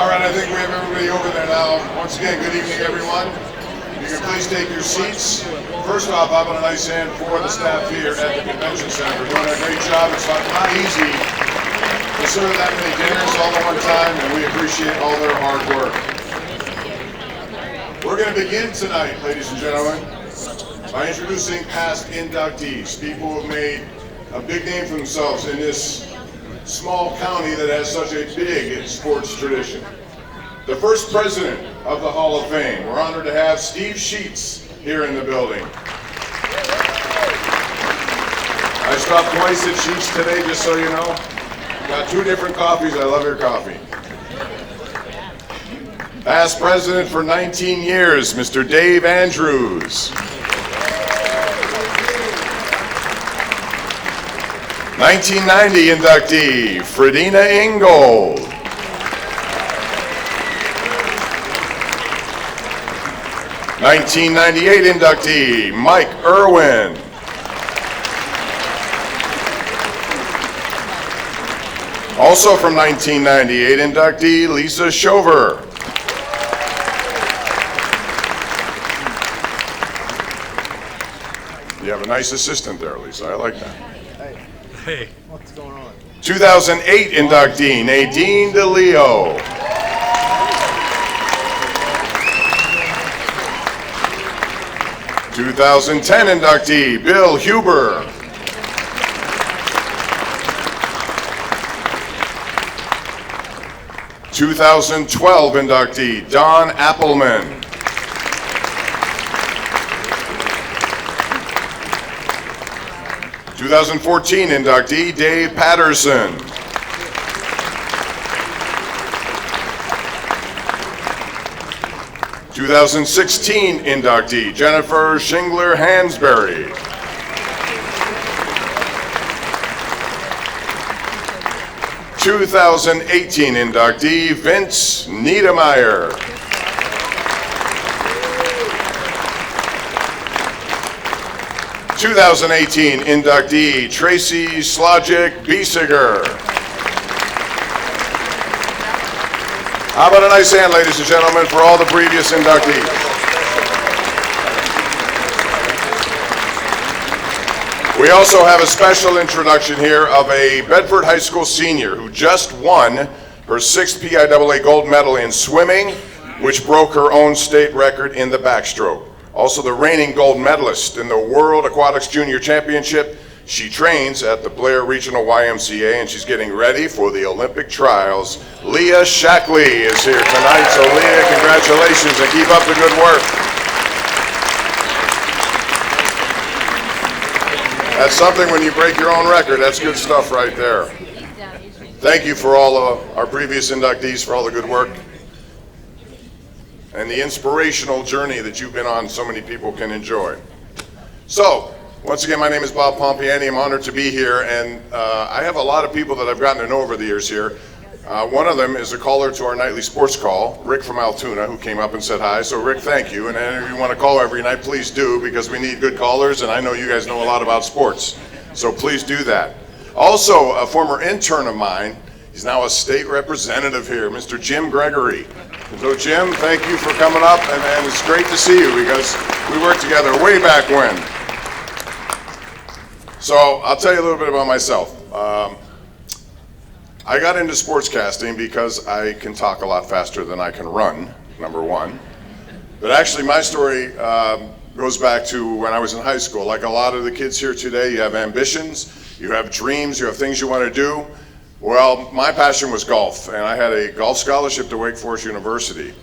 All right, I think we have everybody over there now. Once again, good evening, everyone. You can please take your seats. First off, how about a nice hand for the staff here at the Convention Center. We're doing a great job. It's not easy to serve that many dinners all at one time, and we appreciate all their hard work. We're going to begin tonight, ladies and gentlemen, by introducing past inductees, people who have made a big name for themselves in this small county that has such a big sports tradition. The first president of the Hall of Fame, we're honored to have Steve Sheets here in the building. I stopped twice at Sheets today, just so you know. Got 2 different coffees. I love your coffee. Past president for 19 years, Mr. Dave Andrews. 1990 inductee, Fredina Ingold. 1998 inductee, Mike Irwin. Also from 1998 inductee, Lisa Shover. You have a nice assistant there, Lisa. I like that. Hey, what's going on? 2008 inductee, Nadine DeLeo. 2010 inductee, Bill Huber. 2012 inductee, Don Appleman. 2014 inductee, Dave Patterson. 2016 inductee, Jennifer Shingler-Hansberry. 2018 inductee, Vince Niedermeyer. 2018 inductee, Tracy Slogic Biesiger. How about a nice hand, ladies and gentlemen, for all the previous inductees. We also have a special introduction here of a Bedford High School senior who just won her 6th PIAA gold medal in swimming, which broke her own state record in the backstroke. Also the reigning gold medalist in the World Aquatics Junior Championship. She trains at the Blair Regional YMCA and she's getting ready for the Olympic trials. Leah Shackley is here tonight, so Leah, congratulations and keep up the good work. That's something when you break your own record, that's good stuff right there. Thank you for all of our previous inductees for all the good work and the inspirational journey that you've been on so many people can enjoy. So, once again, my name is Bob Pompiani. I'm honored to be here, and I have a lot of people that I've gotten to know over the years here. One of them is a caller to our nightly sports call, Rick from Altoona, who came up and said hi. So Rick, thank you, and if you want to call every night, please do, because we need good callers, and I know you guys know a lot about sports. So please do that. Also, a former intern of mine, he's now a state representative here, Mr. Jim Gregory. So Jim, thank you for coming up, and it's great to see you because we worked together way back when. So I'll tell you a little bit about myself. I got into sportscasting because I can talk a lot faster than I can run, number one. But actually my story goes back to when I was in high school. Like a lot of the kids here today, you have ambitions, you have dreams, you have things you want to do. Well, my passion was golf, and I had a golf scholarship to Wake Forest University.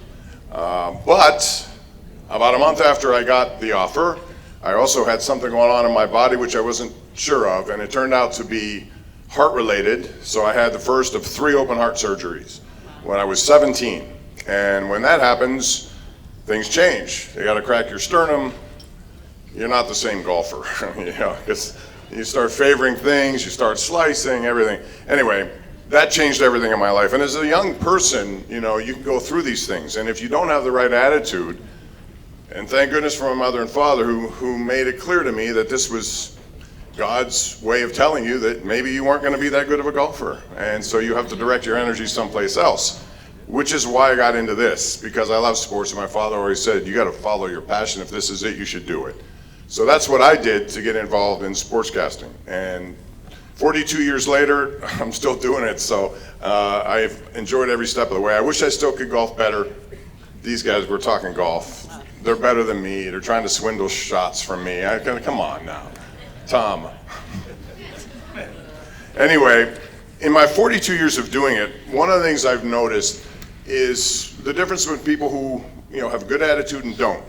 But about a month after I got the offer, I also had something going on in my body which I wasn't sure of, and it turned out to be heart-related. So I had the first of 3 open heart surgeries when I was 17. And when that happens, things change. You gotta crack your sternum. You're not the same golfer, you know, because you start favoring things, you start slicing, everything. Anyway, that changed everything in my life. And as a young person, you know, you can go through these things. And if you don't have the right attitude, and thank goodness for my mother and father who made it clear to me that this was God's way of telling you that maybe you weren't going to be that good of a golfer. And so you have to direct your energy someplace else. which is why I got into this, because I love sports, and my father always said, you gotta follow your passion. If this is it, you should do it. So that's what I did to get involved in sportscasting. And 42 years later, I'm still doing it, so I've enjoyed every step of the way. I wish I still could golf better. These guys were talking golf. They're better than me. They're trying to swindle shots from me. Come on now, Tom. Anyway, in my 42 years of doing it, one of the things I've noticed is the difference between people who have a good attitude and don't.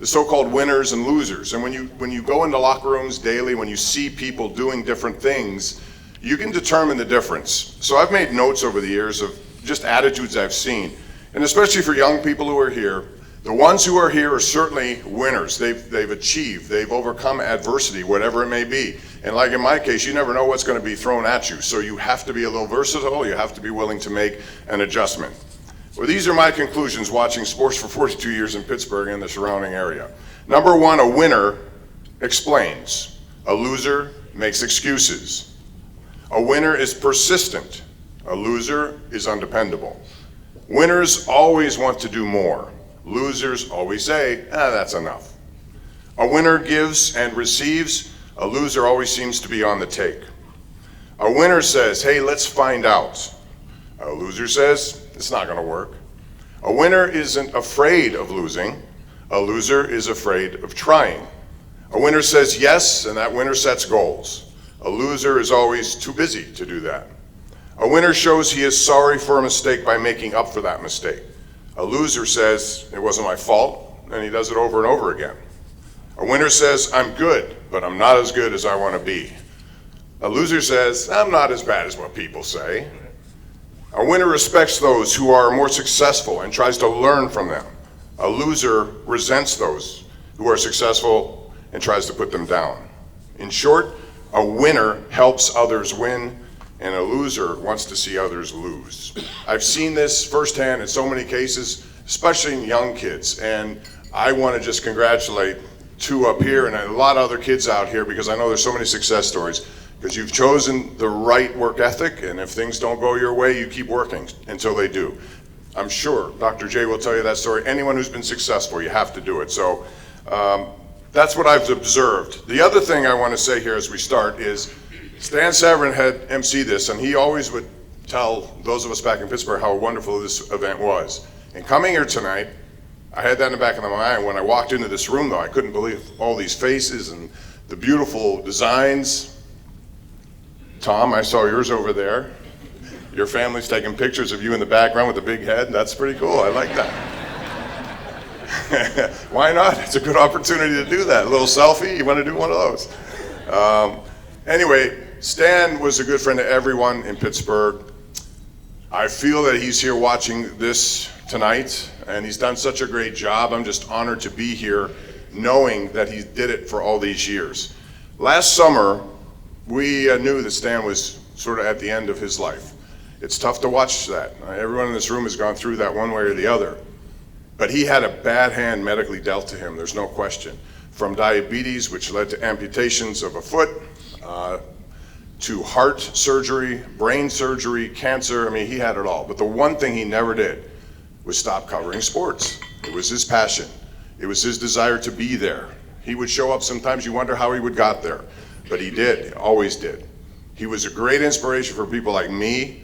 The so-called winners and losers. And when you go into locker rooms daily, when you see people doing different things, you can determine the difference. So I've made notes over the years of just attitudes I've seen. And especially for young people who are here, the ones who are here are certainly winners. They've achieved, they've overcome adversity, whatever it may be. And like in my case, you never know what's going to be thrown at you. So you have to be a little versatile, you have to be willing to make an adjustment. Well, these are my conclusions watching sports for 42 years in Pittsburgh and the surrounding area. Number one, a winner explains. A loser makes excuses. A winner is persistent. A loser is undependable. Winners always want to do more. Losers always say, that's enough. A winner gives and receives. A loser always seems to be on the take. A winner says, hey, let's find out. A loser says, it's not going to work. A winner isn't afraid of losing. A loser is afraid of trying. A winner says yes, and that winner sets goals. A loser is always too busy to do that. A winner shows he is sorry for a mistake by making up for that mistake. A loser says, it wasn't my fault, and he does it over and over again. A winner says, I'm good, but I'm not as good as I want to be. A loser says, I'm not as bad as what people say. A winner respects those who are more successful and tries to learn from them. A loser resents those who are successful and tries to put them down. In short, a winner helps others win, and a loser wants to see others lose. I've seen this firsthand in so many cases, especially in young kids, and I want to just congratulate two up here and a lot of other kids out here, because I know there's so many success stories, because you've chosen the right work ethic, and if things don't go your way, you keep working until they do. I'm sure Dr. J will tell you that story. Anyone who's been successful, you have to do it. So that's what I've observed. The other thing I want to say here as we start is Stan Savran had emceed this, and he always would tell those of us back in Pittsburgh how wonderful this event was. And coming here tonight, I had that in the back of my mind. When I walked into this room, though, I couldn't believe all these faces and the beautiful designs. Tom, I saw yours over there. Your family's taking pictures of you in the background with the big head. That's pretty cool. I like that. Why not? It's a good opportunity to do that. A little selfie, you want to do one of those. Anyway, Stan was a good friend to everyone in Pittsburgh. I feel that he's here watching this tonight, and he's done such a great job. I'm just honored to be here knowing that he did it for all these years. Last summer, we knew that Stan was sort of at the end of his life. It's tough to watch that. Everyone in this room has gone through that one way or the other. But he had a bad hand medically dealt to him, there's no question. From diabetes, which led to amputations of a foot, to heart surgery, brain surgery, cancer. I mean, he had it all. But the one thing he never did was stop covering sports. It was his passion. It was his desire to be there. He would show up sometimes, you wonder how he would got there. But he did, always did. He was a great inspiration for people like me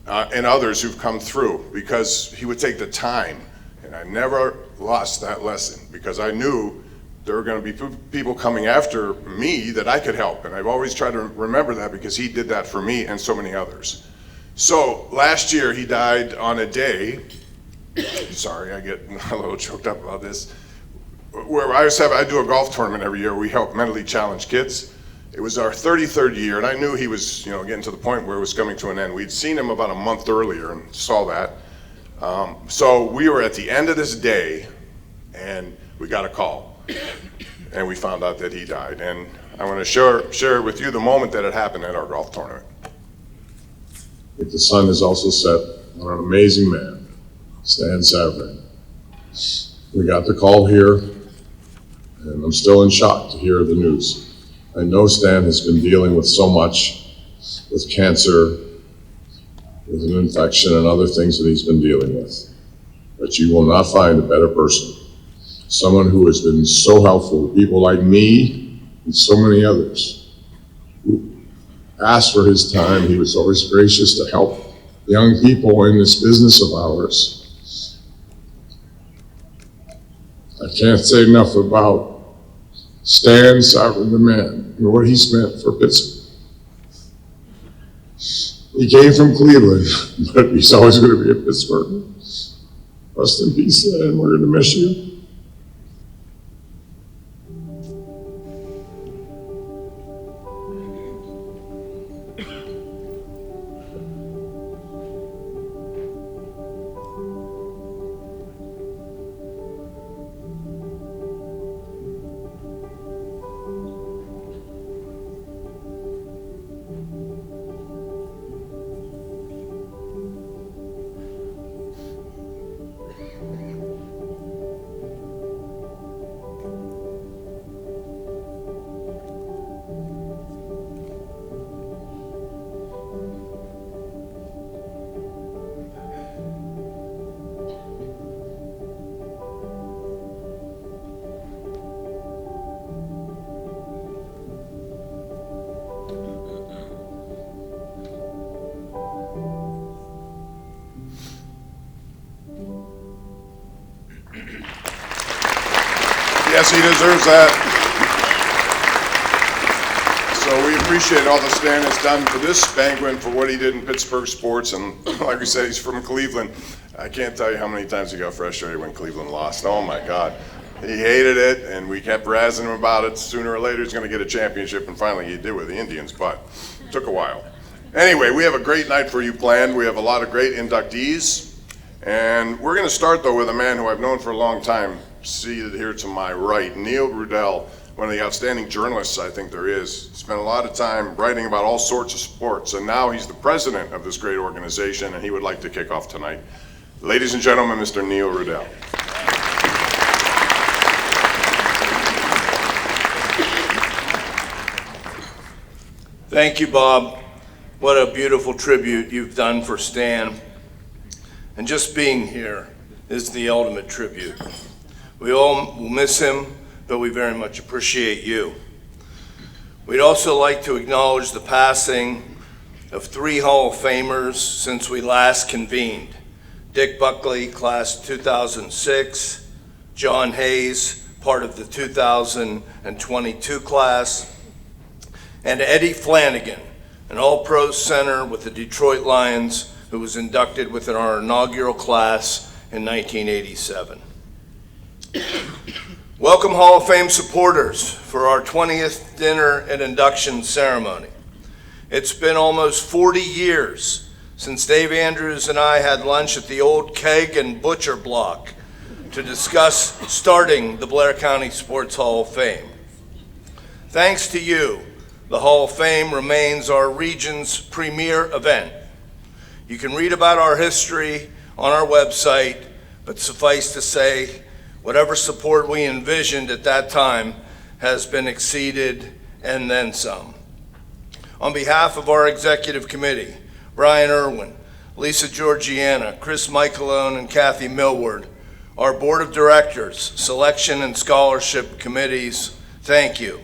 and others who've come through, because he would take the time. And I never lost that lesson, because I knew there were going to be people coming after me that I could help. And I've always tried to remember that, because he did that for me and so many others. So last year he died on a day, sorry, I get a little choked up about this, where I do a golf tournament every year. We help mentally challenged kids. It was our 33rd year, and I knew he was getting to the point where it was coming to an end. We'd seen him about a month earlier and saw that. So we were at the end of this day, and we got a call, and we found out that he died. And I want to share with you the moment that it happened at our golf tournament. The sun is also set on an amazing man, Stan Savran. We got the call here, and I'm still in shock to hear the news. I know Stan has been dealing with so much, with cancer, with an infection and other things that he's been dealing with. But you will not find a better person. Someone who has been so helpful to people like me and so many others who asked for his time. He was always gracious to help young people in this business of ours. I can't say enough about Stan Savran, the man, and what he's meant for Pittsburgh. He came from Cleveland, but he's always going to be a Pittsburgher. Rest in peace, and we're going to miss you. Yes, he deserves that. So we appreciate all that Stan has done for this banquet and for what he did in Pittsburgh sports. And like we said, he's from Cleveland. I can't tell you how many times he got frustrated when Cleveland lost. Oh my God. He hated it, and we kept razzing him about it. Sooner or later, he's going to get a championship, and finally he did with the Indians, but it took a while. Anyway, we have a great night for you planned. We have a lot of great inductees. And we're going to start, though, with a man who I've known for a long time, seated here to my right, Neil Rudell, one of the outstanding journalists I think there is. Spent a lot of time writing about all sorts of sports, and now he's the president of this great organization, and he would like to kick off tonight. Ladies and gentlemen, Mr. Neil Rudell. Thank you, Bob. What a beautiful tribute you've done for Stan. And just being here is the ultimate tribute. We all will miss him, but we very much appreciate you. We'd also like to acknowledge the passing of 3 Hall of Famers since we last convened. Dick Buckley, class 2006, John Hayes, part of the 2022 class, and Eddie Flanagan, an All-Pro center with the Detroit Lions, who was inducted within our inaugural class in 1987. Welcome Hall of Fame supporters for our 20th dinner and induction ceremony. It's been almost 40 years since Dave Andrews and I had lunch at the old Keg and Butcher Block to discuss starting the Blair County Sports Hall of Fame. Thanks to you, the Hall of Fame remains our region's premier event. You can read about our history on our website, but suffice to say, whatever support we envisioned at that time has been exceeded and then some. On behalf of our executive committee, Brian Irwin, Lisa Georgiana, Chris Michelone, and Kathy Millward, our board of directors, selection and scholarship committees, thank you.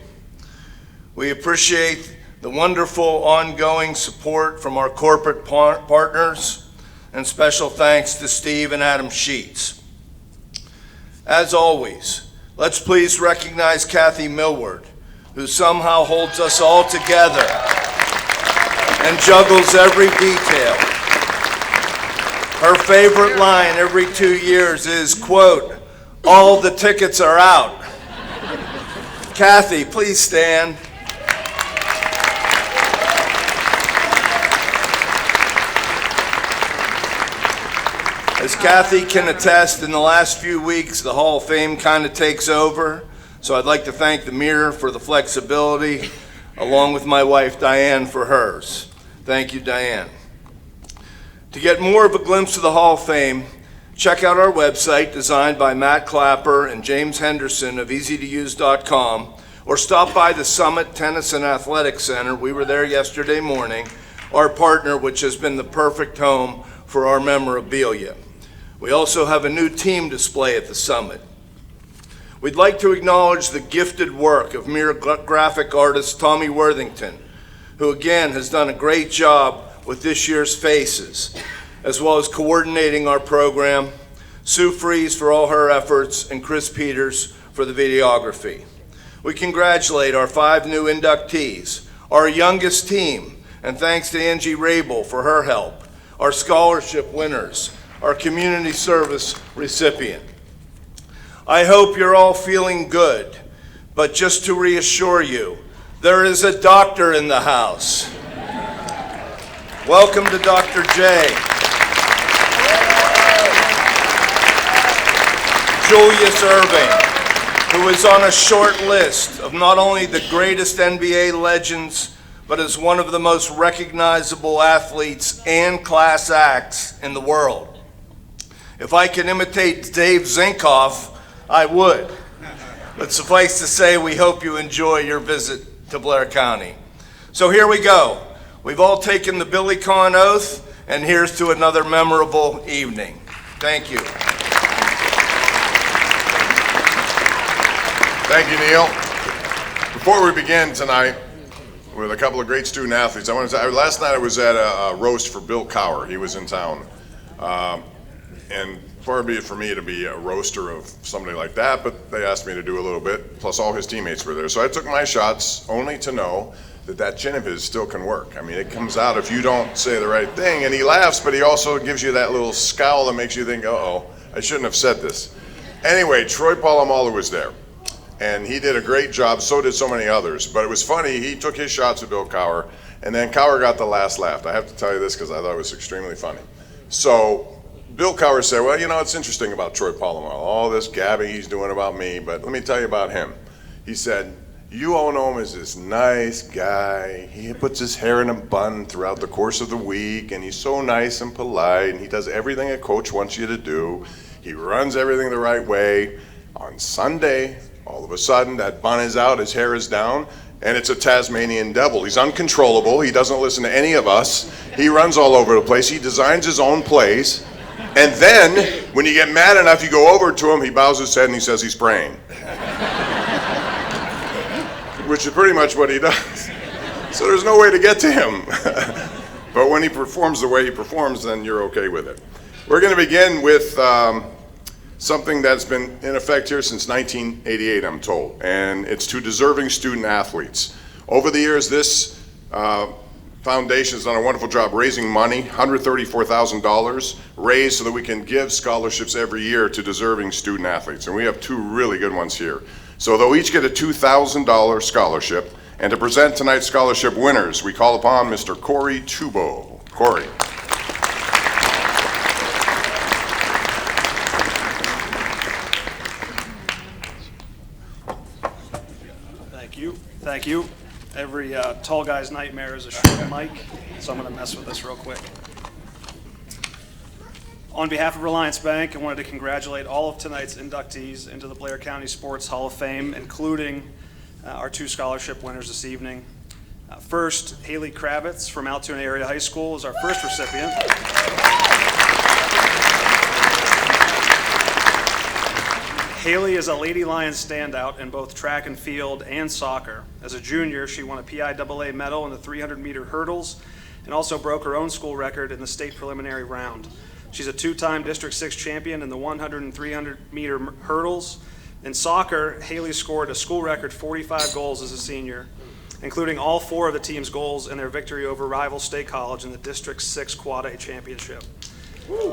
We appreciate the wonderful ongoing support from our corporate partners, and special thanks to Steve and Adam Sheets. As always, let's please recognize Kathy Millward, who somehow holds us all together and juggles every detail. Her favorite line every 2 years is, quote, "All the tickets are out." Kathy, please stand. As Kathy can attest, in the last few weeks, the Hall of Fame kind of takes over. So I'd like to thank the Mirror for the flexibility, along with my wife, Diane, for hers. Thank you, Diane. To get more of a glimpse of the Hall of Fame, check out our website designed by Matt Clapper and James Henderson of easytouse.com, or stop by the Summit Tennis and Athletic Center, we were there yesterday morning, our partner, which has been the perfect home for our memorabilia. We also have a new team display at the summit. We'd like to acknowledge the gifted work of Mirror graphic artist Tommy Worthington, who again has done a great job with this year's faces, as well as coordinating our program, Sue Fries for all her efforts, and Chris Peters for the videography. We congratulate our 5 new inductees, our youngest team, and thanks to Angie Rabel for her help, our scholarship winners, our community service recipient. I hope you're all feeling good, but just to reassure you, there is a doctor in the house. Welcome to Dr. J. Julius Irving, who is on a short list of not only the greatest NBA legends, but is one of the most recognizable athletes and class acts in the world. If I could imitate Dave Zinkoff, I would. But suffice to say, we hope you enjoy your visit to Blair County. So here we go. We've all taken the Billy Con oath, and here's to another memorable evening. Thank you. Thank you, Neil. Before we begin tonight with a couple of great student athletes, I want to say, last night I was at a roast for Bill Cowher. He was in town. And far be it for me to be a roaster of somebody like that, but they asked me to do a little bit, plus all his teammates were there. So I took my shots only to know that chin of his still can work. I mean, it comes out if you don't say the right thing, and he laughs, but he also gives you that little scowl that makes you think, uh-oh, I shouldn't have said this. Anyway, Troy Polamalu was there, and he did a great job, so did so many others. But it was funny, he took his shots at Bill Cowher, and then Cowher got the last laugh. I have to tell you this because I thought it was extremely funny. So Bill Cowher said, well, you know, it's interesting about Troy Polamalu, all this gabbing he's doing about me, but let me tell you about him. He said, you all know him as this nice guy. He puts his hair in a bun throughout the course of the week, and he's so nice and polite, and he does everything a coach wants you to do. He runs everything the right way. On Sunday, all of a sudden, that bun is out, his hair is down, and it's a Tasmanian devil. He's uncontrollable. He doesn't listen to any of us. He runs all over the place. He designs his own plays. And then, when you get mad enough, you go over to him, he bows his head and he says he's praying. Which is pretty much what he does. So there's no way to get to him. But when he performs the way he performs, then you're okay with it. We're going to begin with something that's been in effect here since 1988, I'm told, and it's to deserving student athletes. Over the years, this foundation has done a wonderful job raising money, $134,000 raised so that we can give scholarships every year to deserving student athletes, and we have 2 really good ones here. So they'll each get a $2,000 scholarship, and to present tonight's scholarship winners, we call upon Mr. Corey Chubo. Corey. Thank you. Every tall guy's nightmare is a short mic, so I'm going to mess with this real quick. On behalf of Reliance Bank, I wanted to congratulate all of tonight's inductees into the Blair County Sports Hall of Fame, including our 2 scholarship winners this evening. First, Haley Kravitz from Altoona Area High School is our first recipient. Haley is a Lady Lions standout in both track and field and soccer. As a junior, she won a PIAA medal in the 300-meter hurdles and also broke her own school record in the state preliminary round. She's a 2-time District 6 champion in the 100 and 300-meter hurdles. In soccer, Haley scored a school record 45 goals as a senior, including all 4 of the team's goals in their victory over rival State College in the District 6 Quad A championship. Woo.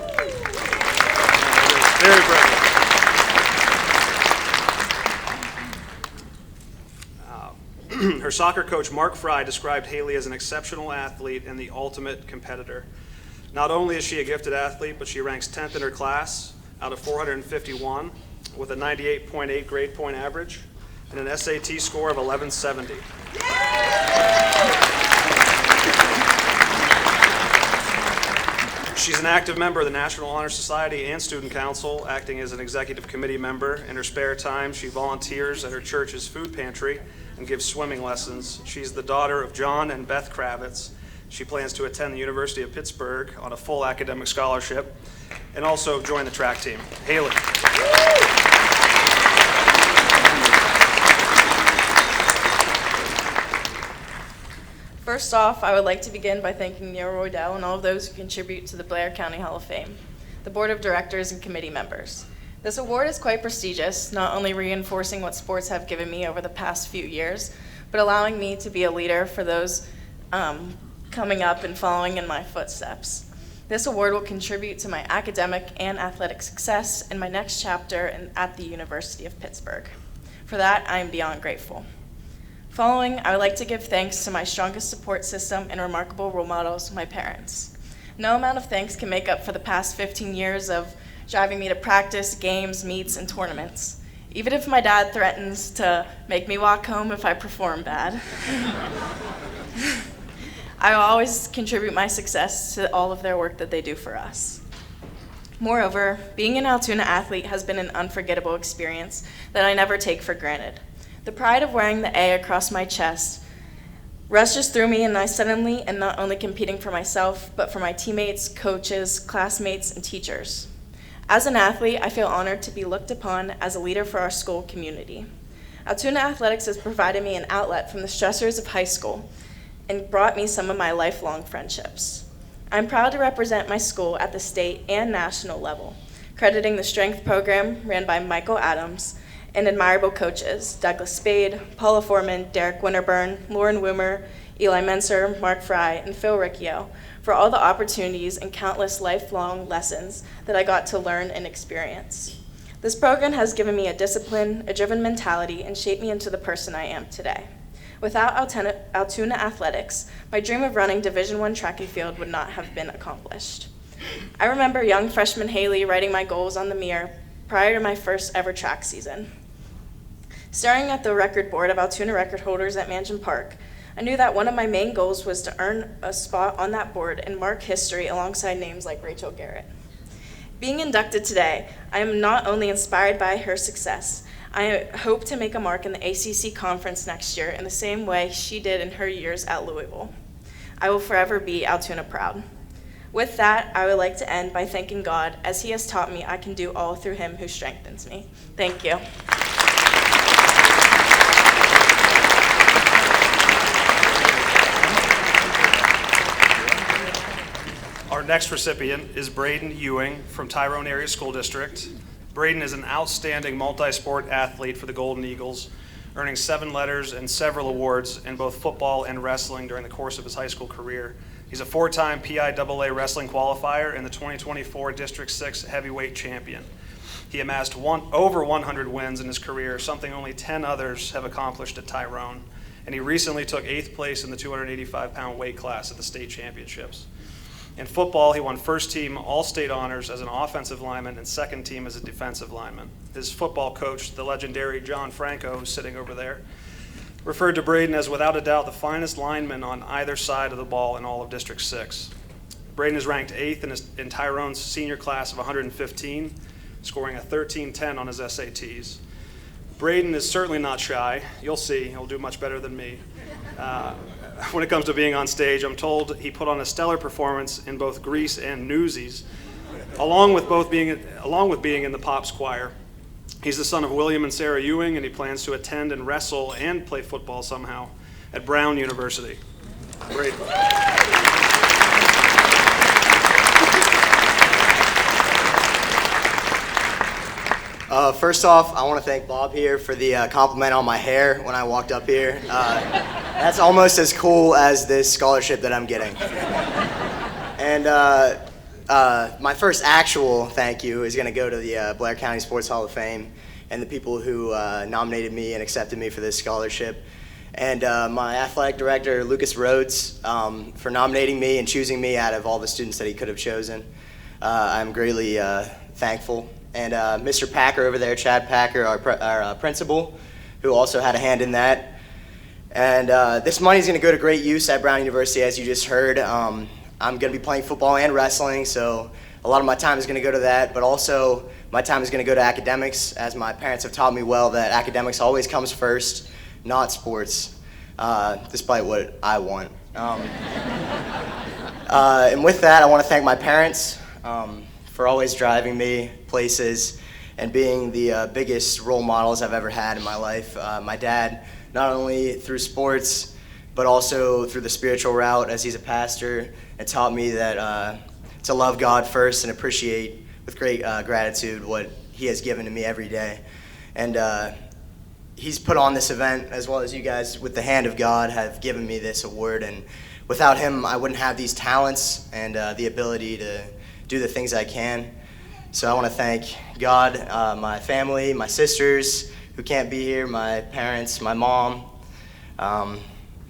Very brave. Her soccer coach, Mark Fry, described Haley as an exceptional athlete and the ultimate competitor. Not only is she a gifted athlete, but she ranks 10th in her class out of 451 with a 98.8 grade point average and an SAT score of 1170. She's an active member of the National Honor Society and Student Council, acting as an executive committee member. In her spare time, she volunteers at her church's food pantry and gives swimming lessons. She's the daughter of John and Beth Kravitz. She plans to attend the University of Pittsburgh on a full academic scholarship and also join the track team. Haley. First off, I would like to begin by thanking Neil Roydell and all of those who contribute to the Blair County Hall of Fame, the Board of Directors and committee members. This award is quite prestigious, not only reinforcing what sports have given me over the past few years, but allowing me to be a leader for those coming up and following in my footsteps. This award will contribute to my academic and athletic success in my next chapter at the University of Pittsburgh. For that, I am beyond grateful. Following, I would like to give thanks to my strongest support system and remarkable role models, my parents. No amount of thanks can make up for the past 15 years of driving me to practice, games, meets, and tournaments. Even if my dad threatens to make me walk home if I perform bad. I will always contribute my success to all of their work that they do for us. Moreover, being an Altoona athlete has been an unforgettable experience that I never take for granted. The pride of wearing the A across my chest rushes through me, and I suddenly am not only competing for myself, but for my teammates, coaches, classmates, and teachers. As an athlete, I feel honored to be looked upon as a leader for our school community. Altoona Athletics has provided me an outlet from the stressors of high school and brought me some of my lifelong friendships. I'm proud to represent my school at the state and national level, crediting the strength program ran by Michael Adams and admirable coaches, Douglas Spade, Paula Foreman, Derek Winterburn, Lauren Wimmer, Eli Menser, Mark Fry, and Phil Riccio for all the opportunities and countless lifelong lessons that I got to learn and experience. This program has given me a discipline, a driven mentality, and shaped me into the person I am today. Without Altoona Athletics, my dream of running Division I track and field would not have been accomplished. I remember young freshman Haley writing my goals on the mirror prior to my first ever track season. Staring at the record board of Altoona record holders at Mansion Park, I knew that one of my main goals was to earn a spot on that board and mark history alongside names like Rachel Garrett. Being inducted today, I am not only inspired by her success, I hope to make a mark in the ACC conference next year in the same way she did in her years at Louisville. I will forever be Altoona proud. With that, I would like to end by thanking God, as He has taught me I can do all through Him who strengthens me. Thank you. Our next recipient is Braden Ewing from Tyrone Area School District. Braden is an outstanding multi-sport athlete for the Golden Eagles, earning 7 letters and several awards in both football and wrestling during the course of his high school career. He's a 4-time PIAA wrestling qualifier and the 2024 District 6 heavyweight champion. He amassed over 100 wins in his career, something only 10 others have accomplished at Tyrone. And he recently took 8th place in the 285-pound weight class at the state championships. In football, he won first team All-State honors as an offensive lineman and second team as a defensive lineman. His football coach, the legendary John Franco, who's sitting over there, referred to Braden as without a doubt the finest lineman on either side of the ball in all of District 6. Braden is ranked 8th in Tyrone's senior class of 115, scoring a 1310 on his SATs. Braden is certainly not shy. You'll see, he'll do much better than me. When it comes to being on stage, I'm told he put on a stellar performance in both Grease and Newsies, along with being in the Pops choir. He's the son of William and Sarah Ewing, and he plans to attend and wrestle and play football somehow at Brown University. Braden. First off, I want to thank Bob here for the compliment on my hair when I walked up here. That's almost as cool as this scholarship that I'm getting. And my first actual thank you is going to go to the Blair County Sports Hall of Fame and the people who nominated me and accepted me for this scholarship. And my athletic director, Lucas Rhodes, for nominating me and choosing me out of all the students that he could have chosen. I'm greatly thankful. And Mr. Packer over there, Chad Packer, our principal, who also had a hand in that. And this money is going to go to great use at Brown University, as you just heard. I'm going to be playing football and wrestling, so a lot of my time is going to go to that. But also, my time is going to go to academics, as my parents have taught me well that academics always comes first, not sports, despite what I want. And with that, I want to thank my parents for always driving me places and being the biggest role models I've ever had in my life. My dad, not only through sports, but also through the spiritual route, as he's a pastor, and taught me that to love God first and appreciate with great gratitude what he has given to me every day. And he's put on this event, as well as you guys, with the hand of God, have given me this award. And without him, I wouldn't have these talents and the ability to do the things I can. So I want to thank God, my family, my sisters who can't be here, my parents, my mom, and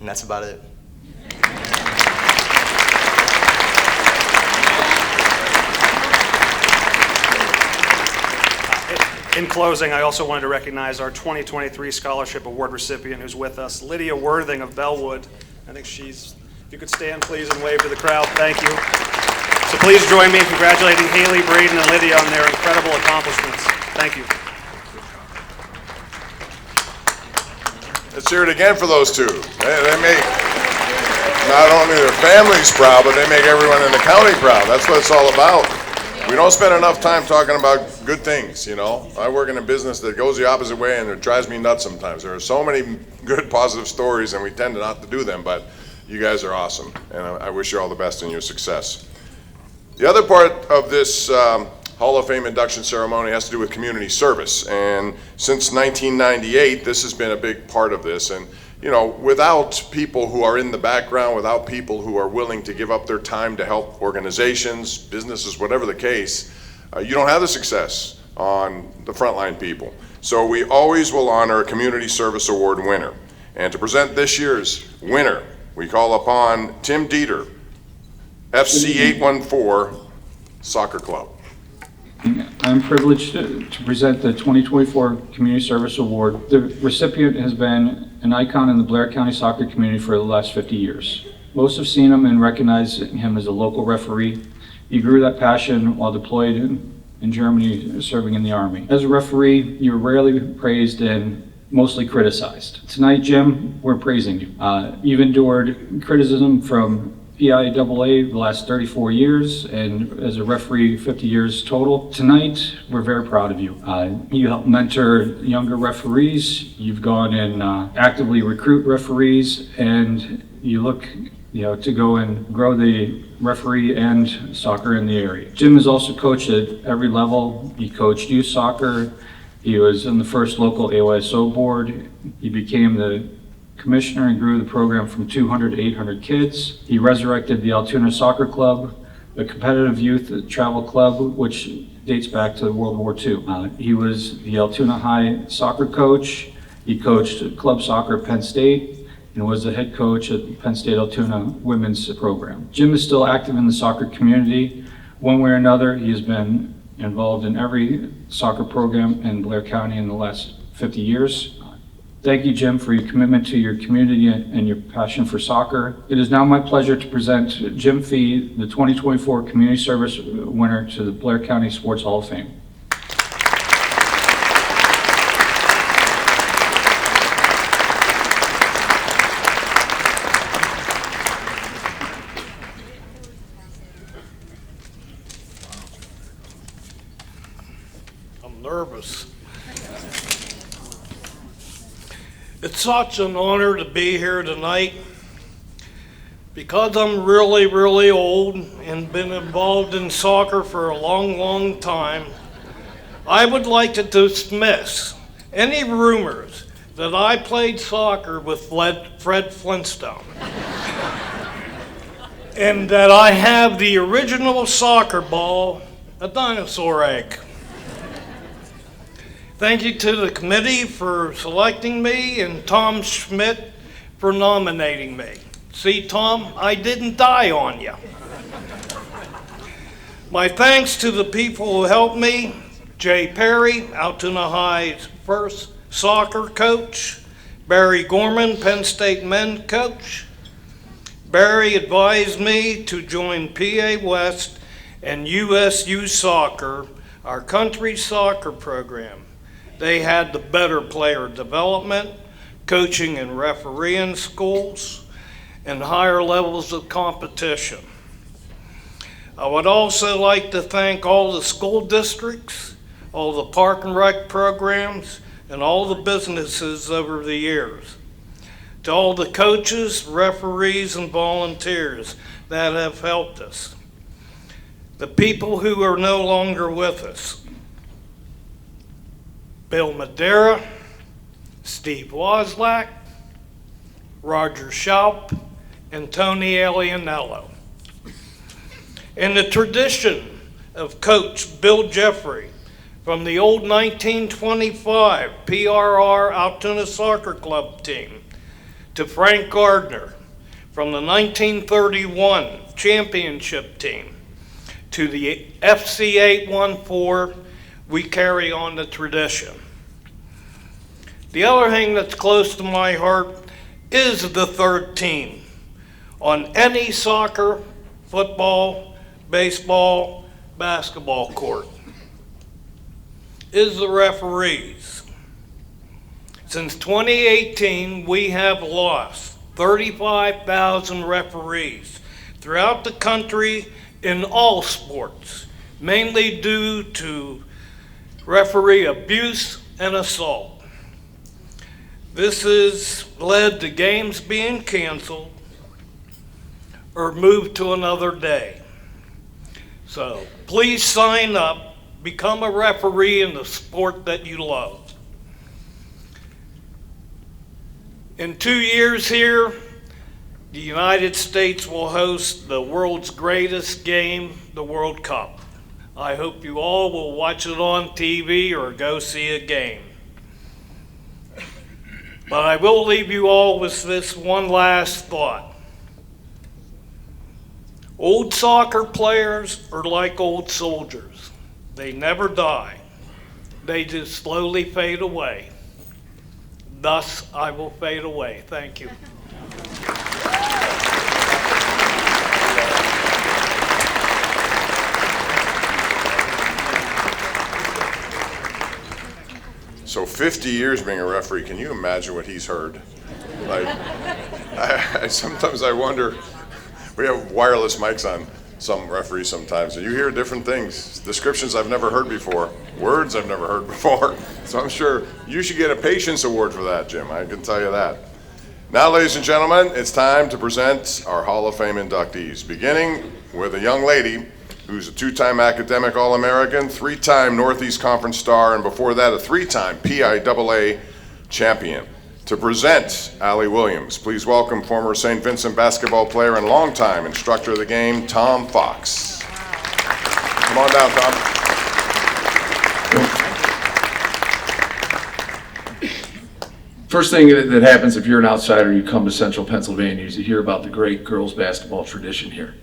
that's about it. In closing, I also wanted to recognize our 2023 Scholarship Award recipient who's with us, Lydia Worthing of Bellwood. I think if you could stand please and wave to the crowd, thank you. So please join me in congratulating Haley, Braden, and Lydia on their incredible accomplishments. Thank you. Let's hear it again for those two. They make not only their families proud, but they make everyone in the county proud. That's what it's all about. We don't spend enough time talking about good things, you know. I work in a business that goes the opposite way, and it drives me nuts sometimes. There are so many good, positive stories, and we tend not to do them, but you guys are awesome, and I wish you all the best in your success. The other part of this Hall of Fame induction ceremony has to do with community service, and since 1998, this has been a big part of this. And you know, without people who are in the background, without people who are willing to give up their time to help organizations, businesses, whatever the case, you don't have the success on the frontline people. So we always will honor a Community Service Award winner. And to present this year's winner, we call upon Tim Dieter, FC 814 Soccer Club. I'm privileged to present the 2024 Community Service Award. The recipient has been an icon in the Blair County soccer community for the last 50 years. Most have seen him and recognized him as a local referee. He grew that passion while deployed in Germany serving in the Army. As a referee, you're rarely praised and mostly criticized. Tonight, Jim, we're praising you. You've endured criticism from PIAA the last 34 years, and as a referee, 50 years total. Tonight, we're very proud of you. You help mentor younger referees. You've gone and actively recruit referees, and you look, to go and grow the referee and soccer in the area. Jim has also coached at every level. He coached youth soccer. He was in the first local AYSO board. He became the commissioner and grew the program from 200 to 800 kids. He resurrected the Altoona Soccer Club, a competitive youth travel club, which dates back to World War II. He was the Altoona High soccer coach. He coached club soccer at Penn State and was the head coach at Penn State Altoona women's program. Jim is still active in the soccer community. One way or another, he has been involved in every soccer program in Blair County in the last 50 years. Thank you, Jim, for your commitment to your community and your passion for soccer. It is now my pleasure to present Jim Fee, the 2024 Community Service winner, to the Blair County Sports Hall of Fame. I'm nervous. It's such an honor to be here tonight. Because I'm really, really old and been involved in soccer for a long, long time, I would like to dismiss any rumors that I played soccer with Fred Flintstone and that I have the original soccer ball, a dinosaur egg. Thank you to the committee for selecting me and Tom Schmidt for nominating me. See, Tom, I didn't die on you. My thanks to the people who helped me: Jay Perry, Altoona High's first soccer coach; Barry Gorman, Penn State men's coach. Barry advised me to join PA West and USU Soccer, our country's soccer program. They had the better player development, coaching and refereeing schools, and higher levels of competition. I would also like to thank all the school districts, all the park and rec programs, and all the businesses over the years. To all the coaches, referees, and volunteers that have helped us. The people who are no longer with us. Bill Madeira, Steve Wozlak, Roger Schaup, and Tony Alianello. In the tradition of Coach Bill Jeffrey from the old 1925 PRR Altoona Soccer Club team to Frank Gardner from the 1931 championship team to the FC 814, we carry on the tradition. The other thing that's close to my heart is the third team on any soccer, football, baseball, basketball court, is the referees. Since 2018, we have lost 35,000 referees throughout the country in all sports, mainly due to referee abuse and assault. This has led to games being canceled or moved to another day. So please sign up, become a referee in the sport that you love. In 2 years here, the United States will host the world's greatest game, the World Cup. I hope you all will watch it on TV or go see a game. But I will leave you all with this one last thought. Old soccer players are like old soldiers. They never die. They just slowly fade away. Thus, I will fade away. Thank you. So 50 years being a referee, can you imagine what he's heard? Like, sometimes I wonder, we have wireless mics on some referees sometimes, and you hear different things, descriptions I've never heard before, words I've never heard before. So I'm sure you should get a patience award for that, Jim, I can tell you that. Now, ladies and gentlemen, it's time to present our Hall of Fame inductees, beginning with a young lady who's a two-time academic All-American, three-time Northeast Conference star, and before that, a three-time PIAA champion. To present Allie Williams, please welcome former St. Vincent basketball player and longtime instructor of the game, Tom Fox. Come on down, Tom. First thing that happens if you're an outsider, you come to Central Pennsylvania, is you hear about the great girls basketball tradition here.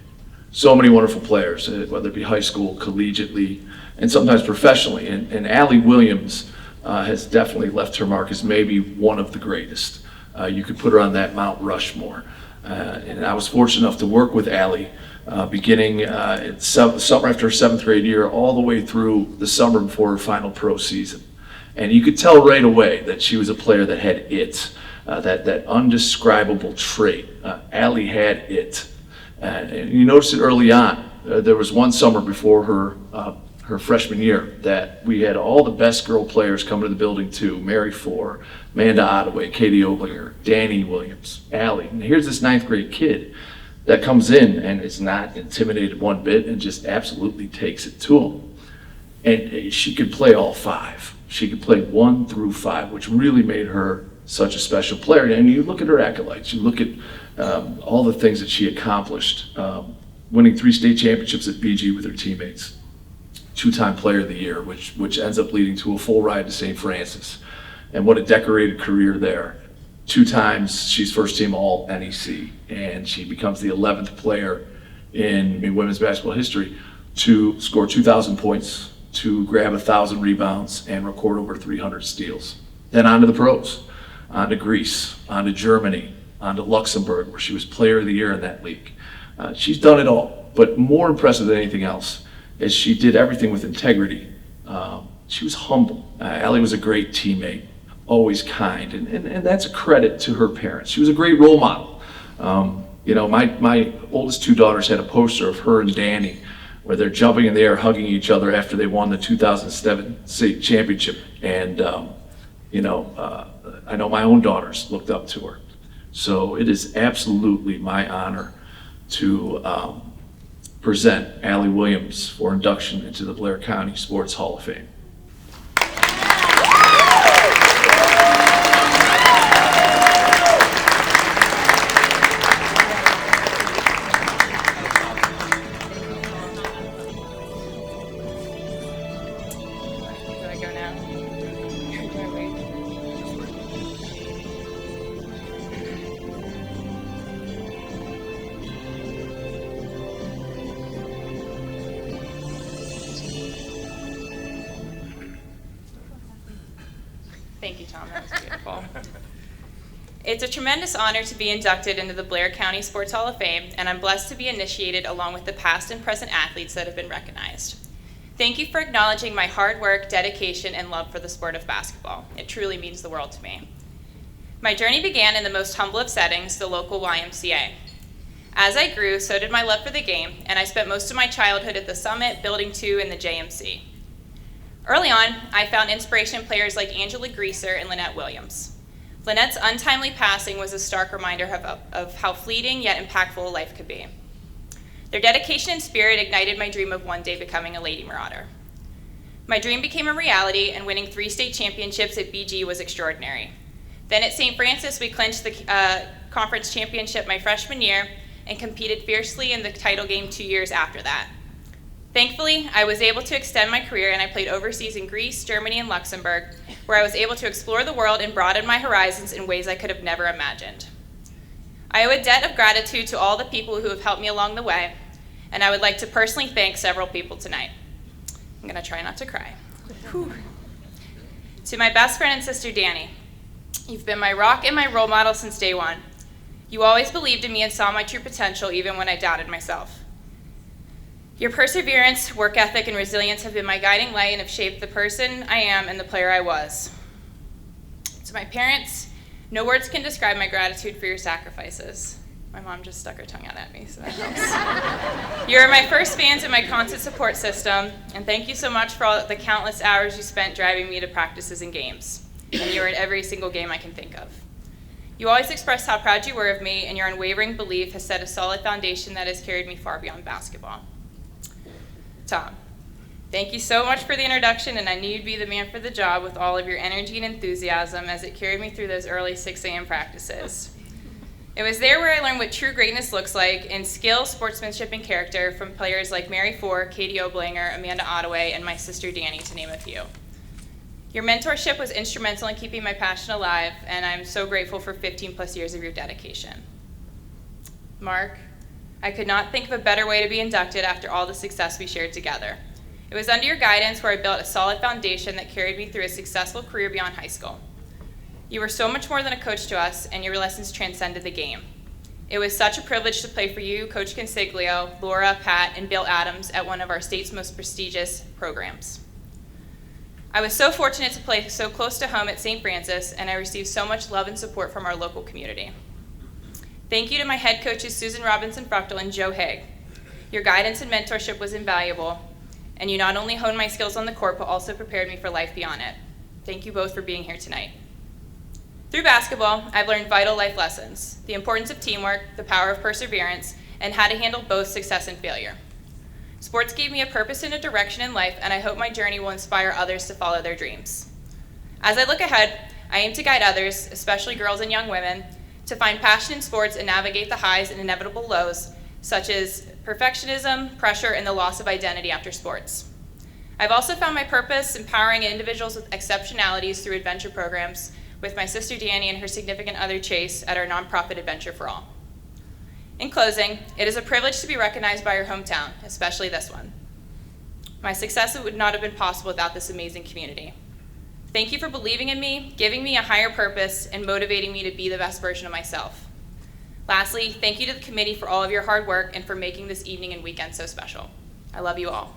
So many wonderful players, whether it be high school, collegiately, and sometimes professionally. And Allie Williams has definitely left her mark as maybe one of the greatest. You could put her on that Mount Rushmore. And I was fortunate enough to work with Allie beginning summer after her 7th grade year, all the way through the summer before her final pro season. And you could tell right away that she was a player that had it, that undescribable trait. Allie had it. And you notice it early on. There was one summer before her freshman year that we had all the best girl players come to the building too. Mary Four, Amanda Ottaway, Katie Oblinger, Danny Williams, Allie. And here's this 9th grade kid that comes in and is not intimidated one bit and just absolutely takes it to him. And she could play all 5. She could play 1 through 5, which really made her such a special player. And you look at her accolades, you look at all the things that she accomplished, winning 3 state championships at BG with her teammates, 2-time player of the year, which ends up leading to a full ride to St. Francis. And what a decorated career there. 2 times she's first team all NEC, and she becomes the 11th player in women's basketball history to score 2,000 points, to grab 1,000 rebounds, and record over 300 steals. Then on to the pros, on to Greece, on to Germany, on to Luxembourg, where she was player of the year in that league. She's done it all, but more impressive than anything else is she did everything with integrity. She was humble. Allie was a great teammate, always kind, and that's a credit to her parents. She was a great role model. My oldest 2 daughters had a poster of her and Danny where they're jumping in the air, hugging each other after they won the 2007 state championship. And, I know my own daughters looked up to her. So it is absolutely my honor to present Allie Williams for induction into the Blair County Sports Hall of Fame. Do I go now? Do I wait? Thank you, Tom. That was beautiful. It's a tremendous honor to be inducted into the Blair County Sports Hall of Fame, and I'm blessed to be initiated along with the past and present athletes that have been recognized. Thank you for acknowledging my hard work, dedication, and love for the sport of basketball. It truly means the world to me. My journey began in the most humble of settings, the local YMCA. As I grew, so did my love for the game, and I spent most of my childhood at the Summit, Building 2, and the JMC. Early on, I found inspiration in players like Angela Greaser and Lynette Williams. Lynette's untimely passing was a stark reminder of how fleeting yet impactful life could be. Their dedication and spirit ignited my dream of one day becoming a Lady Marauder. My dream became a reality, and winning 3 state championships at BG was extraordinary. Then at St. Francis, we clinched the conference championship my freshman year and competed fiercely in the title game 2 years after that. Thankfully, I was able to extend my career, and I played overseas in Greece, Germany, and Luxembourg, where I was able to explore the world and broaden my horizons in ways I could have never imagined. I owe a debt of gratitude to all the people who have helped me along the way, and I would like to personally thank several people tonight. I'm gonna try not to cry. Whew. To my best friend and sister, Danny, you've been my rock and my role model since day one. You always believed in me and saw my true potential even when I doubted myself. Your perseverance, work ethic, and resilience have been my guiding light and have shaped the person I am and the player I was. To my parents, no words can describe my gratitude for your sacrifices. My mom just stuck her tongue out at me, so that helps. You are my first fans and my constant support system, and thank you so much for all the countless hours you spent driving me to practices and games. And you were at every single game I can think of. You always expressed how proud you were of me, and your unwavering belief has set a solid foundation that has carried me far beyond basketball. Tom, thank you so much for the introduction, and I knew you'd be the man for the job with all of your energy and enthusiasm as it carried me through those early 6 a.m. practices. It was there where I learned what true greatness looks like in skill, sportsmanship, and character from players like Mary Ford, Katie Oblinger, Amanda Ottaway, and my sister Danny, to name a few. Your mentorship was instrumental in keeping my passion alive, and I'm so grateful for 15 plus years of your dedication. Mark, I could not think of a better way to be inducted after all the success we shared together. It was under your guidance where I built a solid foundation that carried me through a successful career beyond high school. You were so much more than a coach to us, and your lessons transcended the game. It was such a privilege to play for you, Coach Consiglio, Laura, Pat, and Bill Adams at one of our state's most prestigious programs. I was so fortunate to play so close to home at St. Francis, and I received so much love and support from our local community. Thank you to my head coaches Susan Robinson-Fruchtel and Joe Haig. Your guidance and mentorship was invaluable, and you not only honed my skills on the court, but also prepared me for life beyond it. Thank you both for being here tonight. Through basketball, I've learned vital life lessons, the importance of teamwork, the power of perseverance, and how to handle both success and failure. Sports gave me a purpose and a direction in life, and I hope my journey will inspire others to follow their dreams. As I look ahead, I aim to guide others, especially girls and young women, to find passion in sports and navigate the highs and inevitable lows, such as perfectionism, pressure, and the loss of identity after sports. I've also found my purpose empowering individuals with exceptionalities through adventure programs with my sister Danny and her significant other Chase at our nonprofit Adventure for All. In closing, it is a privilege to be recognized by your hometown, especially this one. My success would not have been possible without this amazing community. Thank you for believing in me, giving me a higher purpose, and motivating me to be the best version of myself. Lastly, thank you to the committee for all of your hard work and for making this evening and weekend so special. I love you all.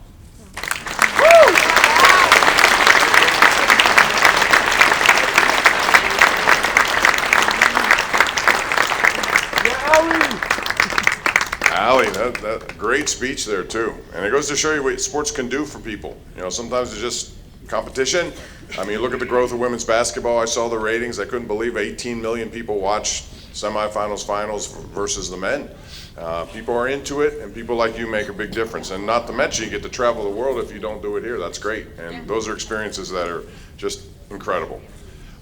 Allie, that great speech there too. And it goes to show you what sports can do for people. You know, sometimes it's just competition. I mean, look at the growth of women's basketball. I saw the ratings. I couldn't believe 18 million people watched semifinals, finals versus the men. People are into it, and people like you make a big difference. And not to mention, you get to travel the world. If you don't do it here, that's great. And those are experiences that are just incredible.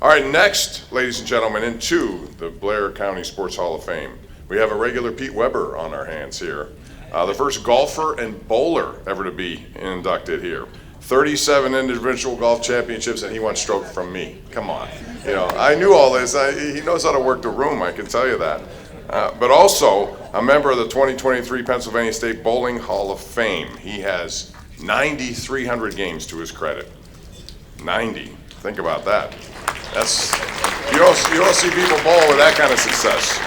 All right, next, ladies and gentlemen, into the Blair County Sports Hall of Fame, we have a regular Pete Weber on our hands here. The first golfer and bowler ever to be inducted here. 37 individual golf championships, and he won stroke from me. Come on. You know, I knew all this. He knows how to work the room, I can tell you that. But also a member of the 2023 Pennsylvania State Bowling Hall of Fame. He has 9,300 games to his credit. 90. Think about that. That's, you don't see people bowl with that kind of success.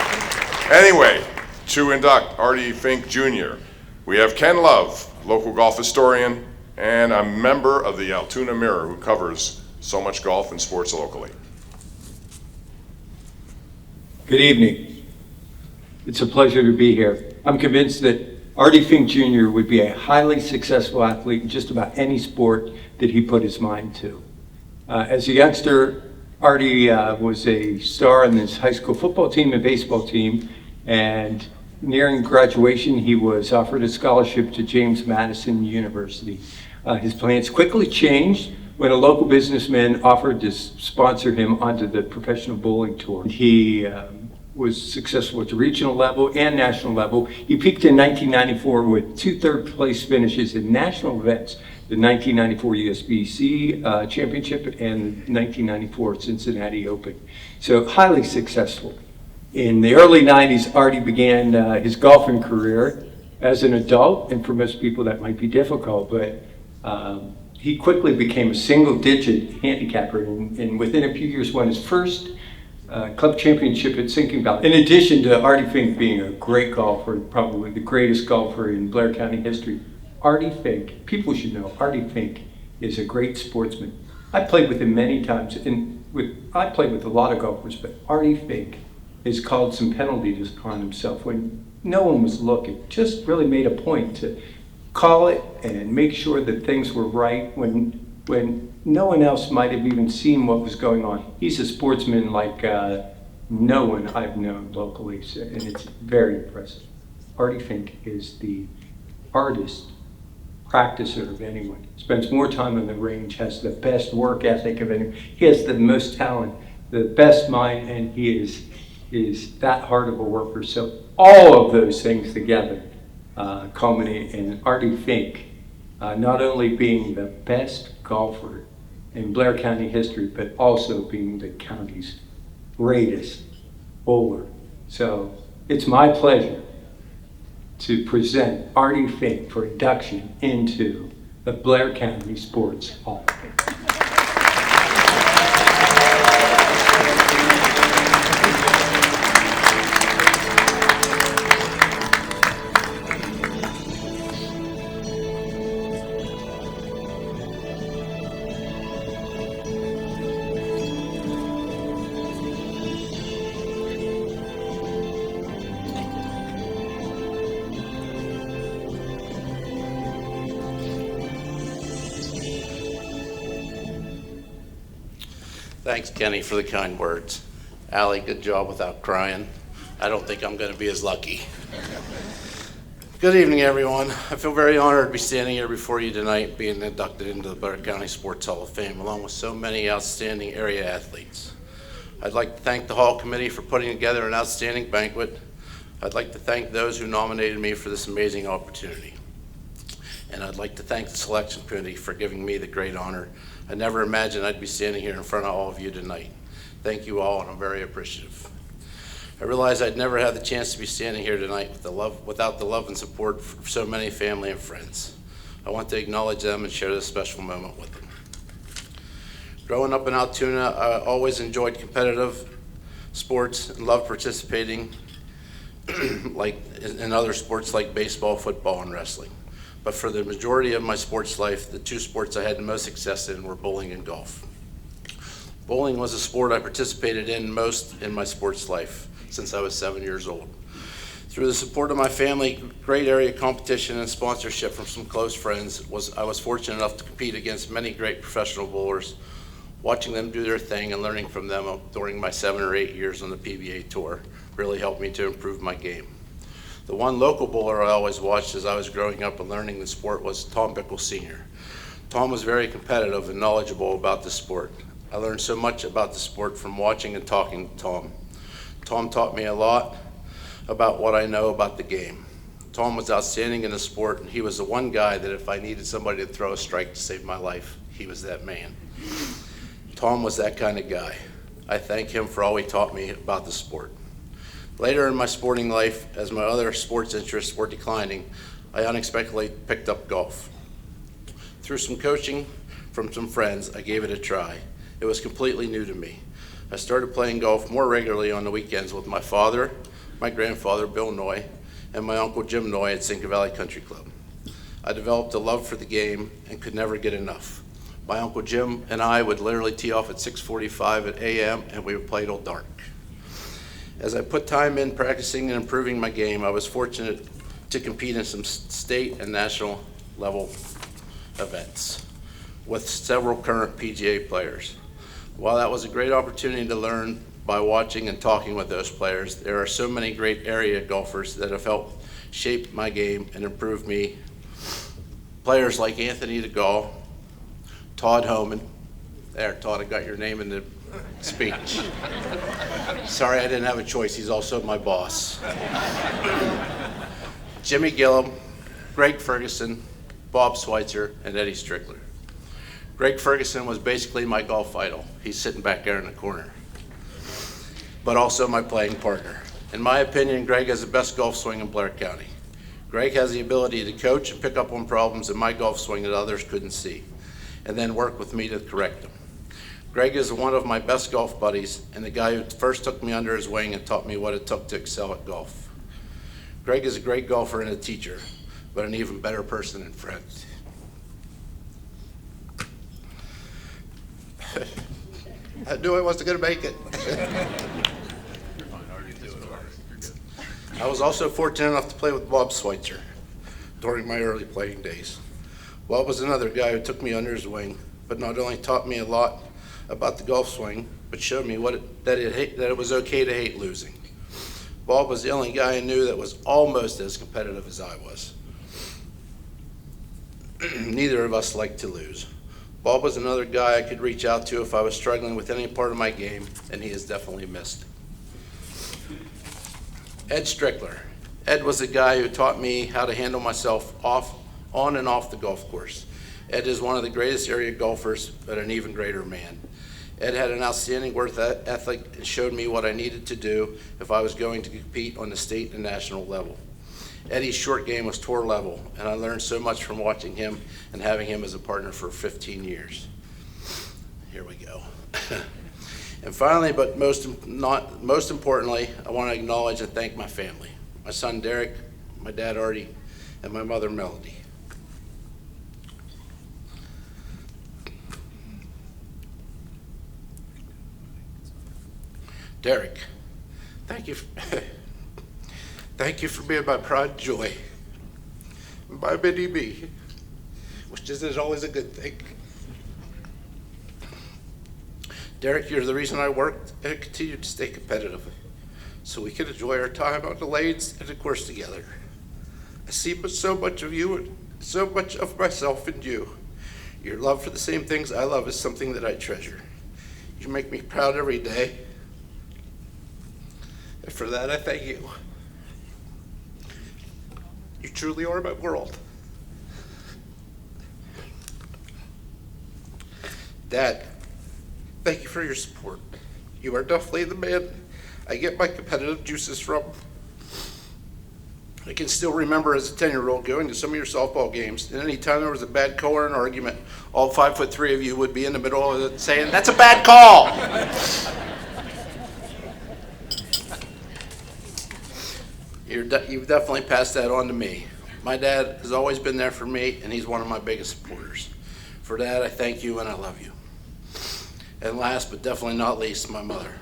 Anyway, to induct Artie Fink Jr., we have Ken Love, local golf historian, and a member of the Altoona Mirror who covers so much golf and sports locally. Good evening. It's a pleasure to be here. I'm convinced that Artie Fink Jr. would be a highly successful athlete in just about any sport that he put his mind to. As a youngster, Artie was a star on his high school football team and baseball team, and nearing graduation, he was offered a scholarship to James Madison University. His plans quickly changed when a local businessman offered to sponsor him onto the professional bowling tour. He was successful at the regional level and national level. He peaked in 1994 with 2 third-place finishes in national events, the 1994 USBC Championship and the 1994 Cincinnati Open. So highly successful. In the early 90s, Artie began his golfing career as an adult, and for most people that might be difficult, but he quickly became a single-digit handicapper, and within a few years won his first club championship at Sinking Valley. In addition to Artie Fink being a great golfer, probably the greatest golfer in Blair County history, Artie Fink, people should know, Artie Fink is a great sportsman. I played with him many times, and I played with a lot of golfers, but Artie Fink has called some penalties on himself when no one was looking. Just really made a point to call it and make sure that things were right when no one else might have even seen what was going on. He's a sportsman like no one I've known locally, and it's very impressive. Artie Fink is the hardest practicer of anyone. Spends more time on the range, has the best work ethic of anyone. He has the most talent, the best mind, and he is that hard of a worker. So all of those things together culminate in Artie Fink not only being the best golfer in Blair County history, but also being the county's greatest bowler. So it's my pleasure to present Artie Fink for induction into the Blair County Sports Hall of Fame. Thanks, Kenny, for the kind words. Allie, good job without crying. I don't think I'm going to be as lucky. Good evening, everyone. I feel very honored to be standing here before you tonight, being inducted into the Blair County Sports Hall of Fame, along with so many outstanding area athletes. I'd like to thank the Hall Committee for putting together an outstanding banquet. I'd like to thank those who nominated me for this amazing opportunity. And I'd like to thank the selection committee for giving me the great honor. I never imagined I'd be standing here in front of all of you tonight. Thank you all, and I'm very appreciative. I realized I'd never have the chance to be standing here tonight without the love and support of so many family and friends. I want to acknowledge them and share this special moment with them. Growing up in Altoona, I always enjoyed competitive sports and loved participating in other sports like baseball, football, and wrestling. But for the majority of my sports life, the 2 sports I had the most success in were bowling and golf. Bowling was a sport I participated in most in my sports life since I was 7 years old. Through the support of my family, great area competition, and sponsorship from some close friends, I was fortunate enough to compete against many great professional bowlers. Watching them do their thing and learning from them during my 7 or 8 years on the PBA tour really helped me to improve my game. The one local bowler I always watched as I was growing up and learning the sport was Tom Bickle Sr. Tom was very competitive and knowledgeable about the sport. I learned so much about the sport from watching and talking to Tom. Tom taught me a lot about what I know about the game. Tom was outstanding in the sport, and he was the one guy that if I needed somebody to throw a strike to save my life, he was that man. Tom was that kind of guy. I thank him for all he taught me about the sport. Later in my sporting life, as my other sports interests were declining, I unexpectedly picked up golf. Through some coaching from some friends, I gave it a try. It was completely new to me. I started playing golf more regularly on the weekends with my father, my grandfather, Bill Noy, and my uncle Jim Noy at Cinco Valley Country Club. I developed a love for the game and could never get enough. My uncle Jim and I would literally tee off at 6:45 a.m. and we would play till dark. As I put time in practicing and improving my game, I was fortunate to compete in some state and national level events with several current PGA players. While that was a great opportunity to learn by watching and talking with those players, there are so many great area golfers that have helped shape my game and improve me. Players like Anthony DeGaulle, Todd Homan. There, Todd, I got your name in the speech. Sorry, I didn't have a choice. He's also my boss. Jimmy Gillum, Greg Ferguson, Bob Schweitzer, and Eddie Strickler. Greg Ferguson was basically my golf idol. He's sitting back there in the corner, but also my playing partner. In my opinion, Greg has the best golf swing in Blair County. Greg has the ability to coach and pick up on problems in my golf swing that others couldn't see, and then work with me to correct them. Greg is one of my best golf buddies and the guy who first took me under his wing and taught me what it took to excel at golf. Greg is a great golfer and a teacher, but an even better person and friend. I knew I wasn't going to make it. I was also fortunate enough to play with Bob Schweitzer during my early playing days. Bob was another guy who took me under his wing, but not only taught me a lot about the golf swing, but showed me that it was okay to hate losing. Bob was the only guy I knew that was almost as competitive as I was. Neither of us liked to lose. Bob was another guy I could reach out to if I was struggling with any part of my game, and he is definitely missed. Ed Strickler. Ed was the guy who taught me how to handle myself on and off the golf course. Ed is one of the greatest area golfers, but an even greater man. Ed had an outstanding work ethic and showed me what I needed to do if I was going to compete on the state and national level. Eddie's short game was tour level, and I learned so much from watching him and having him as a partner for 15 years. Here we go. And finally, but most importantly, I want to acknowledge and thank my family. My son Derek, my dad Artie, and my mother Melody. Derek, thank you. Thank you for being my pride and joy, my mini-me, which isn't always a good thing. Derek, you're the reason I worked and continue to stay competitive, so we can enjoy our time on the lanes and the course together. I see so much of you and so much of myself in you. Your love for the same things I love is something that I treasure. You make me proud every day, and for that I thank you. You truly are my world. Dad, thank you for your support. You are definitely the man I get my competitive juices from. I can still remember as a 10-year-old going to some of your softball games, and any time there was a bad call or an argument, all 5'3" of you would be in the middle of it saying, "That's a bad call!" You've definitely passed that on to me. My dad has always been there for me, and he's one of my biggest supporters. For that, I thank you and I love you. And last but definitely not least, my mother.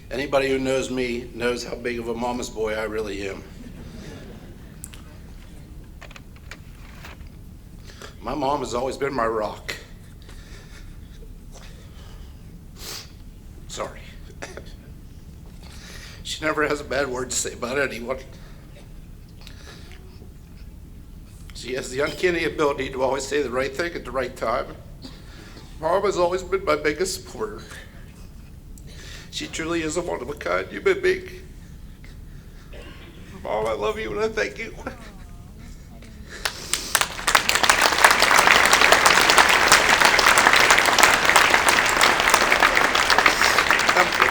Anybody who knows me knows how big of a mama's boy I really am. My mom has always been my rock. Sorry. She never has a bad word to say about anyone. She has the uncanny ability to always say the right thing at the right time. Mom has always been my biggest supporter. She truly is a one of a kind human being. Mom, I love you and I thank you.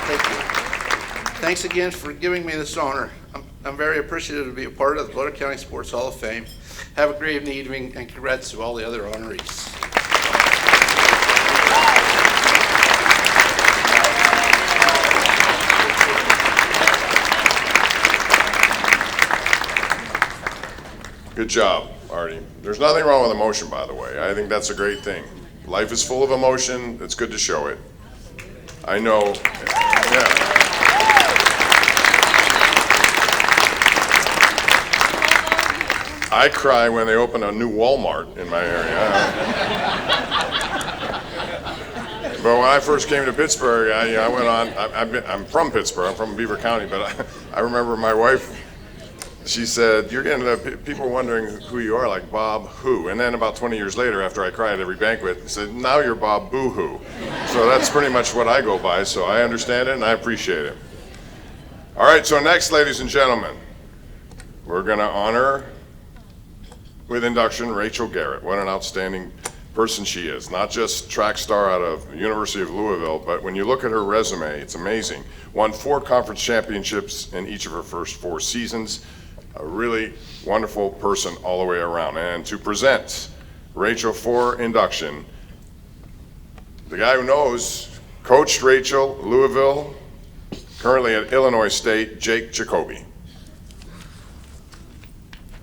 Thank you. Thanks again for giving me this honor. I'm very appreciative to be a part of the Blair County Sports Hall of Fame. Have a great evening and congrats to all the other honorees. Good job, Artie. There's nothing wrong with emotion, by the way. I think that's a great thing. Life is full of emotion. It's good to show it. I know, yeah. I cry when they open a new Walmart in my area. But when I first came to Pittsburgh, I went on, I'm from Pittsburgh, I'm from Beaver County, but I remember my wife, she said, you're getting people wondering who you are, like Bob Who. And then about 20 years later, after I cried at every banquet, she said, now you're Bob Boo-Hoo. So that's pretty much what I go by, so I understand it and I appreciate it. All right, so next, ladies and gentlemen, we're gonna honor with induction Rachel Garrett. What an outstanding person she is. Not just track star out of the University of Louisville, but when you look at her resume, it's amazing. Won 4 conference championships in each of her first 4 seasons. A really wonderful person all the way around. And to present Rachel for induction, the guy who knows, coached Rachel, Louisville, currently at Illinois State, Jake Jacoby.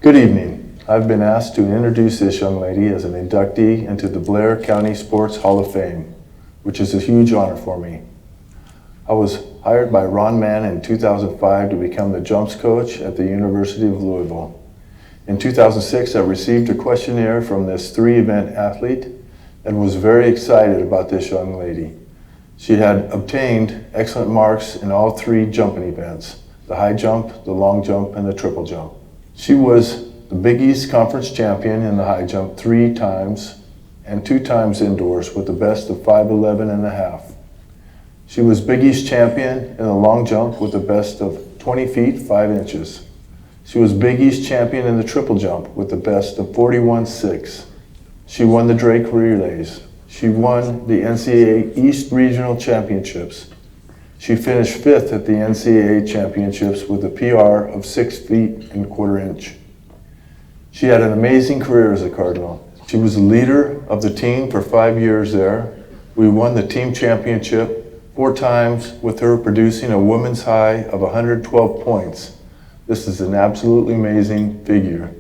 Good evening. I've been asked to introduce this young lady as an inductee into the Blair County Sports Hall of Fame, which is a huge honor for me. I was hired by Ron Mann in 2005 to become the jumps coach at the University of Louisville. In 2006, I received a questionnaire from this 3-event athlete and was very excited about this young lady. She had obtained excellent marks in all 3 jumping events, the high jump, the long jump, and the triple jump. She was the Big East Conference champion in the high jump 3 times and 2 times indoors with the best of 5'11 and a half. She was Big East champion in the long jump with the best of 20 feet 5 inches. She was Big East champion in the triple jump with the best of 41.6. She won the Drake relays. She won the NCAA East Regional Championships. She finished 5th at the NCAA Championships with a PR of 6 feet and a quarter inch. She had an amazing career as a Cardinal. She was the leader of the team for 5 years there. We won the team championship 4 times with her producing a women's high of 112 points. This is an absolutely amazing figure.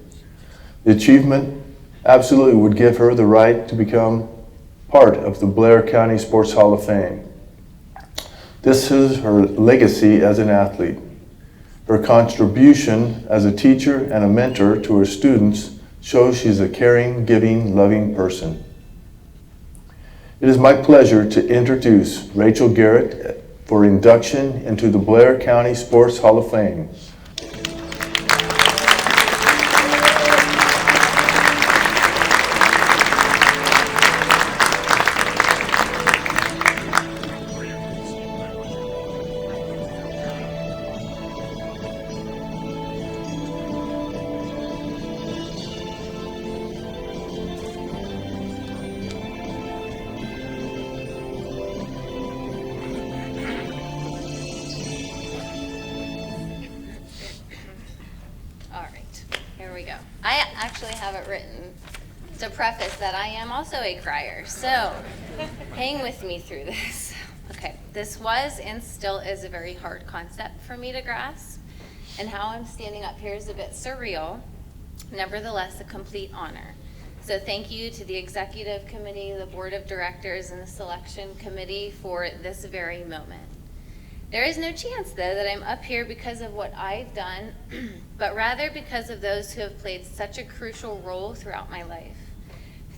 The achievement absolutely would give her the right to become part of the Blair County Sports Hall of Fame. This is her legacy as an athlete. Her contribution as a teacher and a mentor to her students shows she's a caring, giving, loving person. It is my pleasure to introduce Rachel Garrett for induction into the Blair County Sports Hall of Fame. To preface that I am also a crier, so hang with me through this. Okay, this was and still is a very hard concept for me to grasp, and how I'm standing up here is a bit surreal, nevertheless a complete honor. So thank you to the executive committee, the board of directors, and the selection committee for this very moment. There is no chance, though, that I'm up here because of what I've done, but rather because of those who have played such a crucial role throughout my life.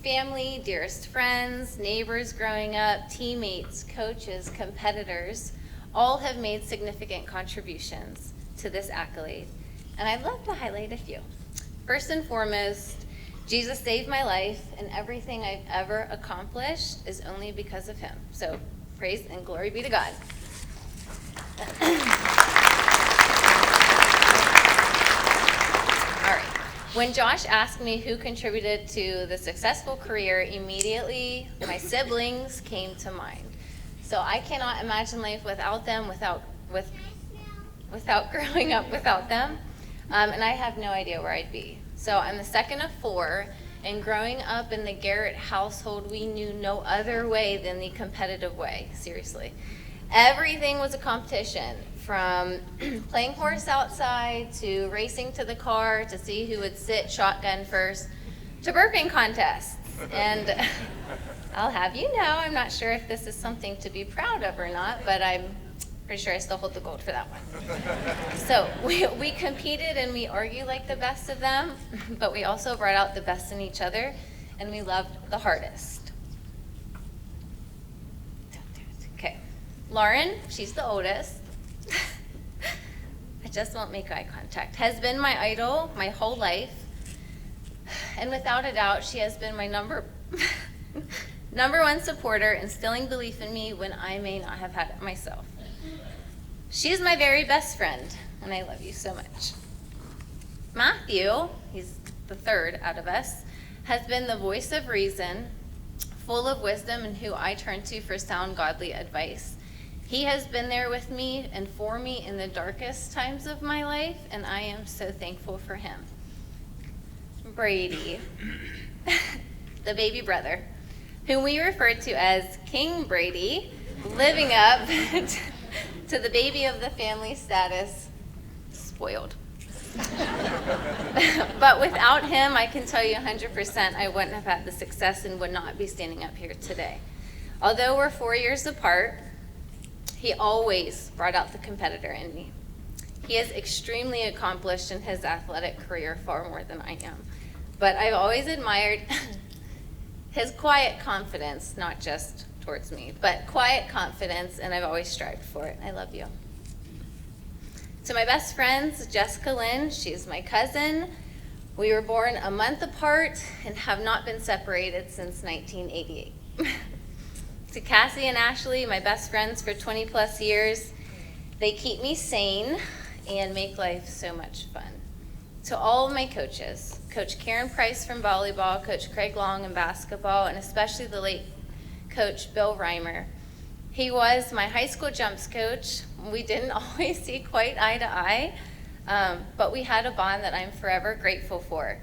Family, dearest friends, neighbors growing up, teammates, coaches, competitors, all have made significant contributions to this accolade. And I'd love to highlight a few. First and foremost, Jesus saved my life, and everything I've ever accomplished is only because of him. So praise and glory be to God. All right. When Josh asked me who contributed to the successful career, immediately my siblings came to mind. So I cannot imagine life without them, without growing up without them, and I have no idea where I'd be. So I'm the second of four, and growing up in the Garrett household, we knew no other way than the competitive way, seriously. Everything was a competition, from playing horse outside to racing to the car to see who would sit shotgun first to burping contests. And I'll have you know, I'm not sure if this is something to be proud of or not, but I'm pretty sure I still hold the gold for that one. So we competed and we argued like the best of them, but we also brought out the best in each other, and we loved the hardest. Okay, Lauren, she's the oldest. I just won't make eye contact. Has been my idol my whole life, and without a doubt, she has been my number one supporter, instilling belief in me when I may not have had it myself. She's my very best friend, and I love you so much. Matthew, he's the third out of us, has been the voice of reason, full of wisdom, and who I turn to for sound godly advice. He has been there with me and for me in the darkest times of my life, and I am so thankful for him. Brady, the baby brother, whom we refer to as King Brady, living up to the baby of the family status, spoiled. But without him, I can tell you 100% I wouldn't have had the success and would not be standing up here today. Although we're 4 years apart, he always brought out the competitor in me. He is extremely accomplished in his athletic career, far more than I am. But I've always admired his quiet confidence, not just towards me, but quiet confidence, and I've always strived for it. I love you. To my best friends, Jessica Lynn, she's my cousin. We were born a month apart and have not been separated since 1988. To Cassie and Ashley, my best friends for 20 plus years, they keep me sane and make life so much fun. To all of my coaches, Coach Karen Price from volleyball, Coach Craig Long in basketball, and especially the late Coach Bill Reimer. He was my high school jumps coach. We didn't always see quite eye to eye, but we had a bond that I'm forever grateful for.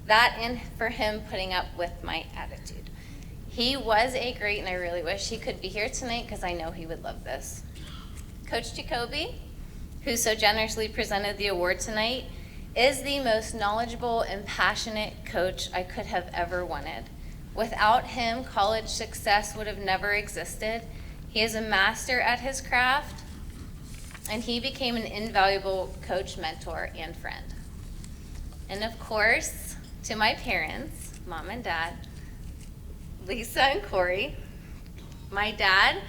That and for him putting up with my attitude. He was a great, and I really wish he could be here tonight because I know he would love this. Coach Jacoby, who so generously presented the award tonight, is the most knowledgeable and passionate coach I could have ever wanted. Without him, college success would have never existed. He is a master at his craft, and he became an invaluable coach, mentor, and friend. And of course, to my parents, Mom and Dad, Lisa and Corey, my dad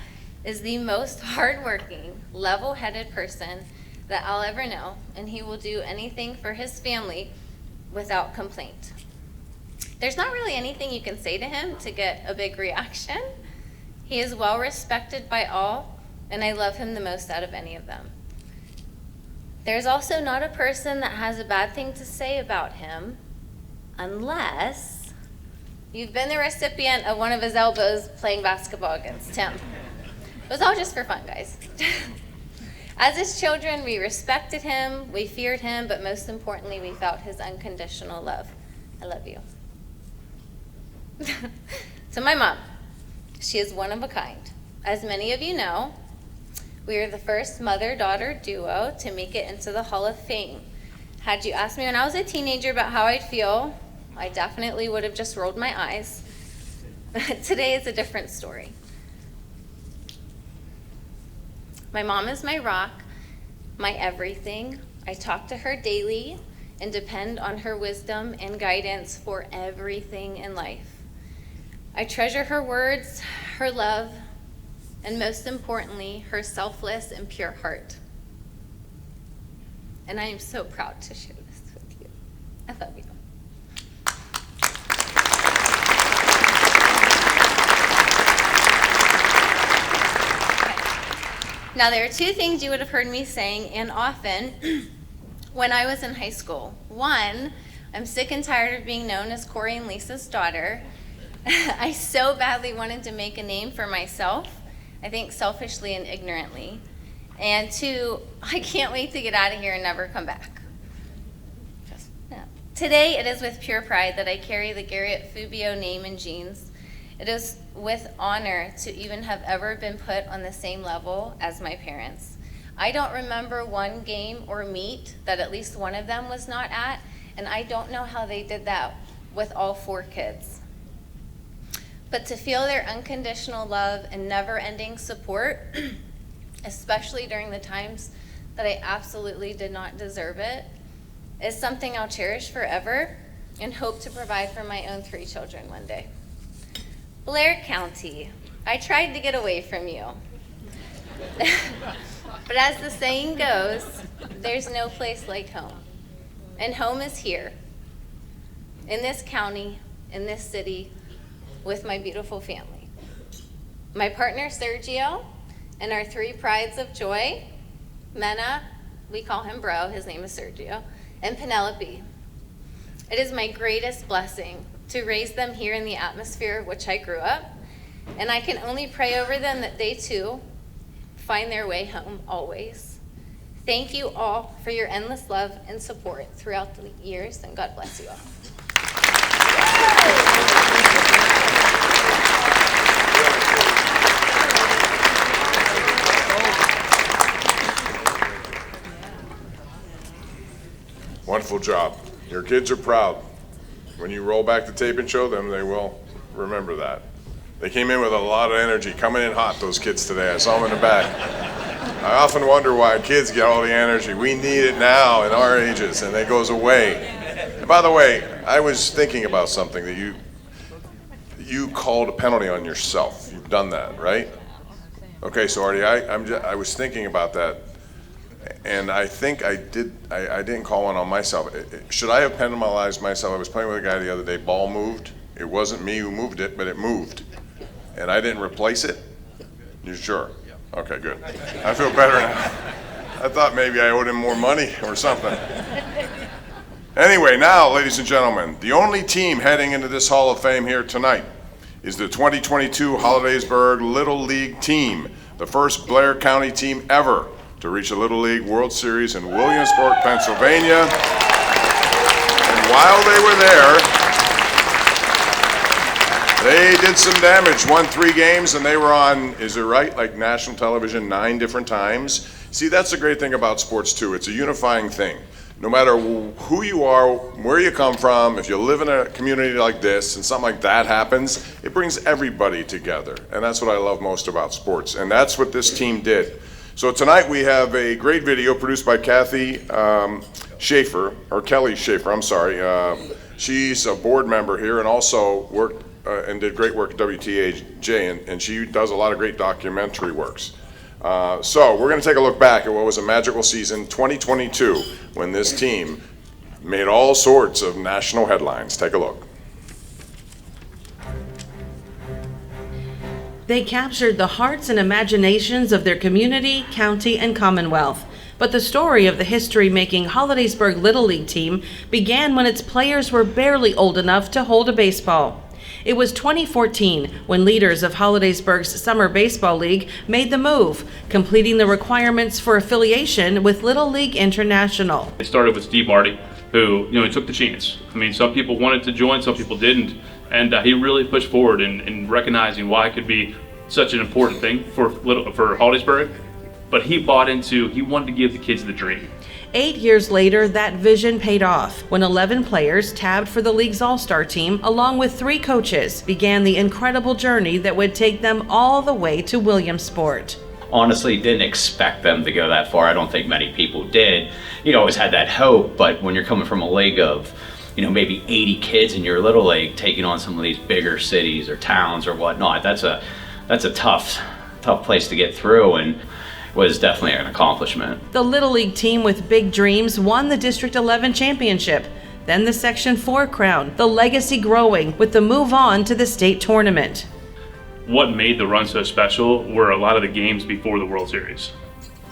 is the most hardworking, level-headed person that I'll ever know, and he will do anything for his family without complaint. There's not really anything you can say to him to get a big reaction. He is well respected by all, and I love him the most out of any of them. There's also not a person that has a bad thing to say about him, unless you've been the recipient of one of his elbows playing basketball against him. It was all just for fun, guys. As his children, we respected him, we feared him, but most importantly, we felt his unconditional love. I love you. To my mom, she is one of a kind. As many of you know, we are the first mother-daughter duo to make it into the Hall of Fame. Had you asked me when I was a teenager about how I'd feel, I definitely would have just rolled my eyes. Today is a different story. My mom is my rock, my everything. I talk to her daily and depend on her wisdom and guidance for everything in life. I treasure her words, her love, and most importantly, her selfless and pure heart. And I am so proud to share this with you. I love you. Okay. Now, there are two things you would have heard me saying, and often, when I was in high school. One, I'm sick and tired of being known as Corey and Lisa's daughter. I so badly wanted to make a name for myself, I think selfishly and ignorantly. And two, I can't wait to get out of here and never come back. Today, it is with pure pride that I carry the Garrett Fubio name and genes. It is with honor to even have ever been put on the same level as my parents. I don't remember one game or meet that at least one of them was not at, and I don't know how they did that with all 4 kids. But to feel their unconditional love and never-ending support, especially during the times that I absolutely did not deserve it, is something I'll cherish forever and hope to provide for my own 3 children one day. Blair County, I tried to get away from you. But as the saying goes, there's no place like home. And home is here, in this county, in this city, with my beautiful family. My partner Sergio and our 3 prides of joy, Mena, we call him Bro, his name is Sergio, and Penelope. It is my greatest blessing to raise them here in the atmosphere which I grew up, and I can only pray over them that they too find their way home always. Thank you all for your endless love and support throughout the years, and God bless you all. Wonderful job. Your kids are proud. When you roll back the tape and show them, they will remember that. They came in with a lot of energy, coming in hot, those kids today. I saw them in the back. I often wonder why kids get all the energy. We need it now in our ages, and it goes away. And by the way, I was thinking about something that you called a penalty on yourself. You've done that, right? Okay, so Artie, I was thinking about that, and I think I didn't call one on myself. Should I have penalized myself? I was playing with a guy the other day, ball moved. It wasn't me who moved it, but it moved. And I didn't replace it? You sure? Okay, good. I feel better now. I thought maybe I owed him more money or something. Anyway, now, ladies and gentlemen, the only team heading into this Hall of Fame here tonight is the 2022 Hollidaysburg Little League team, the first Blair County team ever to reach a Little League World Series in Williamsport, Pennsylvania. And while they were there, they did some damage, won 3 games, and they were on, is it right, like national television 9 different times. See, that's the great thing about sports too. It's a unifying thing. No matter who you are, where you come from, if you live in a community like this and something like that happens, it brings everybody together. And that's what I love most about sports. And that's what this team did. So tonight we have a great video produced by Kathy Schaefer, or Kelly Schaefer, I'm sorry. She's a board member here and also worked and did great work at WTAJ, and she does a lot of great documentary works. So we're going to take a look back at what was a magical season, 2022, when this team made all sorts of national headlines. Take a look. They captured the hearts and imaginations of their community, county, and Commonwealth. But the story of the history-making Hollidaysburg Little League team began when its players were barely old enough to hold a baseball. It was 2014 when leaders of Hollidaysburg's Summer Baseball League made the move, completing the requirements for affiliation with Little League International. It started with Steve Marty, who, he took the chance. I mean, some people wanted to join, some people didn't, and he really pushed forward in recognizing why it could be such an important thing for Hollidaysburg. But he wanted to give the kids the dream. 8 years later, that vision paid off when 11 players tabbed for the league's all-star team, along with 3 coaches, began the incredible journey that would take them all the way to Williamsport. honestly didn't expect them to go that far. I don't think many people did. You always had that hope, but when you're coming from a league of, maybe 80 kids in your little league taking on some of these bigger cities or towns or whatnot, that's a tough place to get through, and was definitely an accomplishment. The Little League team with big dreams won the District 11 championship, then the Section 4 crown, the legacy growing with the move on to the state tournament. What made the run so special were a lot of the games before the World Series.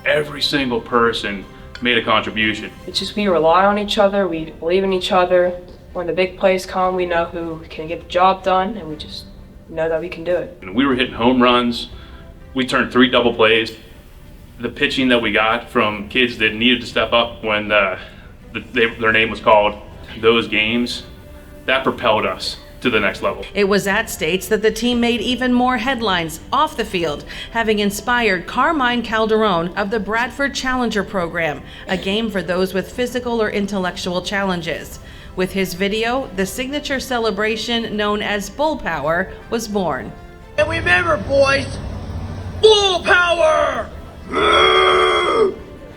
Every single person made a contribution. It's just we rely on each other, we believe in each other. When the big plays come, we know who can get the job done, and we just know that we can do it. And we were hitting home runs. We turned 3 double plays. The pitching that we got from kids that needed to step up when their name was called, those games, that propelled us to the next level. It was at States that the team made even more headlines off the field, having inspired Carmine Calderon of the Bradford Challenger program, a game for those with physical or intellectual challenges. With his video, the signature celebration known as Bull Power was born. And remember, boys, Bull Power!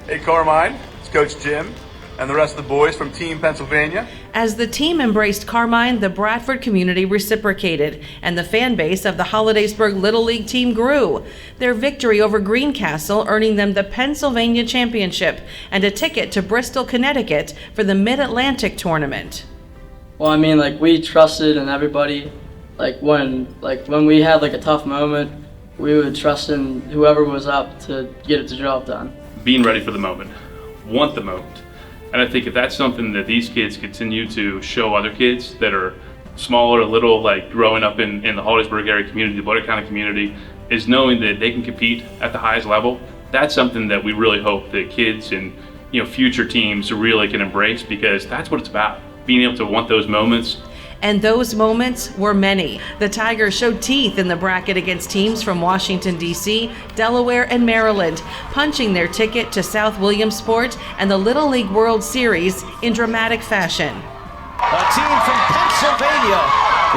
Hey Carmine, it's Coach Jim and the rest of the boys from Team Pennsylvania. As the team embraced Carmine, the Bradford community reciprocated, and the fan base of the Hollidaysburg Little League team grew. Their victory over Greencastle earning them the Pennsylvania Championship and a ticket to Bristol, Connecticut for the Mid-Atlantic Tournament. Well, I mean, we trusted in everybody. When we had a tough moment, we would trust in whoever was up to get the job done. Being ready for the moment, want the moment. And I think if that's something that these kids continue to show other kids that are smaller, little, growing up in the Hollidaysburg area community, the Blair County community, is knowing that they can compete at the highest level. That's something that we really hope that kids and future teams really can embrace, because that's what it's about, being able to want those moments. And those moments were many. The Tigers showed teeth in the bracket against teams from Washington, D.C., Delaware, and Maryland, punching their ticket to South Williamsport and the Little League World Series in dramatic fashion. A team from Pennsylvania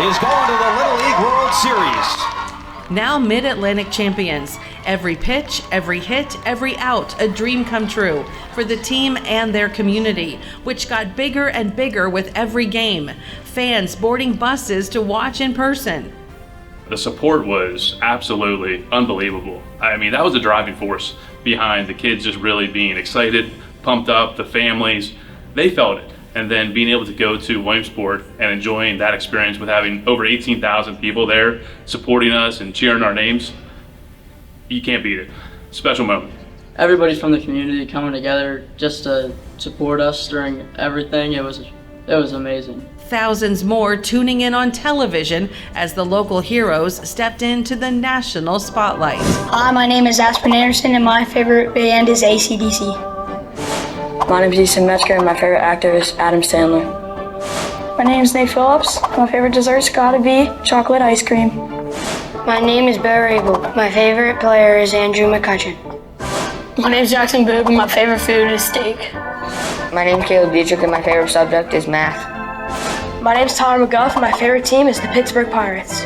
is going to the Little League World Series. Now Mid-Atlantic champions. Every pitch, every hit, every out, a dream come true for the team and their community, which got bigger and bigger with every game. Fans boarding buses to watch in person. The support was absolutely unbelievable. I mean, that was a driving force behind the kids just really being excited, pumped up, the families, they felt it. And then being able to go to Williamsport and enjoying that experience with having over 18,000 people there supporting us and cheering our names, you can't beat it. Special moment. Everybody from the community coming together just to support us during everything, it was amazing. Thousands more tuning in on television as the local heroes stepped into the national spotlight. Hi, my name is Aspen Anderson and my favorite band is AC/DC. My name is Ethan Metzger and my favorite actor is Adam Sandler. My name is Nate Phillips. My favorite dessert's gotta be chocolate ice cream. My name is Bear Abel. My favorite player is Andrew McCutcheon. My name is Jackson Boog and my favorite food is steak. My name is Caleb Dietrich and my favorite subject is math. My name is Tyler McGuff and my favorite team is the Pittsburgh Pirates.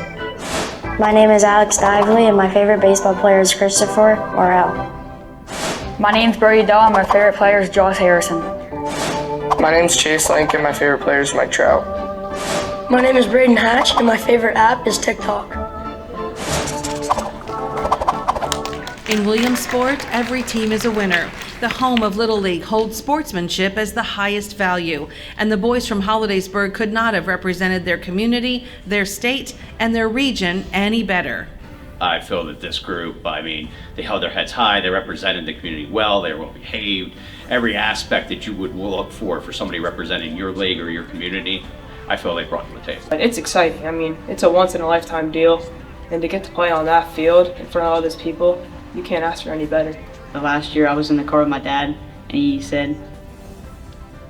My name is Alex Dively and my favorite baseball player is Christopher Morel. My name's Brady Dahl and my favorite player is Josh Harrison. My name is Chase Link and my favorite player is Mike Trout. My name is Braden Hatch and my favorite app is TikTok. In Williamsport, every team is a winner. The home of Little League holds sportsmanship as the highest value, and the boys from Hollidaysburg could not have represented their community, their state, and their region any better. I feel that this group, they held their heads high, they represented the community well, they were well behaved. Every aspect that you would look for somebody representing your league or your community, I feel they brought to the table. It's exciting. I mean, it's a once-in-a-lifetime deal, and to get to play on that field in front of all those people, you can't ask for any better. The last year I was in the car with my dad, and he said,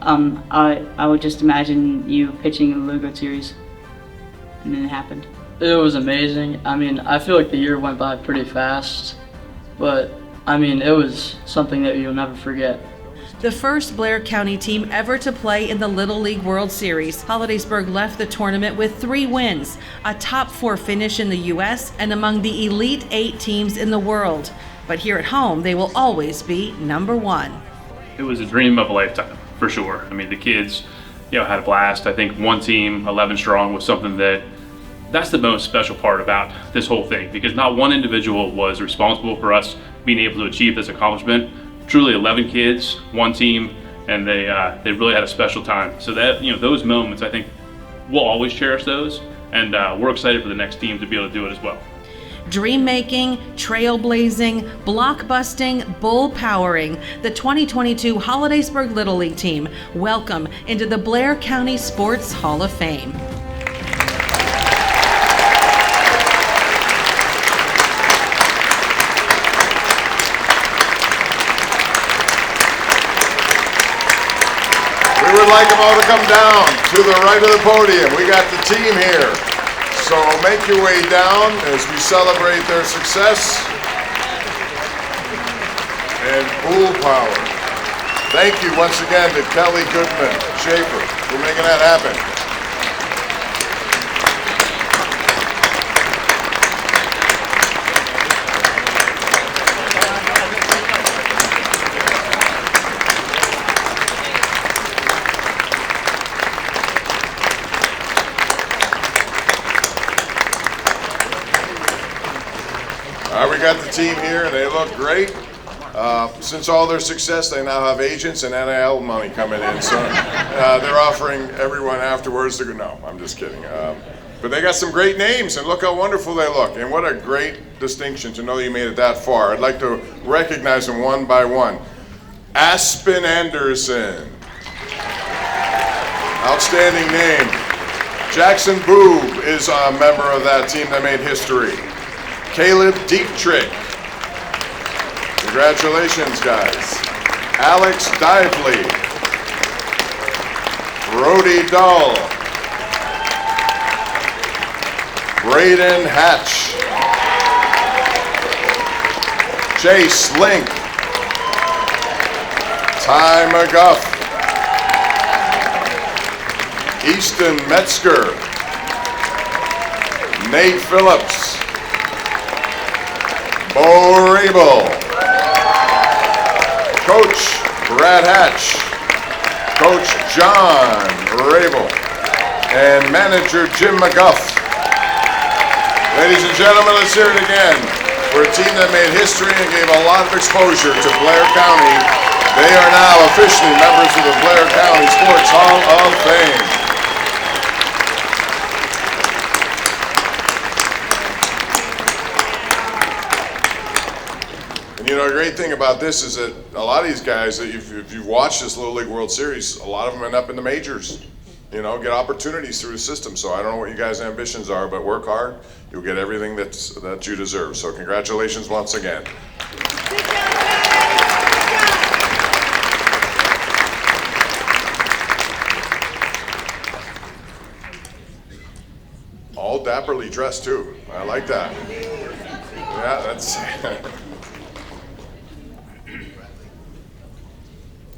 I would just imagine you pitching in the Lugo series, and then it happened. It was amazing. I feel like the year went by pretty fast, but it was something that you'll never forget. The first Blair County team ever to play in the Little League World Series, Hollidaysburg left the tournament with 3 wins, a top 4 finish in the U.S., and among the elite 8 teams in the world. But here at home, they will always be number one. It was a dream of a lifetime, for sure. I mean, the kids, had a blast. I think one team, 11 strong, was something that's the most special part about this whole thing, because not one individual was responsible for us being able to achieve this accomplishment. Truly 11 kids, one team, and they really had a special time. So that, those moments, I think we'll always cherish those, and we're excited for the next team to be able to do it as well. Dream making, trailblazing, blockbusting, bull powering, the 2022 Hollidaysburg Little League team, welcome into the Blair County Sports Hall of Fame. We would like them all to come down to the right of the podium. We got the team here. So make your way down as we celebrate their success and bull power. Thank you once again to Kelly Goodman Schaefer for making that happen. We got the team here, and they look great. Since all their success, they now have agents and NIL money coming in, so they're offering everyone afterwards to go. No, I'm just kidding. But they got some great names, and look how wonderful they look. And what a great distinction to know you made it that far. I'd like to recognize them one by one. Aspen Anderson. Outstanding name. Jackson Boob is a member of that team that made history. Caleb Dietrich. Congratulations, guys. Alex Dively. Brody Dull. Braden Hatch. Chase Link. Ty McGuff. Easton Metzger. Nate Phillips. Bo Rabel, Coach Brad Hatch, Coach John Rabel, and Manager Jim McGuff. Ladies and gentlemen, let's hear it again for a team that made history and gave a lot of exposure to Blair County. They are now officially members of the Blair County Sports Hall of Fame. A great thing about this is that a lot of these guys, if you've watched this Little League World Series, a lot of them end up in the majors, get opportunities through the system. So I don't know what you guys' ambitions are, but work hard. You'll get everything that you deserve. So congratulations once again. All dapperly dressed too. I like that. Yeah, that's...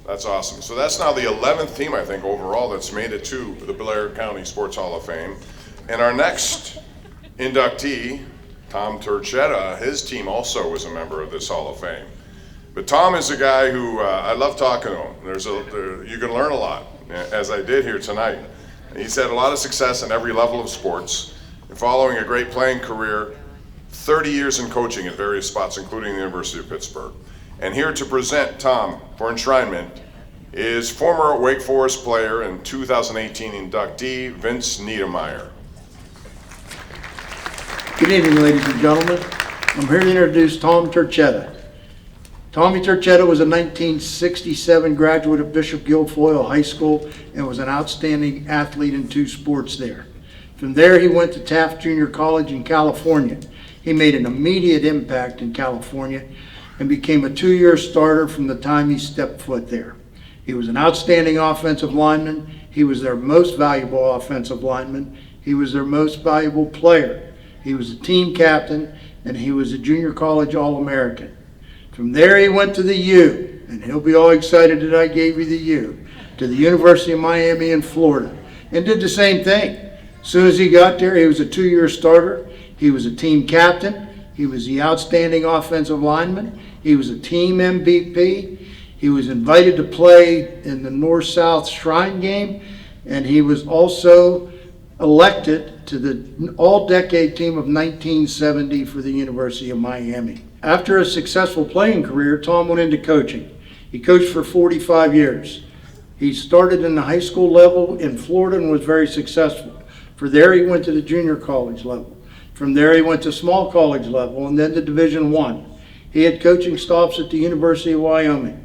That's awesome. So that's now the 11th team, I think, overall that's made it to the Blair County Sports Hall of Fame. And our next inductee, Tom Turchetta, his team also was a member of this Hall of Fame. But Tom is a guy who, I love talking to him. You can learn a lot, as I did here tonight. He's had a lot of success in every level of sports, and following a great playing career, 30 years in coaching at various spots, including the University of Pittsburgh. And here to present Tom for enshrinement is former Wake Forest player and 2018 inductee, Vince Niedermeyer. Good evening, ladies and gentlemen. I'm here to introduce Tom Turchetta. Tommy Turchetta was a 1967 graduate of Bishop Guilfoyle High School and was an outstanding athlete in 2 sports there. From there, he went to Taft Junior College in California. He made an immediate impact in California and became a 2-year starter from the time he stepped foot there. He was an outstanding offensive lineman. He was their most valuable offensive lineman. He was their most valuable player. He was a team captain, and he was a junior college All-American. From there, he went to the U, and he'll be all excited that I gave you the U, to the University of Miami in Florida, and did the same thing. As soon as he got there, he was a 2-year starter. He was a team captain. He was the outstanding offensive lineman. He was a team MVP. He was invited to play in the North-South Shrine game, and he was also elected to the All-Decade Team of 1970 for the University of Miami. After a successful playing career, Tom went into coaching. He coached for 45 years. He started in the high school level in Florida and was very successful. From there, he went to the junior college level. From there, he went to small college level and then to Division I. He had coaching stops at the University of Wyoming,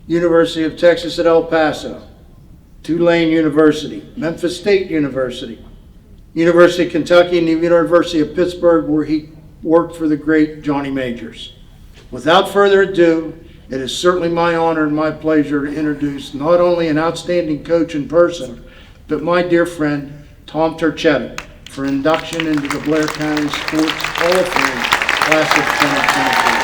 University of Texas at El Paso, Tulane University, Memphis State University, University of Kentucky, and the University of Pittsburgh, where he worked for the great Johnny Majors. Without further ado, it is certainly my honor and my pleasure to introduce not only an outstanding coach in person, but my dear friend, Tom Turchetta, for induction into the Blair County Sports Hall of Fame, class of 2023.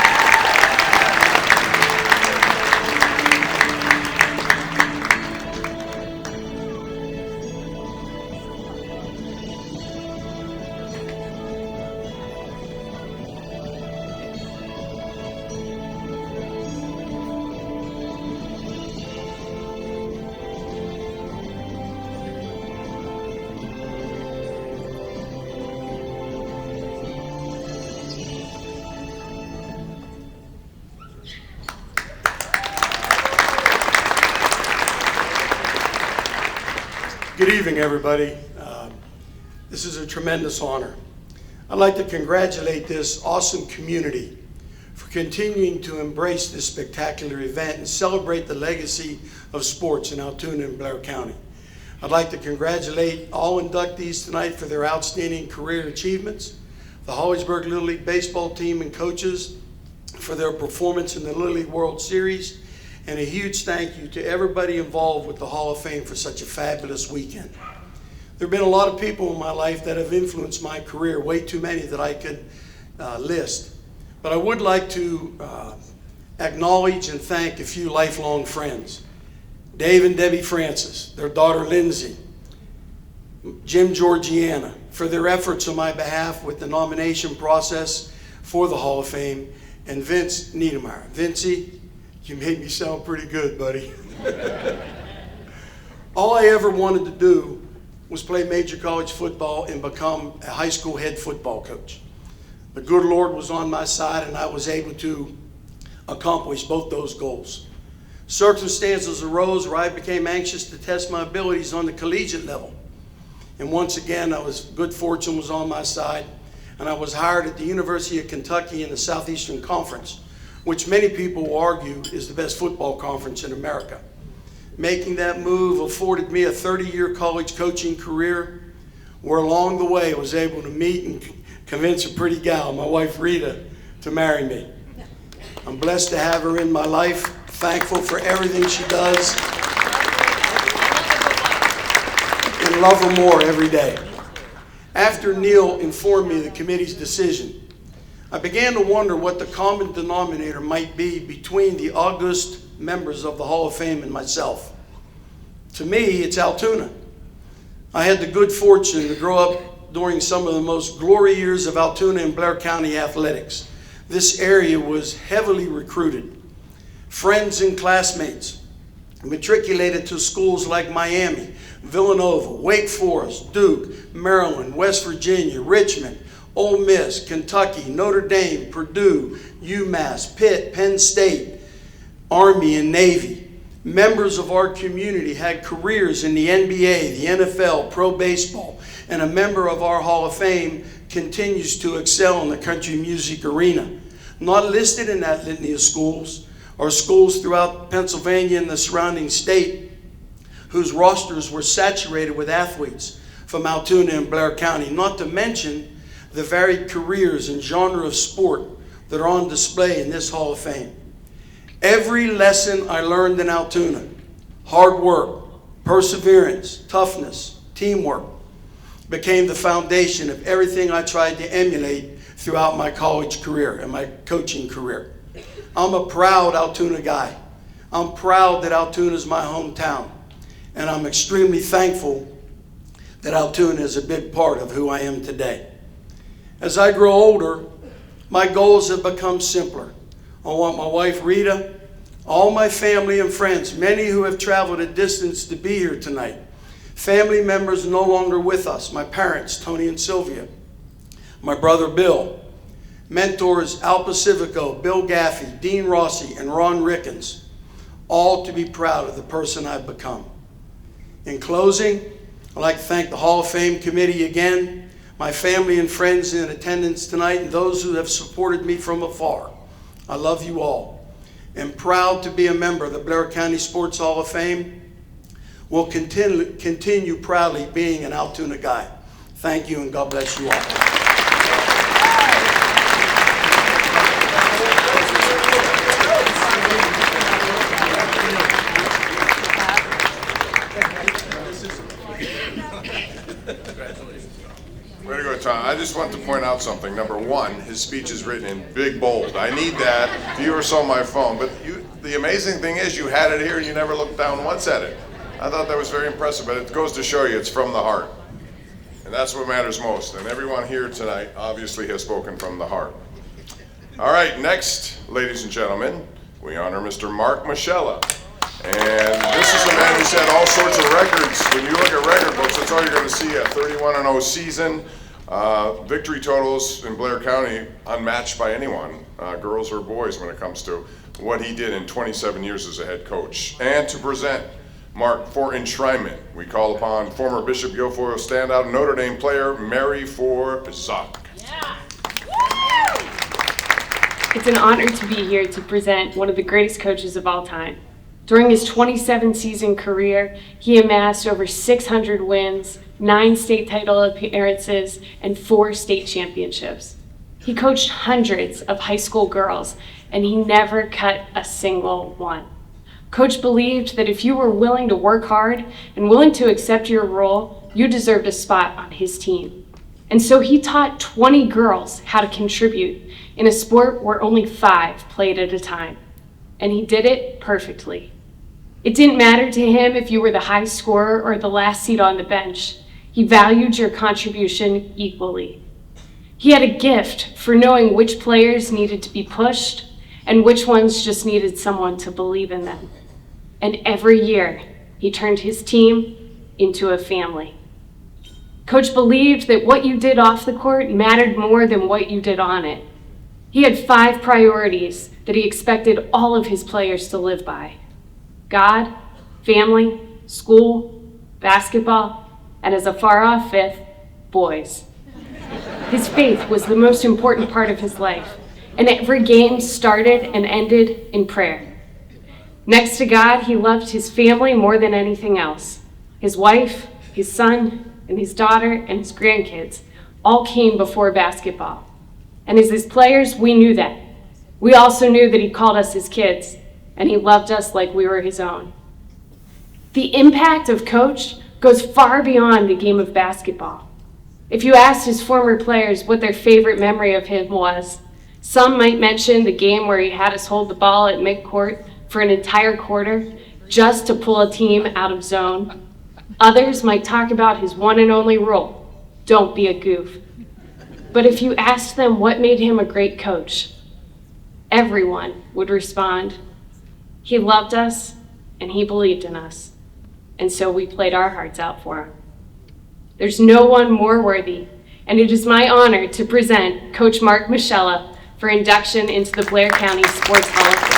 Good evening, everybody. This is a tremendous honor. I'd like to congratulate this awesome community for continuing to embrace this spectacular event and celebrate the legacy of sports in Altoona and Blair County. I'd like to congratulate all inductees tonight for their outstanding career achievements, the Holliesburg Little League baseball team and coaches for their performance in the Little League World Series, and a huge thank you to everybody involved with the Hall of Fame for such a fabulous weekend. There have been a lot of people in my life that have influenced my career, way too many that I could list. But I would like to acknowledge and thank a few lifelong friends. Dave and Debbie Francis, their daughter Lindsay, Jim Georgiana, for their efforts on my behalf with the nomination process for the Hall of Fame, and Vince Niedermeyer. Vincey, you made me sound pretty good, buddy. All I ever wanted to do was play major college football and become a high school head football coach. The good Lord was on my side, and I was able to accomplish both those goals. Circumstances arose where I became anxious to test my abilities on the collegiate level. And once again, good fortune was on my side, and I was hired at the University of Kentucky in the Southeastern Conference, which many people will argue is the best football conference in America. Making that move afforded me a 30-year college coaching career, where along the way I was able to meet and convince a pretty gal, my wife Rita, to marry me. I'm blessed to have her in my life, thankful for everything she does, and love her more every day. After Neil informed me of the committee's decision, I began to wonder what the common denominator might be between the august members of the Hall of Fame and myself. To me, it's Altoona. I had the good fortune to grow up during some of the most glory years of Altoona and Blair County athletics. This area was heavily recruited. Friends and classmates matriculated to schools like Miami, Villanova, Wake Forest, Duke, Maryland, West Virginia, Richmond, Ole Miss, Kentucky, Notre Dame, Purdue, UMass, Pitt, Penn State, Army, and Navy. Members of our community had careers in the NBA, the NFL, pro baseball, and a member of our Hall of Fame continues to excel in the country music arena. Not listed in that litany of schools are schools throughout Pennsylvania and the surrounding state whose rosters were saturated with athletes from Altoona and Blair County, not to mention the varied careers and genre of sport that are on display in this Hall of Fame. Every lesson I learned in Altoona, hard work, perseverance, toughness, teamwork, became the foundation of everything I tried to emulate throughout my college career and my coaching career. I'm a proud Altoona guy. I'm proud that Altoona is my hometown, and I'm extremely thankful that Altoona is a big part of who I am today. As I grow older, My goals have become simpler. I want my wife Rita, all my family and friends, many who have traveled a distance to be here tonight. Family members no longer with us, my parents, Tony and Sylvia, my brother Bill, mentors Al Pacifico, Bill Gaffey, Dean Rossi, and Ron Rickens, all to be proud of the person I've become. In closing, I'd like to thank the Hall of Fame committee again, my family and friends in attendance tonight, and those who have supported me from afar. I love you all. I'm proud to be a member of the Blair County Sports Hall of Fame. Will continue proudly being an Altoona guy. Thank you, and God bless you all. Way to go, Tom. I just want to point out something. Number one, his speech is written in big bold. I need that. If you ever saw my phone, but the amazing thing is you had it here and you never looked down once at it. I thought that was very impressive, but it goes to show you it's from the heart. And that's what matters most. And everyone here tonight obviously has spoken from the heart. All right, next, ladies and gentlemen, we honor Mr. Mark Michella. And this is a man who set all sorts of records. When you look at record books, that's all you're going to see. A 31-0 season, victory totals in Blair County unmatched by anyone, girls or boys, when it comes to what he did in 27 years as a head coach. And to present Mark for enshrinement, we call upon former Bishop Guilfoyle standout Notre Dame player Mary Zock. It's an honor to be here to present one of the greatest coaches of all time. During his 27-season career, he amassed over 600 wins, 9 state title appearances, and 4 state championships. He coached hundreds of high school girls, and he never cut a single one. Coach believed that if you were willing to work hard and willing to accept your role, you deserved a spot on his team. And so he taught 20 girls how to contribute in a sport where only 5 played at a time. And he did it perfectly. It didn't matter to him if you were the high scorer or the last seat on the bench. He valued your contribution equally. He had a gift for knowing which players needed to be pushed and which ones just needed someone to believe in them. And every year, he turned his team into a family. Coach believed that what you did off the court mattered more than what you did on it. He had 5 priorities that he expected all of his players to live by: God, family, school, basketball, and as a far-off 5th, boys. His faith was the most important part of his life, and every game started and ended in prayer. Next to God, he loved his family more than anything else. His wife, his son, and his daughter, and his grandkids all came before basketball. And as his players, we knew that. We also knew that he called us his kids, and he loved us like we were his own. The impact of Coach goes far beyond the game of basketball. If you asked his former players what their favorite memory of him was, some might mention the game where he had us hold the ball at midcourt for an entire quarter just to pull a team out of zone. Others might talk about his one and only rule: don't be a goof. But if you asked them what made him a great coach, everyone would respond, he loved us and he believed in us, and so we played our hearts out for him. There's no one more worthy, and it is my honor to present Coach Mark Michella for induction into the Blair County Sports Hall of Fame.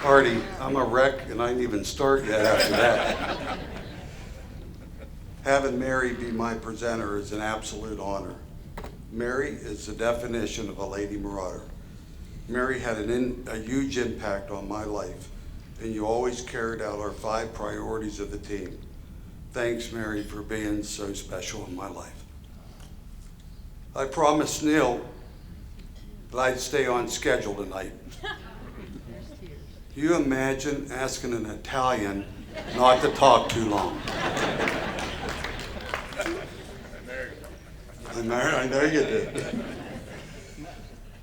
Artie, I'm a wreck and I didn't even start yet after that. Having Mary be my presenter is an absolute honor. Mary is the definition of a lady marauder. Mary had a huge impact on my life, and you always carried out our 5 priorities of the team. Thanks, Mary, for being so special in my life. I promised Neil that I'd stay on schedule tonight. You imagine asking an Italian not to talk too long? I know you did.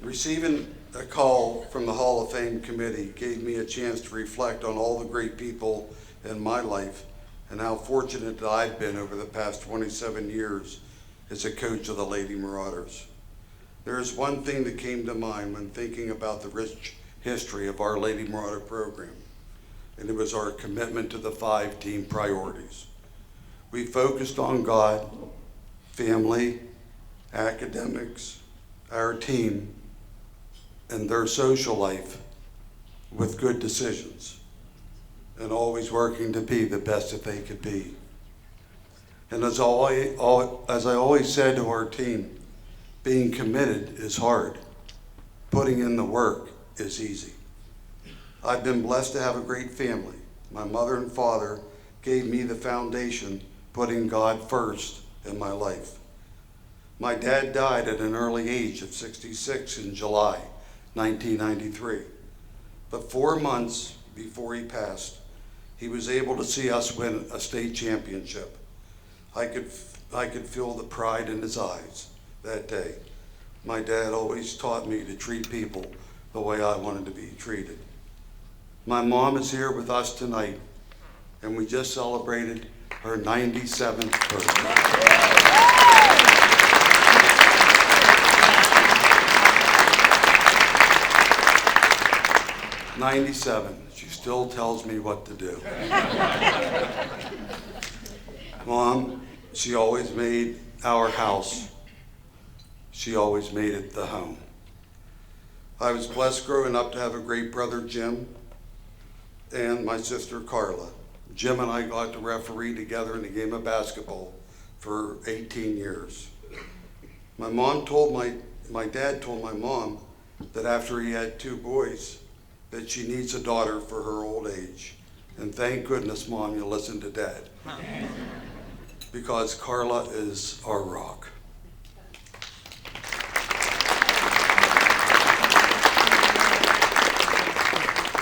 Receiving a call from the Hall of Fame committee gave me a chance to reflect on all the great people in my life and how fortunate that I've been over the past 27 years as a coach of the Lady Marauders. There is one thing that came to mind when thinking about the rich history of our Lady Marauder program, and it was our commitment to the 5 team priorities. We focused on God, family, academics, our team, and their social life with good decisions, and always working to be the best that they could be. And as I always said to our team, being committed is hard. Putting in the work is easy. I've been blessed to have a great family. My mother and father gave me the foundation, putting God first in my life. My dad died at an early age of 66 in July 1993. But 4 months before he passed, he was able to see us win a state championship. I could feel the pride in his eyes that day. My dad always taught me to treat people the way I wanted to be treated. My mom is here with us tonight, and we just celebrated her 97th birthday. 97. She still tells me what to do. Mom, she always made our house. She always made it the home. I was blessed growing up to have a great brother, Jim, and my sister, Carla. Jim and I got to referee together in a game of basketball for 18 years. My dad told my mom that after he had 2 boys, that she needs a daughter for her old age. And thank goodness, Mom, you listened to Dad. Because Carla is our rock.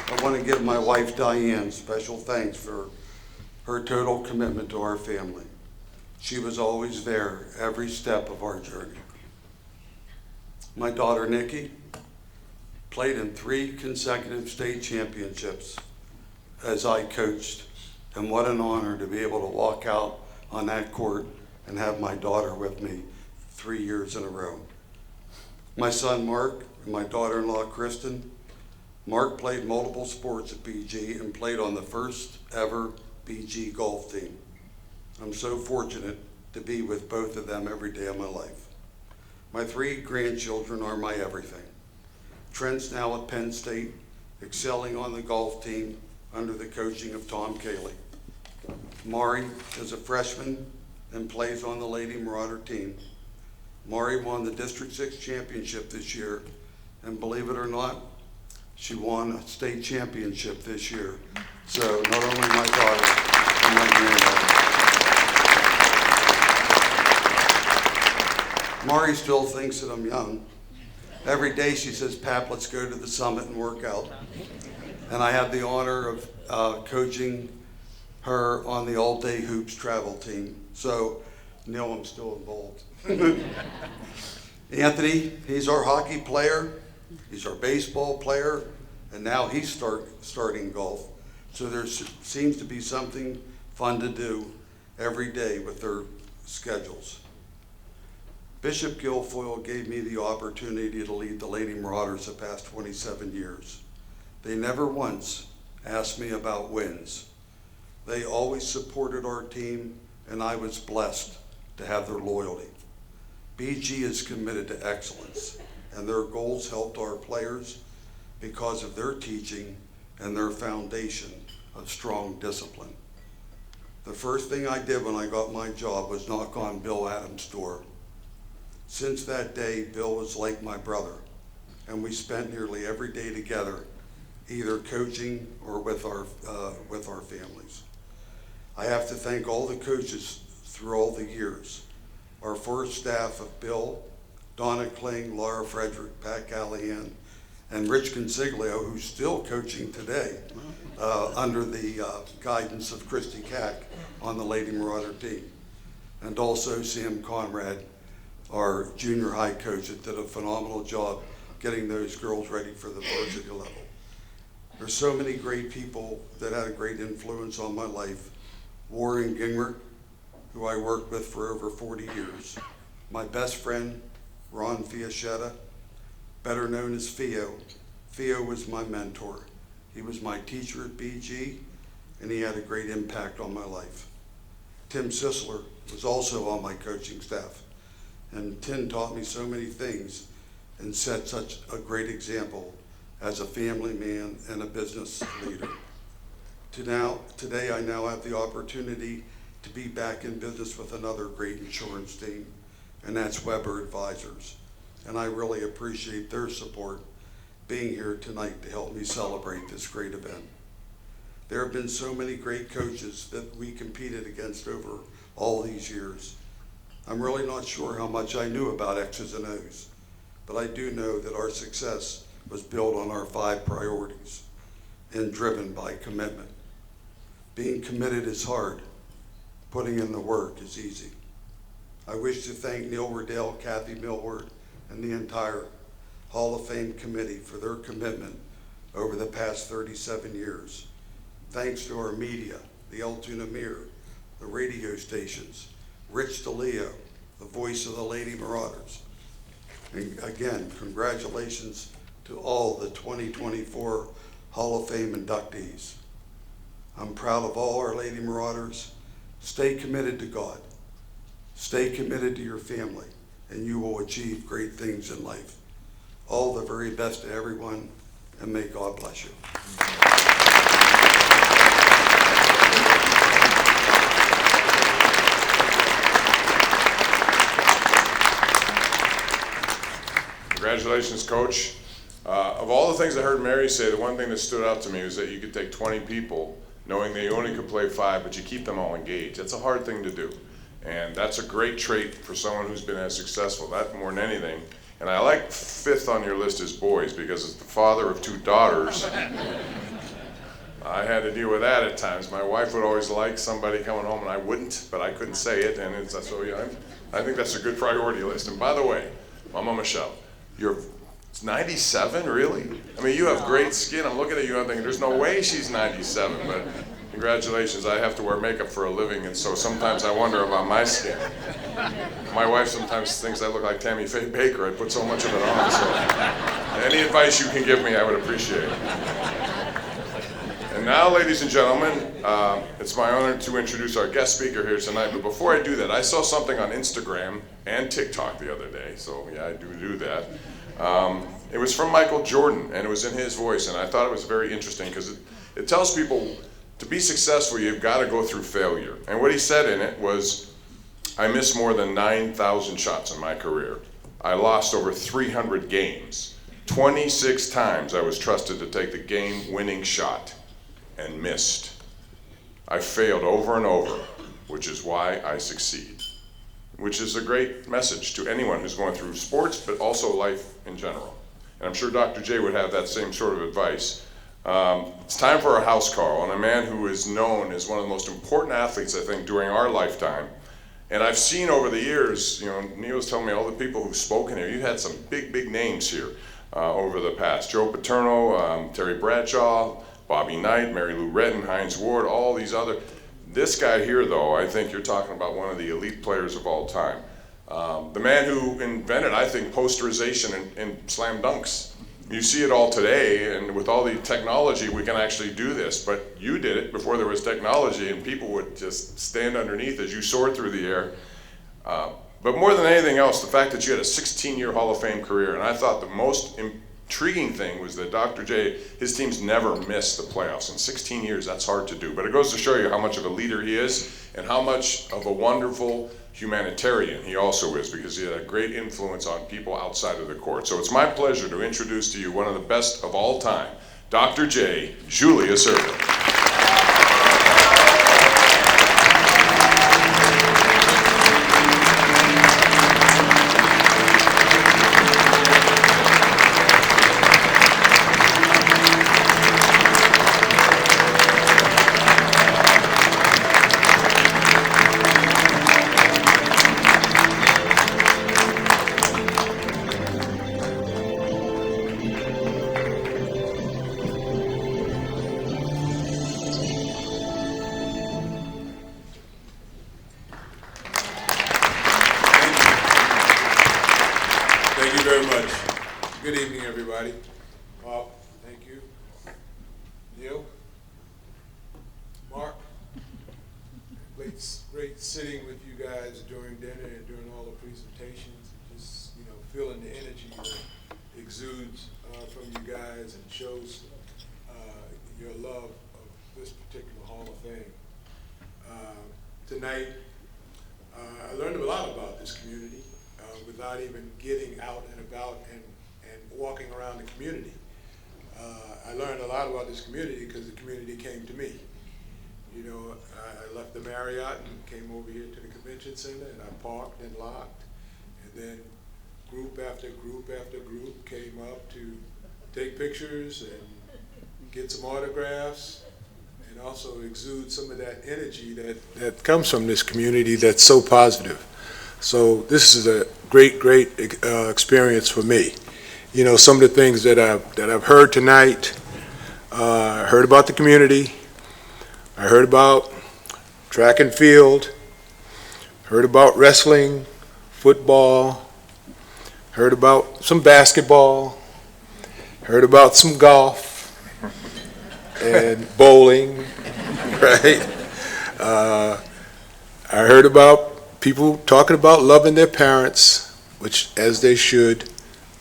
I want to give my wife, Diane, special thanks for her total commitment to our family. She was always there every step of our journey. My daughter, Nikki, played in 3 consecutive state championships as I coached, and what an honor to be able to walk out on that court and have my daughter with me 3 years in a row. My son Mark and my daughter-in-law Kristen. Mark played multiple sports at BG and played on the first ever BG golf team. I'm so fortunate to be with both of them every day of my life. My 3 grandchildren are my everything. Trent's now at Penn State, excelling on the golf team under the coaching of Tom Cayley. Mari is a freshman and plays on the Lady Marauder team. Mari won the District 6 championship this year, and believe it or not, she won a state championship this year. So not only my daughter, but my granddaughter. Mari still thinks that I'm young. Every day she says, "Pap, let's go to the summit and work out." And I have the honor of coaching her on the all-day hoops travel team. So, Neil, I'm still involved. Anthony, he's our hockey player, he's our baseball player, and now he's starting golf. So there seems to be something fun to do every day with their schedules. Bishop Guilfoyle gave me the opportunity to lead the Lady Marauders the past 27 years. They never once asked me about wins. They always supported our team, and I was blessed to have their loyalty. BG is committed to excellence, and their goals helped our players because of their teaching and their foundation of strong discipline. The first thing I did when I got my job was knock on Bill Adams' door. Since that day, Bill was like my brother, and we spent nearly every day together, either coaching or with our families. I have to thank all the coaches through all the years. Our first staff of Bill, Donna Kling, Laura Frederick, Pat Callahan, and Rich Consiglio, who's still coaching today under the guidance of Christy Cack on the Lady Marauder team. And also Sam Conrad, our junior high coach, that did a phenomenal job getting those girls ready for the varsity level. There's so many great people that had a great influence on my life. Warren Gingrich, who I worked with for over 40 years. My best friend, Ron Fiaschetta, better known as Fio. Fio was my mentor. He was my teacher at BG, and he had a great impact on my life. Tim Sisler was also on my coaching staff, and Tim taught me so many things and set such a great example as a family man and a business leader. Today I now have the opportunity to be back in business with another great insurance team, and that's Weber Advisors. And I really appreciate their support being here tonight to help me celebrate this great event. There have been so many great coaches that we competed against over all these years. I'm really not sure how much I knew about X's and O's, but I do know that our success was built on our 5 priorities and driven by commitment. Being committed is hard. Putting in the work is easy. I wish to thank Neil Riddell, Kathy Millward, and the entire Hall of Fame committee for their commitment over the past 37 years. Thanks to our media, the Altoona Mirror, the radio stations, Rich DeLeo, the voice of the Lady Marauders. And again, congratulations to all the 2024 Hall of Fame inductees. I'm proud of all our Lady Marauders. Stay committed to God. Stay committed to your family, and you will achieve great things in life. All the very best to everyone, and may God bless you. Congratulations, Coach. Of all the things I heard Mary say, the one thing that stood out to me was that you could take 20 people knowing they only could play 5, but you keep them all engaged. That's a hard thing to do. And that's a great trait for someone who's been as successful, that more than anything. And I like 5th on your list is boys, because as the father of 2 daughters, I had to deal with that at times. My wife would always like somebody coming home, and I wouldn't, but I couldn't say it, and so yeah, I think that's a good priority list. And by the way, Mama Michelle, you're 97, really? I mean, you have great skin. I'm looking at you, I'm thinking, there's no way she's 97, but congratulations. I have to wear makeup for a living, and so sometimes I wonder about my skin. My wife sometimes thinks I look like Tammy Faye Baker. I put so much of it on, so any advice you can give me, I would appreciate. And now, ladies and gentlemen, it's my honor to introduce our guest speaker here tonight, but before I do that, I saw something on Instagram and TikTok the other day, so yeah, I do that. It was from Michael Jordan, and it was in his voice, and I thought it was very interesting because it tells people to be successful, you've got to go through failure. And what he said in it was, I missed more than 9,000 shots in my career. I lost over 300 games. 26 times I was trusted to take the game-winning shot and missed. I failed over and over, which is why I succeed. Which is a great message to anyone who's going through sports, but also life in general. And I'm sure Dr. J would have that same sort of advice. It's time for our house call on a man who is known as one of the most important athletes, I think, during our lifetime. And I've seen over the years, you know, Neil was telling me all the people who've spoken here, you had some big names here over the past. Joe Paterno, Terry Bradshaw, Bobby Knight, Mary Lou Retton, Heinz Ward, all these other. This guy here, though, I think you're talking about one of the elite players of all time. The man who invented, I think, posterization in slam dunks. You see it all today, and with all the technology, we can actually do this. But you did it before there was technology, and people would just stand underneath as you soared through the air. But more than anything else, the fact that you had a 16-year Hall of Fame career, and I thought the most intriguing thing was that Dr. J, his teams never missed the playoffs. In 16 years, that's hard to do. But it goes to show you how much of a leader he is and how much of a wonderful humanitarian he also is, because he had a great influence on people outside of the court. So it's my pleasure to introduce to you one of the best of all time, Dr. J, Julius Erving. very much. Good evening, everybody. Bob, thank you. Neil, Mark, great sitting with you guys during dinner and during all the presentations. Just feeling the energy that exudes from you guys and shows your love of this particular Hall of Fame. Tonight, I learned a lot about this community without even getting out and about and walking around the community. I learned a lot about this community because the community came to me. I left the Marriott and came over here to the convention center, and I parked and locked, and then group after group after group came up to take pictures and get some autographs, and also exude some of that energy that comes from this community that's so positive. So this is a great experience for me. Some of the things that I've heard tonight, I heard about the community, I heard about track and field, heard about wrestling, football, heard about some basketball, heard about some golf and bowling, right? I heard about people talking about loving their parents, which, as they should,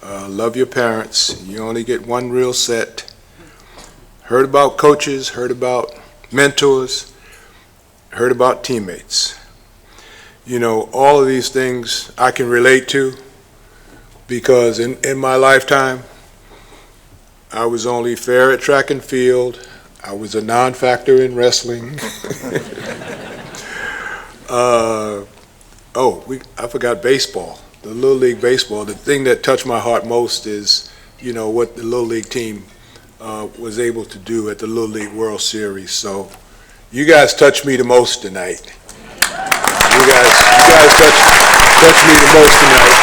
love your parents. You only get one real set. Heard about coaches, heard about mentors, heard about teammates. All of these things I can relate to because in my lifetime, I was only fair at track and field. I was a non-factor in wrestling. I forgot baseball, the Little League baseball. The thing that touched my heart most is, what the Little League team was able to do at the Little League World Series. So you guys touched me the most tonight. You guys touched me the most tonight.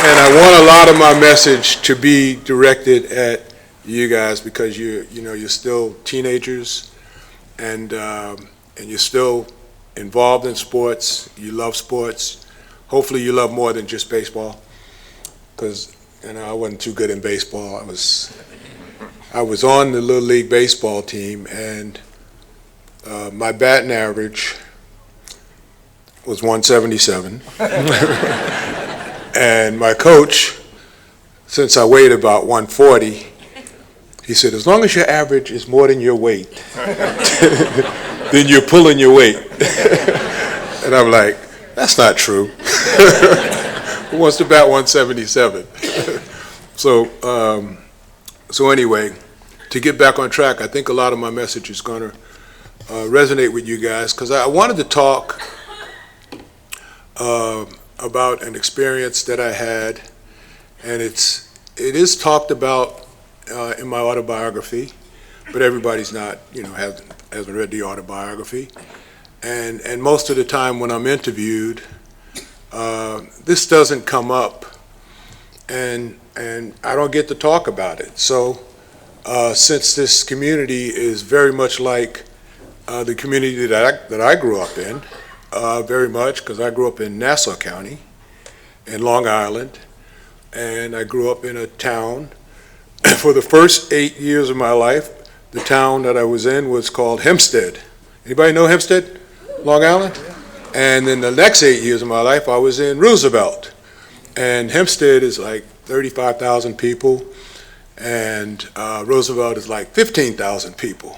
And I want a lot of my message to be directed at you guys because you're still teenagers and you're still involved in sports. You love sports. Hopefully you love more than just baseball because I wasn't too good in baseball. I was on the Little League baseball team, and my batting average was 177. And my coach, since I weighed about 140, he said, as long as your average is more than your weight, then you're pulling your weight. And I'm like, that's not true. Who wants to bat 177? So anyway, to get back on track, I think a lot of my message is going to resonate with you guys because I wanted to talk about an experience that I had, and it is talked about in my autobiography, but everybody's not, hasn't read the autobiography. And most of the time when I'm interviewed, this doesn't come up, and I don't get to talk about it. So since this community is very much like the community that I grew up in, very much, because I grew up in Nassau County in Long Island, and I grew up in a town. For the first 8 years of my life, the town that I was in was called Hempstead. Anybody know Hempstead, Long Island? And then the next 8 years of my life, I was in Roosevelt. And Hempstead is like 35,000 people, and Roosevelt is like 15,000 people.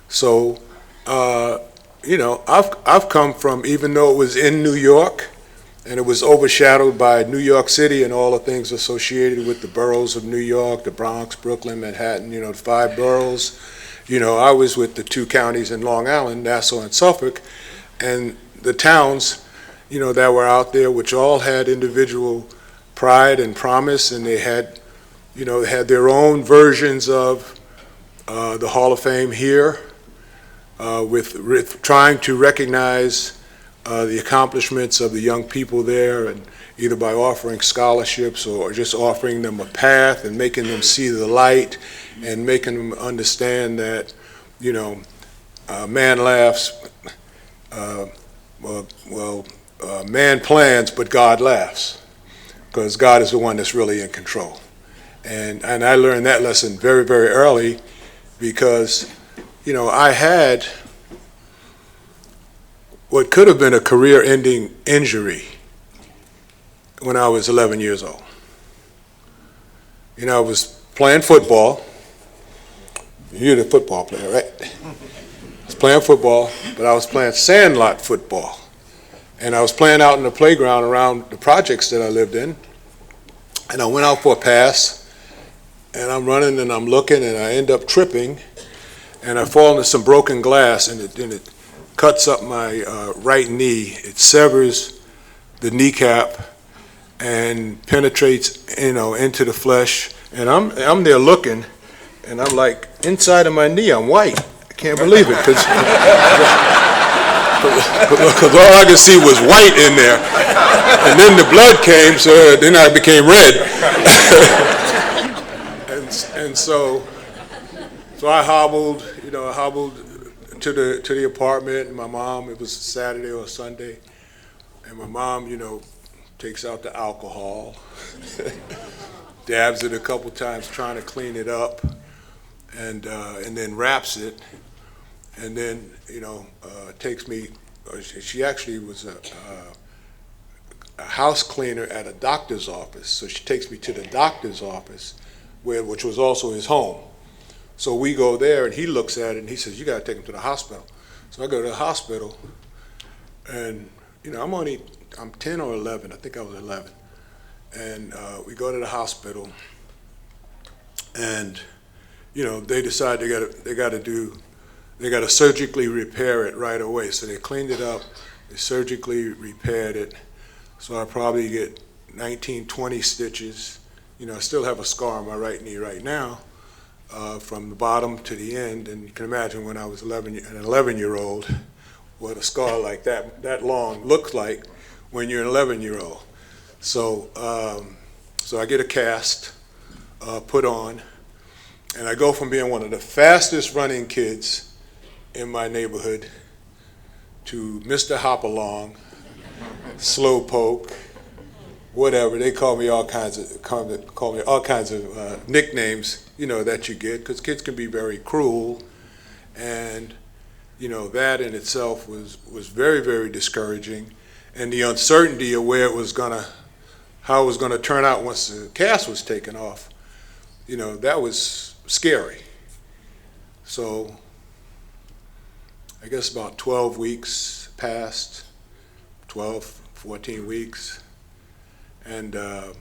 So, I've come from, even though it was in New York, and it was overshadowed by New York City and all the things associated with the boroughs of New York, the Bronx, Brooklyn, Manhattan, the 5 boroughs. I was with the 2 counties in Long Island, Nassau and Suffolk, and the towns, that were out there, which all had individual pride and promise, and they had, had their own versions of the Hall of Fame here, with trying to recognize the accomplishments of the young people there, and either by offering scholarships or just offering them a path and making them see the light and making them understand that, man laughs, man plans, but God laughs. because God is the one that's really in control. And I learned that lesson very, very early because, you know, I had what could have been a career-ending injury when I was 11 years old. You know, I was playing football. You're the football player, right? I was playing football, but I was playing sandlot football. And I was playing out in the playground around the projects that I lived in. And I went out for a pass, and I'm running and I'm looking, and I end up tripping, and I fall into some broken glass, and it cuts up my right knee. It severs the kneecap and penetrates, you know, into the flesh. And I'm there looking, and I'm like, inside of my knee, I'm white. I can't believe it, because all I could see was white in there. And then the blood came, so then I became red. and so I hobbled, you know, to the apartment, and my mom, it was Saturday or Sunday, and my mom, you know, takes out the alcohol, dabs it a couple times trying to clean it up, and then wraps it, and then, you know, takes me, she actually was a house cleaner at a doctor's office, so she takes me to the doctor's office, which was also his home. So we go there, and he looks at it, and he says, you gotta take him to the hospital. So I go to the hospital, and, you know, I'm 10 or 11, I think I was 11. And we go to the hospital, and, you know, they decide they gotta surgically repair it right away. So they cleaned it up, they surgically repaired it. So I probably get 19, 20 stitches. You know, I still have a scar on my right knee right now, from the bottom to the end. And you can imagine when I was an 11-year-old, what a scar like that long looks like when you're an 11-year-old. So I get a cast put on, and I go from being one of the fastest running kids in my neighborhood to Mr. Hopalong, Slowpoke, whatever. They call me all kinds of nicknames, you know, that you get, because kids can be very cruel, and you know, that in itself was very, very discouraging. And the uncertainty of how it was gonna turn out once the cast was taken off, you know, that was scary. So I guess about 12 weeks passed, 12, 14 weeks, and I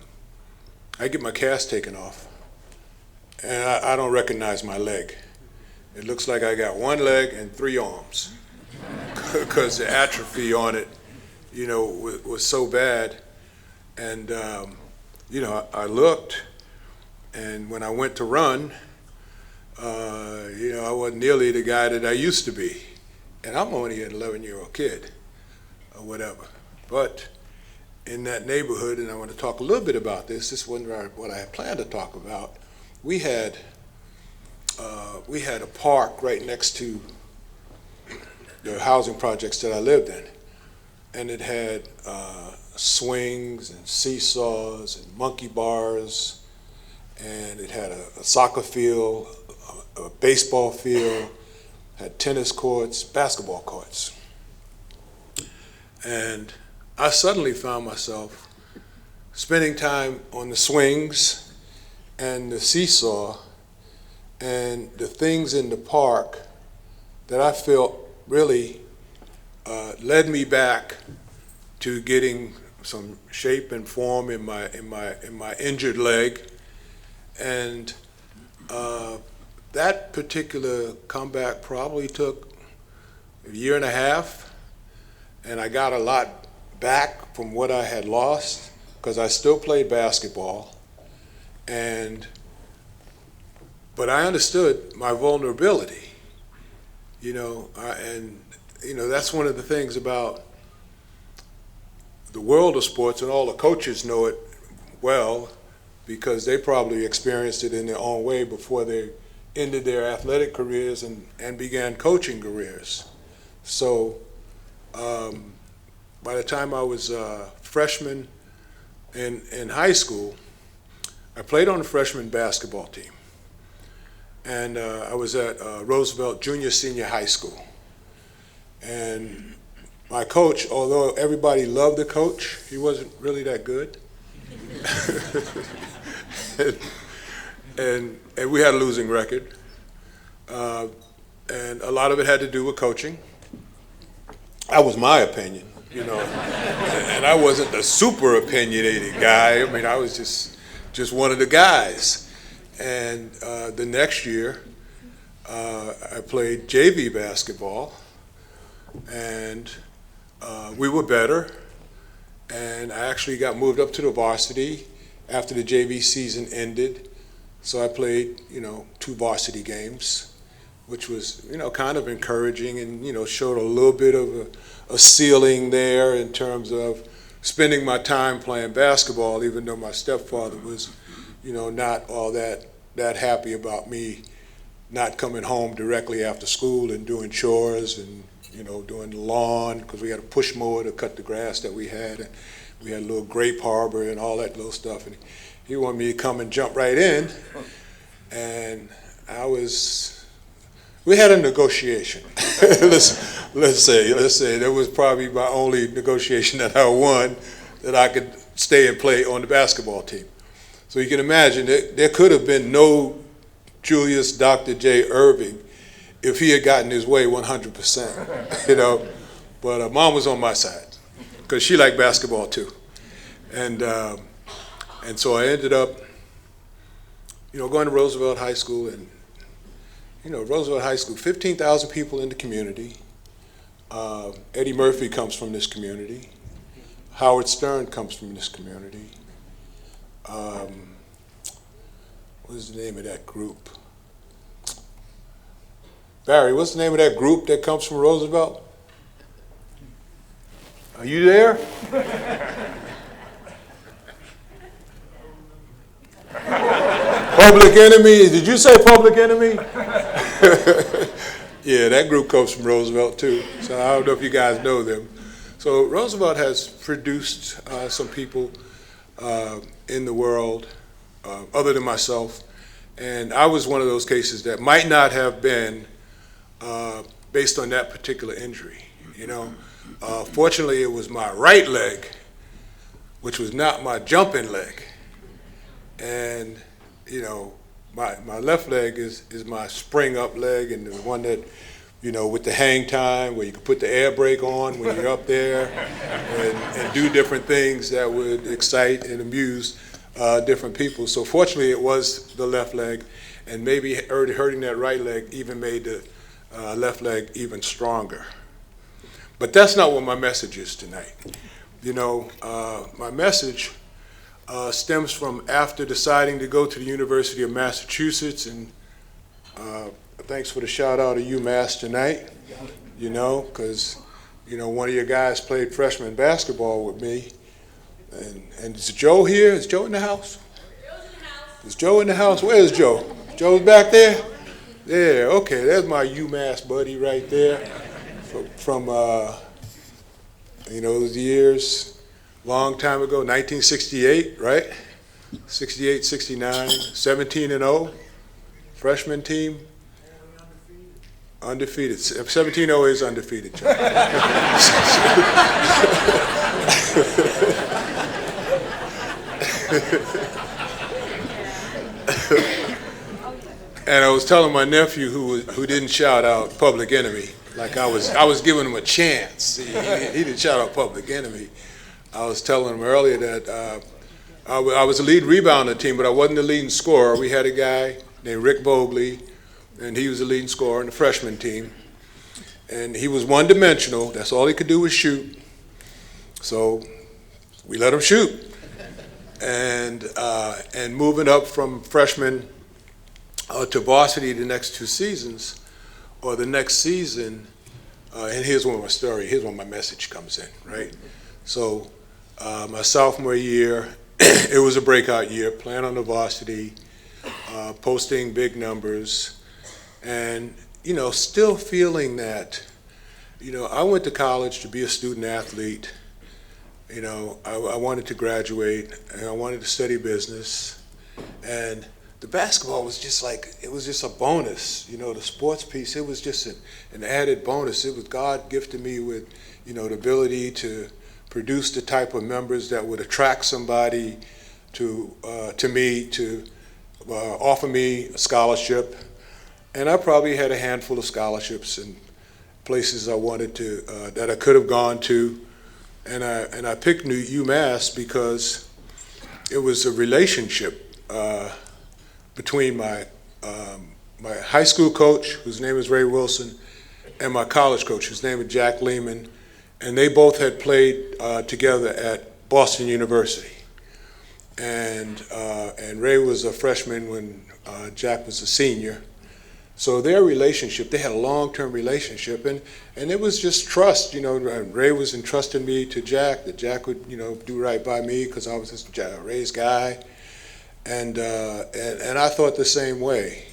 get my cast taken off, and I don't recognize my leg. It looks like I got one leg and 3 arms, because the atrophy on it, you know, was so bad. And, you know, I looked, and when I went to run, you know, I wasn't nearly the guy that I used to be. And I'm only an 11-year-old kid, or whatever. But in that neighborhood, and I want to talk a little bit about this wasn't what I had planned to talk about, we had a park right next to the housing projects that I lived in. And it had swings and seesaws and monkey bars, and it had a soccer field, a baseball field, had tennis courts, basketball courts. And I suddenly found myself spending time on the swings and the seesaw and the things in the park that I felt really led me back to getting some shape and form in my injured leg. And that particular comeback probably took a year and a half, and I got a lot back from what I had lost, because I still played basketball, but I understood my vulnerability, you know, and you know, that's one of the things about the world of sports, and all the coaches know it well, because they probably experienced it in their own way before they ended their athletic careers and began coaching careers. So by the time I was a freshman in high school, I played on the freshman basketball team. And I was at Roosevelt Junior Senior High School. And my coach, although everybody loved the coach, he wasn't really that good. and we had a losing record. And a lot of it had to do with coaching. That was my opinion, you know. And I wasn't a super opinionated guy. I mean, I was just one of the guys. And the next year, I played JV basketball, and we were better. And I actually got moved up to the varsity after the JV season ended. So I played, 2 varsity games, which was, kind of encouraging and, showed a little bit of a ceiling there in terms of spending my time playing basketball, even though my stepfather was, not all that happy about me not coming home directly after school and doing chores and, doing the lawn, because we had a push mower to cut the grass that we had. And we had a little grape harbor and all that little stuff. And he wanted me to come and jump right in. And we had a negotiation. let's say that was probably my only negotiation that I won, that I could stay and play on the basketball team. So you can imagine there could have been no Julius Dr. J. Irving if he had gotten his way 100%, But Mom was on my side because she liked basketball too, and so I ended up, going to Roosevelt High School, and Roosevelt High School, 15,000 people in the community. Eddie Murphy comes from this community. Howard Stern comes from this community. What is the name of that group? Barry, what's the name of that group that comes from Roosevelt? Are you there? Public Enemy? Did you say Public Enemy? Yeah, that group comes from Roosevelt too. So I don't know if you guys know them. So Roosevelt has produced some people in the world other than myself. And I was one of those cases that might not have been based on that particular injury. Fortunately, it was my right leg, which was not my jumping leg. And, my left leg is my spring up leg, and the one that, with the hang time, where you can put the air brake on when you're up there and do different things that would excite and amuse different people. So fortunately, it was the left leg, and maybe hurting that right leg even made the left leg even stronger. But that's not what my message is tonight. My message stems from after deciding to go to the University of Massachusetts, and thanks for the shout out of UMass tonight, because, one of your guys played freshman basketball with me. And is Joe here? Is Joe in the house? Is Joe in the house? Where is Joe? Joe's back there? Yeah, okay, there's my UMass buddy right there from those years, long time ago, 1968, right? 68, 69, 17-0, freshman team. Undefeated. 17-0 is undefeated, Joe. And I was telling my nephew who didn't shout out Public Enemy, like I was giving him a chance. He didn't shout out Public Enemy. I was telling him earlier that I was the lead rebounder on the team, but I wasn't the leading scorer. We had a guy named Rick Bogley, and he was the leading scorer on the freshman team. And he was one-dimensional. That's all he could do was shoot. So we let him shoot. And moving up from freshman to varsity the next 2 seasons, or the next season, and here's where my message comes in, right? So my sophomore year, it was a breakout year, playing on the varsity, posting big numbers, and, still feeling that, I went to college to be a student athlete, You know, I wanted to graduate, and I wanted to study business, and the basketball was just like, it was just a bonus. You know, the sports piece, it was just an added bonus. It was God gifted me with, you know, the ability to produce the type of members that would attract somebody to me, to offer me a scholarship. And I probably had a handful of scholarships in places I wanted to, that I could have gone to. And I picked UMass because it was a relationship between my high school coach, whose name is Ray Wilson, and my college coach, whose name is Jack Lehman, and they both had played together at Boston University. And Ray was a freshman when Jack was a senior. So their relationship, they had a long-term relationship, and it was just trust. You know, Ray was entrusting me to Jack, that Jack would, you know, do right by me because I was just Ray's guy. And I thought the same way.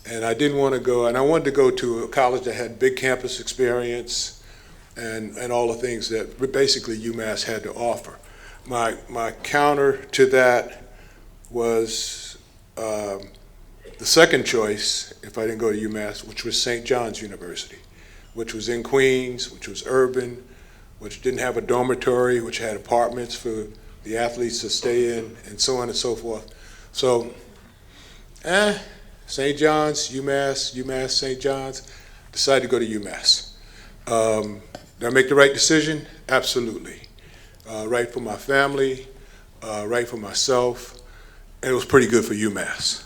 And I didn't want to go, and I wanted to go to a college that had big campus experience and all the things that basically UMass had to offer. My counter to that was the second choice, if I didn't go to UMass, which was St. John's University, which was in Queens, which was urban, which didn't have a dormitory, which had apartments for the athletes to stay in, and so on and so forth. So, St. John's, UMass, St. John's, decided to go to UMass. Did I make the right decision? Absolutely. Right for my family, right for myself, and it was pretty good for UMass.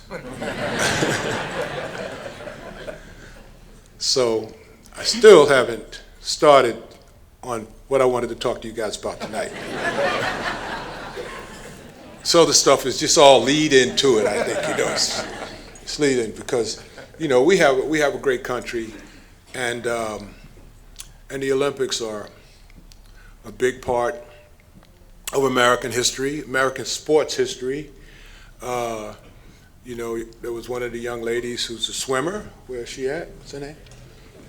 So I still haven't started on what I wanted to talk to you guys about tonight. So the stuff is just all lead into it, I think, you know. It's lead in because, you know, we have a great country, and the Olympics are a big part of American history, American sports history. You know, there was one of the young ladies who's a swimmer. Where's she at? What's her name?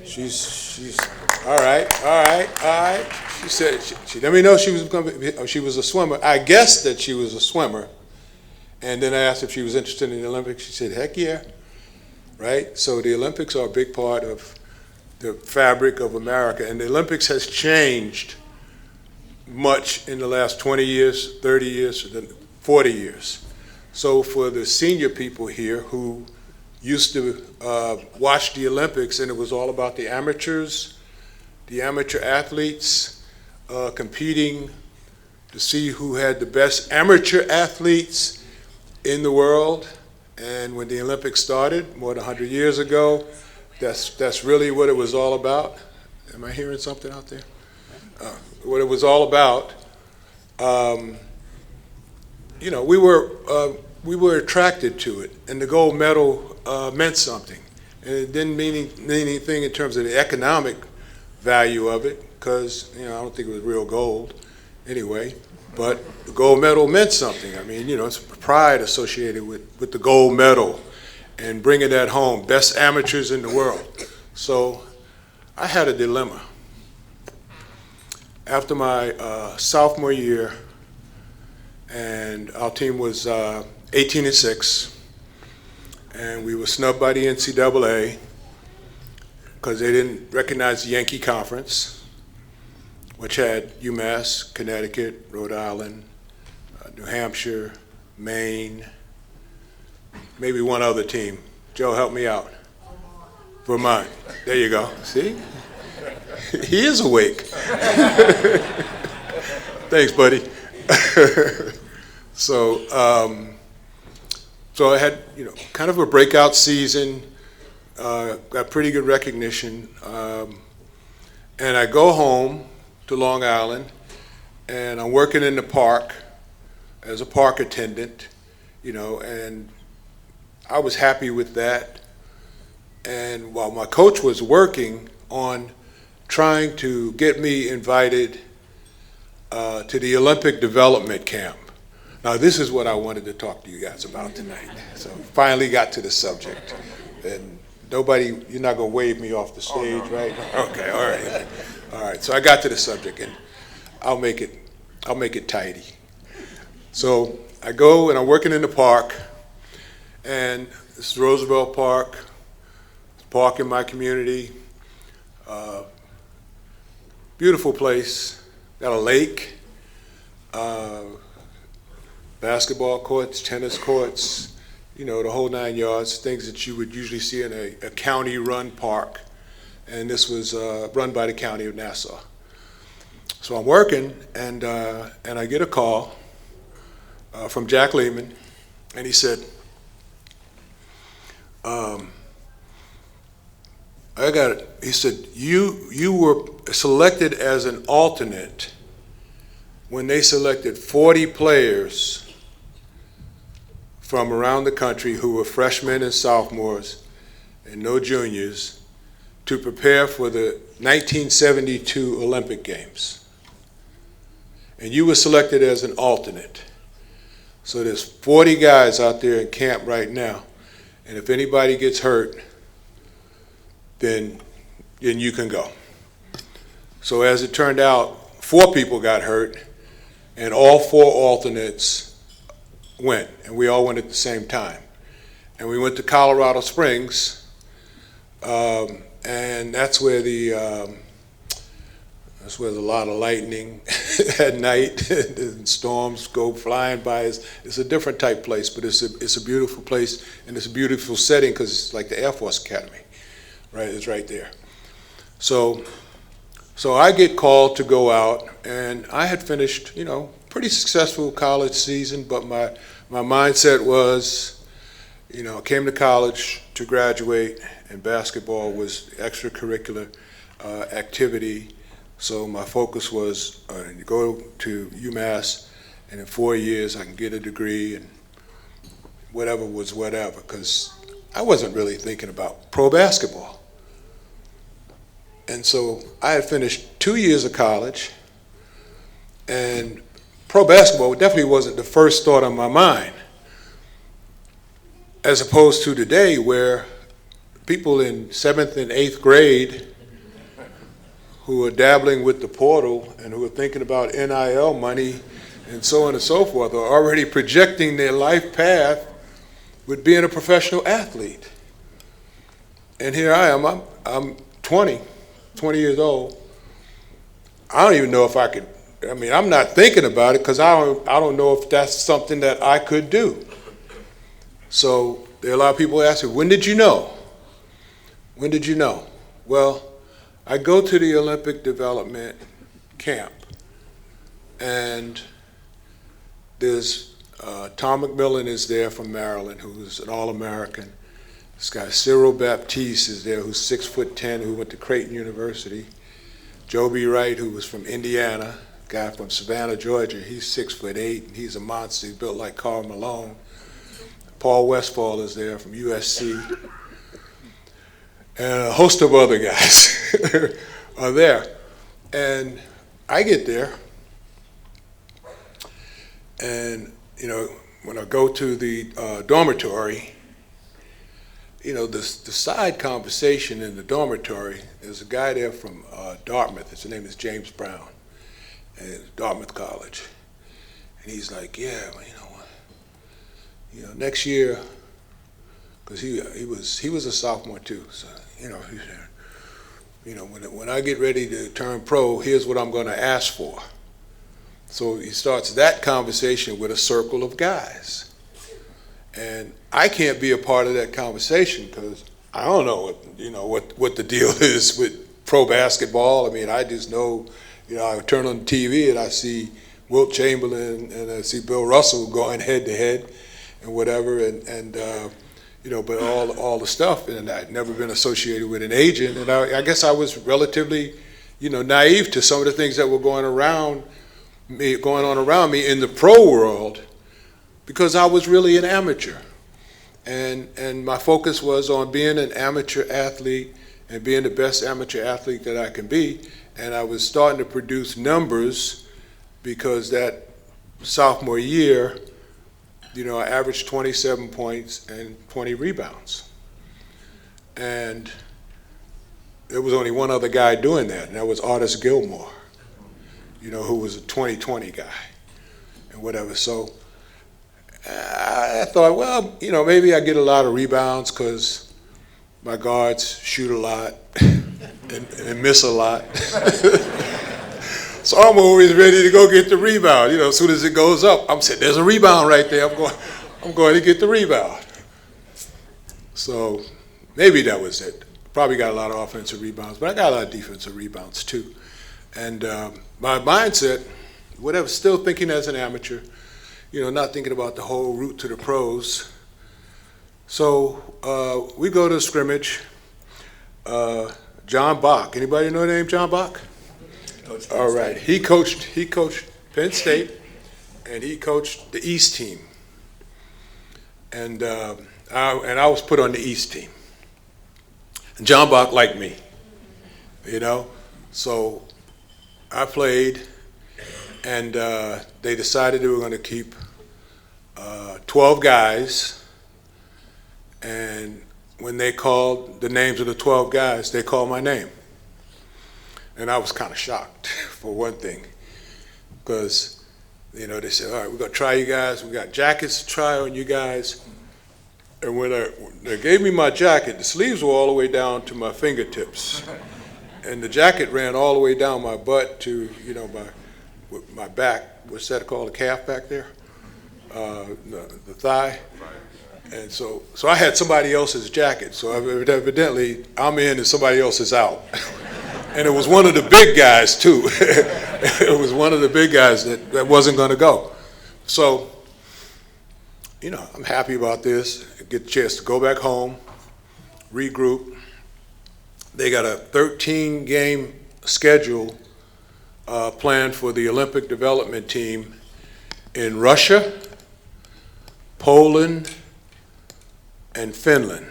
She's all right. She said she let me know she was a swimmer. I guessed that she was a swimmer, and then I asked if she was interested in the Olympics. She said, "Heck yeah!" Right. So the Olympics are a big part of the fabric of America, and the Olympics has changed much in the last 20 years, 30 years, 40 years. So for the senior people here who used to watch the Olympics, and it was all about the amateurs, the amateur athletes competing to see who had the best amateur athletes in the world. And when the Olympics started more than 100 years ago, that's really what it was all about. Am I hearing something out there? What it was all about. You know, we were attracted to it, and the gold medal meant something. And it didn't mean anything in terms of the economic value of it, because, you know, I don't think it was real gold anyway, but the gold medal meant something. I mean, you know, it's pride associated with the gold medal and bringing that home, best amateurs in the world. So I had a dilemma. After my sophomore year, and our team was 18-6, and we were snubbed by the NCAA because they didn't recognize the Yankee Conference, which had UMass, Connecticut, Rhode Island, New Hampshire, Maine, maybe one other team. Joe, help me out. Vermont. There you go. See? He is awake. Thanks, buddy. So I had, you know, kind of a breakout season, got pretty good recognition, and I go home to Long Island, and I'm working in the park as a park attendant, you know, and I was happy with that. And while my coach was working on trying to get me invited to the Olympic Development Camp. Now, this is what I wanted to talk to you guys about tonight. So finally got to the subject. And nobody, you're not going to wave me off the stage, right? Okay, all right. All right, so I got to the subject. And I'll make it tidy. So I go and I'm working in the park, and this is Roosevelt Park, park in my community. Beautiful place, got a lake, basketball courts, tennis courts, you know, the whole 9 yards, things that you would usually see in a county-run park. And this was run by the County of Nassau. So I'm working, and I get a call from Jack Lehman, and he said, I got it. He said, you were selected as an alternate when they selected 40 players from around the country who were freshmen and sophomores and no juniors to prepare for the 1972 Olympic Games. And you were selected as an alternate. So there's 40 guys out there in camp right now. And if anybody gets hurt, then you can go. So as it turned out, 4 people got hurt, and all 4 alternates went, and we all went at the same time. And we went to Colorado Springs, and that's where there's a lot of lightning at night, and storms go flying by. It's a different type place, but it's a beautiful place, and it's a beautiful setting because it's like the Air Force Academy. Right, it's right there. So I get called to go out, and I had finished, you know, pretty successful college season, but my mindset was, you know, I came to college to graduate, and basketball was extracurricular activity. So my focus was to go to UMass, and in 4 years I can get a degree, and whatever was whatever, because I wasn't really thinking about pro basketball. And so I had finished 2 years of college, and pro basketball definitely wasn't the first thought on my mind, as opposed to today where people in 7th and 8th grade who are dabbling with the portal and who are thinking about NIL money and so on and so forth are already projecting their life path with being a professional athlete. And here I am, I'm 20 years old. I don't even know if I could, I mean, I'm not thinking about it because I don't know if that's something that I could do. So there are a lot of people asking, when did you know? When did you know? Well, I go to the Olympic development camp, and there's Tom McMillan is there from Maryland, who's an All-American. This guy Cyril Baptiste is there, who's 6'10", who went to Creighton University. Joby Wright, who was from Indiana, guy from Savannah, Georgia. He's 6'8", and he's a monster. He's built like Karl Malone. Paul Westphal is there from USC. And a host of other guys are there. And I get there, and you know, when I go to the dormitory, you know, the side conversation in the dormitory, there's a guy there from Dartmouth. His name is James Brown, at Dartmouth College. And he's like, yeah, well, you know, next year, because he was a sophomore too. So, you know, he said, you know, when I get ready to turn pro, here's what I'm going to ask for. So he starts that conversation with a circle of guys. And I can't be a part of that conversation because I don't know what the deal is with pro basketball. I mean, I just know, you know, I turn on the TV and I see Wilt Chamberlain and I see Bill Russell going head to head and whatever, and you know, but all the stuff, and I'd never been associated with an agent, and I guess I was relatively, you know, naive to some of the things that were going on around me in the pro world, because I was really an amateur, and my focus was on being an amateur athlete and being the best amateur athlete that I can be, and I was starting to produce numbers because that sophomore year, you know, I averaged 27 points and 20 rebounds. And there was only one other guy doing that, and that was Artis Gilmore. who was a 20-20 guy and whatever. So I thought, well, maybe I get a lot of rebounds because my guards shoot a lot and miss a lot. So I'm always ready to go get the rebound. As soon as it goes up, I'm saying, there's a rebound right there. I'm going to get the rebound. So maybe that was it. Probably got a lot of offensive rebounds, but I got a lot of defensive rebounds too. And my mindset, whatever, still thinking as an amateur, not thinking about the whole route to the pros. So we go to a scrimmage. John Bach, anybody know the name John Bach? All right, he coached Penn State, and he coached the East team. And I was put on the East team. And John Bach liked me, So I played, and they decided they were going to keep 12 guys. And when they called the names of the 12 guys, they called my name. And I was kind of shocked, for one thing, because, they said, all right, we're going to try you guys. We got jackets to try on you guys. And when they gave me my jacket, the sleeves were all the way down to my fingertips. And the jacket ran all the way down my butt to, my back. What's that called, the calf back there? The thigh. And so I had somebody else's jacket. So evidently, I'm in and somebody else is out. And it was one of the big guys, too. It was one of the big guys that wasn't going to go. So, I'm happy about this. I get a chance to go back home, regroup. They got a 13-game schedule planned for the Olympic development team in Russia, Poland, and Finland.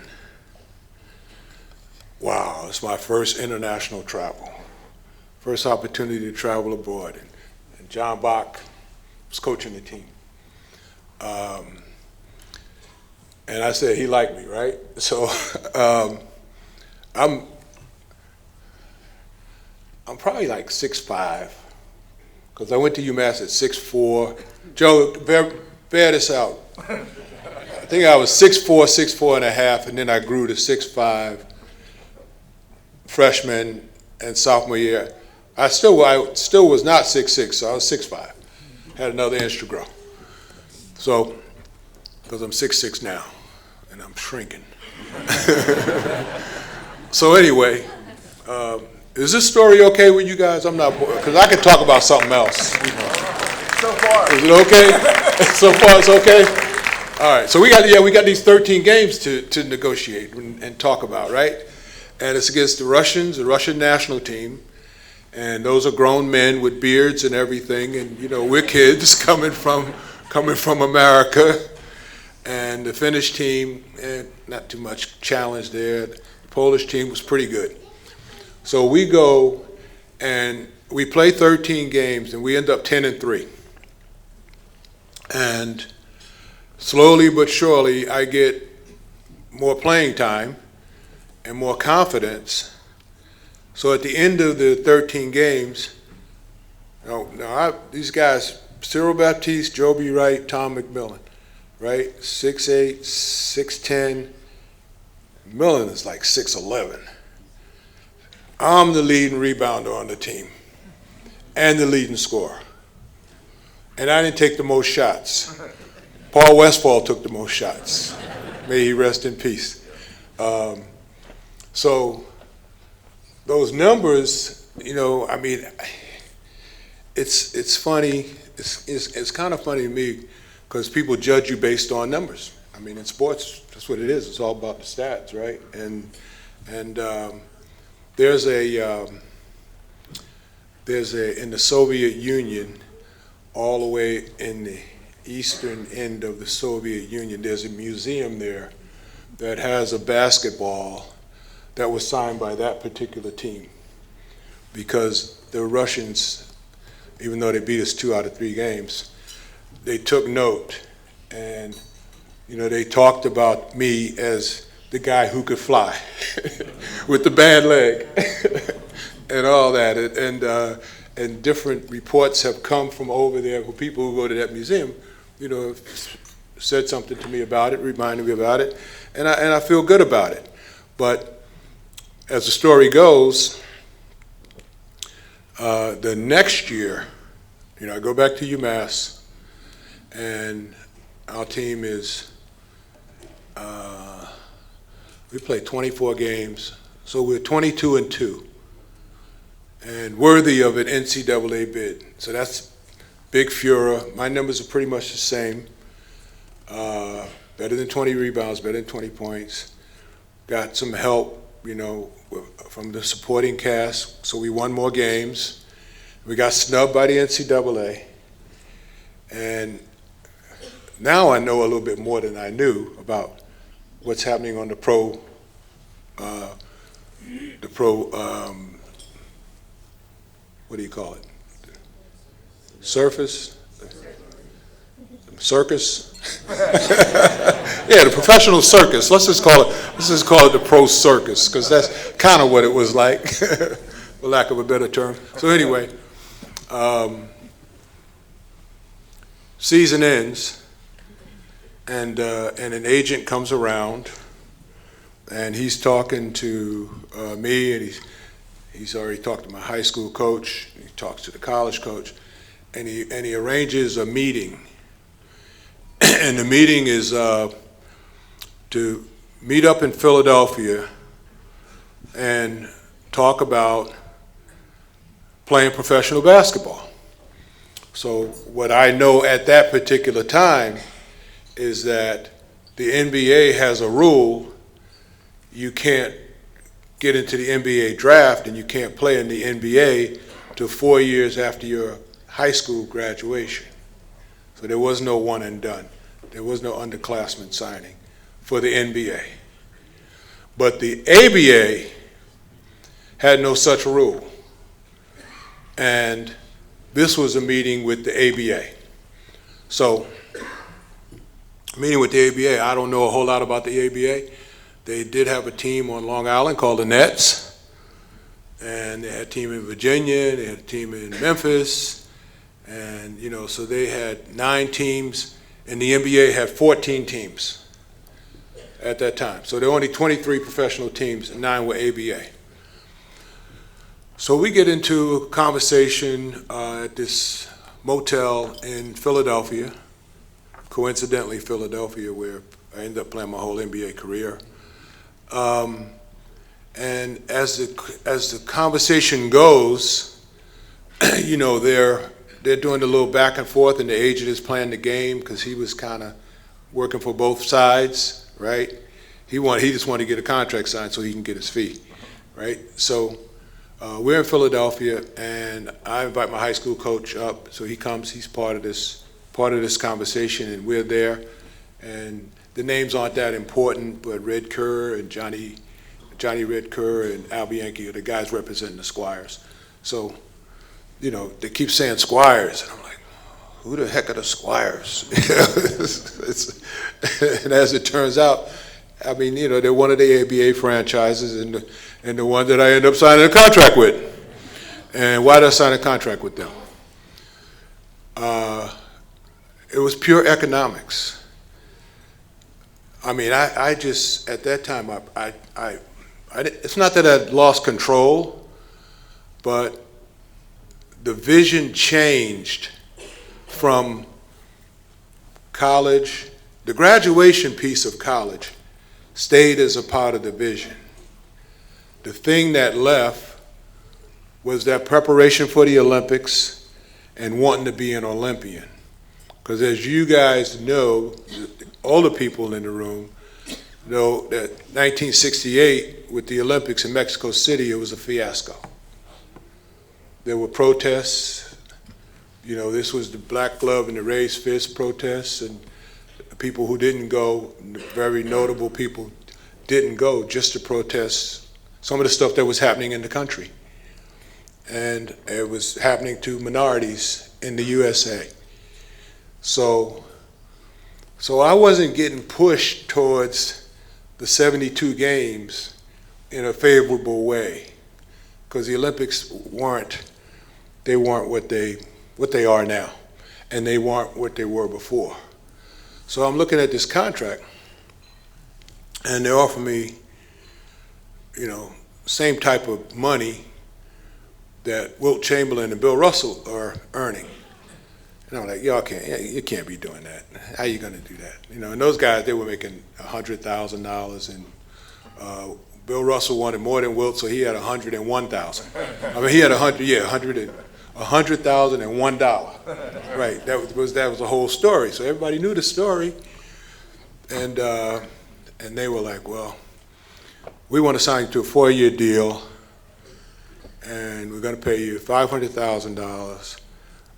Wow, it's my first international travel. First opportunity to travel abroad. And John Bach was coaching the team. And I said he liked me, right? So I'm probably like 6'5", because I went to UMass at 6'4". Joe, bear this out. I think I was 6'4", 6'4 and a half, and then I grew to 6'5". Freshman and sophomore year, I still was not 6'6", so I was 6'5". Had another inch to grow. So, because I'm 6'6" now, and I'm shrinking. So anyway, is this story okay with you guys? I'm not, because I could talk about something else. So far. Is it okay? So far it's okay? All right, so we got these 13 games to negotiate and talk about, right? And it's against the Russians, the Russian national team. And those are grown men with beards and everything. And, we're kids coming from America. And the Finnish team, not too much challenge there. The Polish team was pretty good. So we go and we play 13 games and we end up 10-3. And slowly but surely I get more playing time and more confidence. So at the end of the 13 games, these guys, Cyril Baptiste, Joby Wright, Tom McMillan, right? 6'8", 6'10". Millen is like 6'11". I'm the leading rebounder on the team and the leading scorer. And I didn't take the most shots. Paul Westphal took the most shots. May he rest in peace. So those numbers, it's funny. It's kind of funny to me because people judge you based on numbers. In sports, that's what it is. It's all about the stats, right? And there's in the Soviet Union, all the way in the eastern end of the Soviet Union, there's a museum there that has a basketball that was signed by that particular team, because the Russians, even though they beat us 2 out of 3 games, they took note, and they talked about me as the guy who could fly with the bad leg and all that, and different reports have come from over there, who people who go to that museum, said something to me about it, reminded me about it, and I feel good about it. But as the story goes, the next year, I go back to UMass, and our team is, we played 24 games, so we're 22-2, and worthy of an NCAA bid. So that's big furor. My numbers are pretty much the same. Better than 20 rebounds, better than 20 points. Got some help, from the supporting cast, so we won more games. We got snubbed by the NCAA. And now I know a little bit more than I knew about what's happening on the pro, what do you call it? Circus? Yeah, the professional circus. Let's just call it the pro circus, because that's kind of what it was like, for lack of a better term. So anyway, season ends, and an agent comes around, and he's talking to me, and he's already talked to my high school coach. He talks to the college coach, and he arranges a meeting. And the meeting is to meet up in Philadelphia and talk about playing professional basketball. So what I know at that particular time is that the NBA has a rule: you can't get into the NBA draft and you can't play in the NBA till 4 years after your high school graduation. So there was no one and done. There was no underclassmen signing for the NBA. But the ABA had no such rule. And this was a meeting with the ABA. So, meeting with the ABA, I don't know a whole lot about the ABA. They did have a team on Long Island called the Nets. And they had a team in Virginia, they had a team in Memphis. And, so they had 9 teams, and the NBA had 14 teams at that time. So there were only 23 professional teams, and 9 were ABA. So we get into a conversation at this motel in Philadelphia, coincidentally Philadelphia, where I ended up playing my whole NBA career. And as the conversation goes, they're doing a little back and forth, and the agent is playing the game because he was kind of working for both sides, right? He just wanted to get a contract signed so he can get his fee, right? So we're in Philadelphia, and I invite my high school coach up, so he comes. He's part of this conversation, and we're there. And the names aren't that important, but Red Kerr and Johnny Red Kerr and Al Bianchi are the guys representing the Squires. So, they keep saying Squires, and I'm like, who the heck are the Squires? And as it turns out, they're one of the ABA franchises, and the one that I end up signing a contract with. And why did I sign a contract with them? It was pure economics. I just, at that time, it's not that I lost control, but the vision changed from college. The graduation piece of college stayed as a part of the vision. The thing that left was that preparation for the Olympics and wanting to be an Olympian. Because as you guys know, older people in the room know that 1968 with the Olympics in Mexico City, it was a fiasco. There were protests. This was the black glove and the raised fist protests, and people who didn't go, very notable people, didn't go just to protest some of the stuff that was happening in the country. And it was happening to minorities in the USA. So I wasn't getting pushed towards the 72 games in a favorable way, because the Olympics weren't they weren't what they are now, and they weren't what they were before. So I'm looking at this contract, and they offer me, you know, same type of money that Wilt Chamberlain and Bill Russell are earning. And I'm like, you can't be doing that. How you gonna do that? You know, and those guys, they were making $100,000, and Bill Russell wanted more than Wilt, so he had $101,000. I mean, he had $100,001. Right, that was the whole story. So everybody knew the story, and they were like, well, we want to sign you to a 4-year deal, and we're going to pay you $500,000,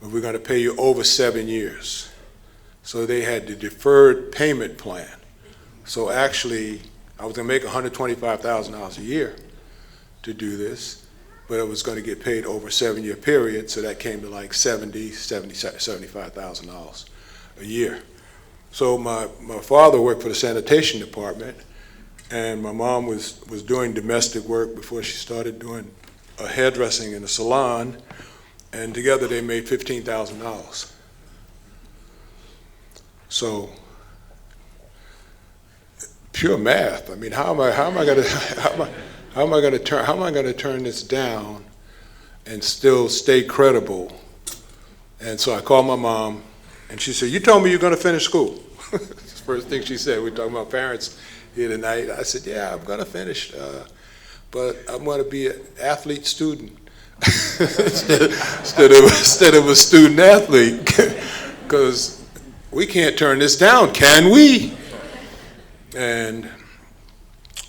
but we're going to pay you over 7 years. So they had the deferred payment plan. So actually, I was going to make $125,000 a year to do this, but it was going to get paid over a 7-year period, so that came to like $75,000 a year. So my father worked for the sanitation department, and my mom was doing domestic work before she started doing hairdressing in a salon, and together they made $15,000. So pure math. I mean, how am I going to turn this down and still stay credible? And so I called my mom, and she said, "You told me you're going to finish school." That's the first thing she said. We're talking about parents here tonight. I said, "Yeah, I'm going to finish, but I'm going to be an athlete student instead of a student athlete, because we can't turn this down, can we?" And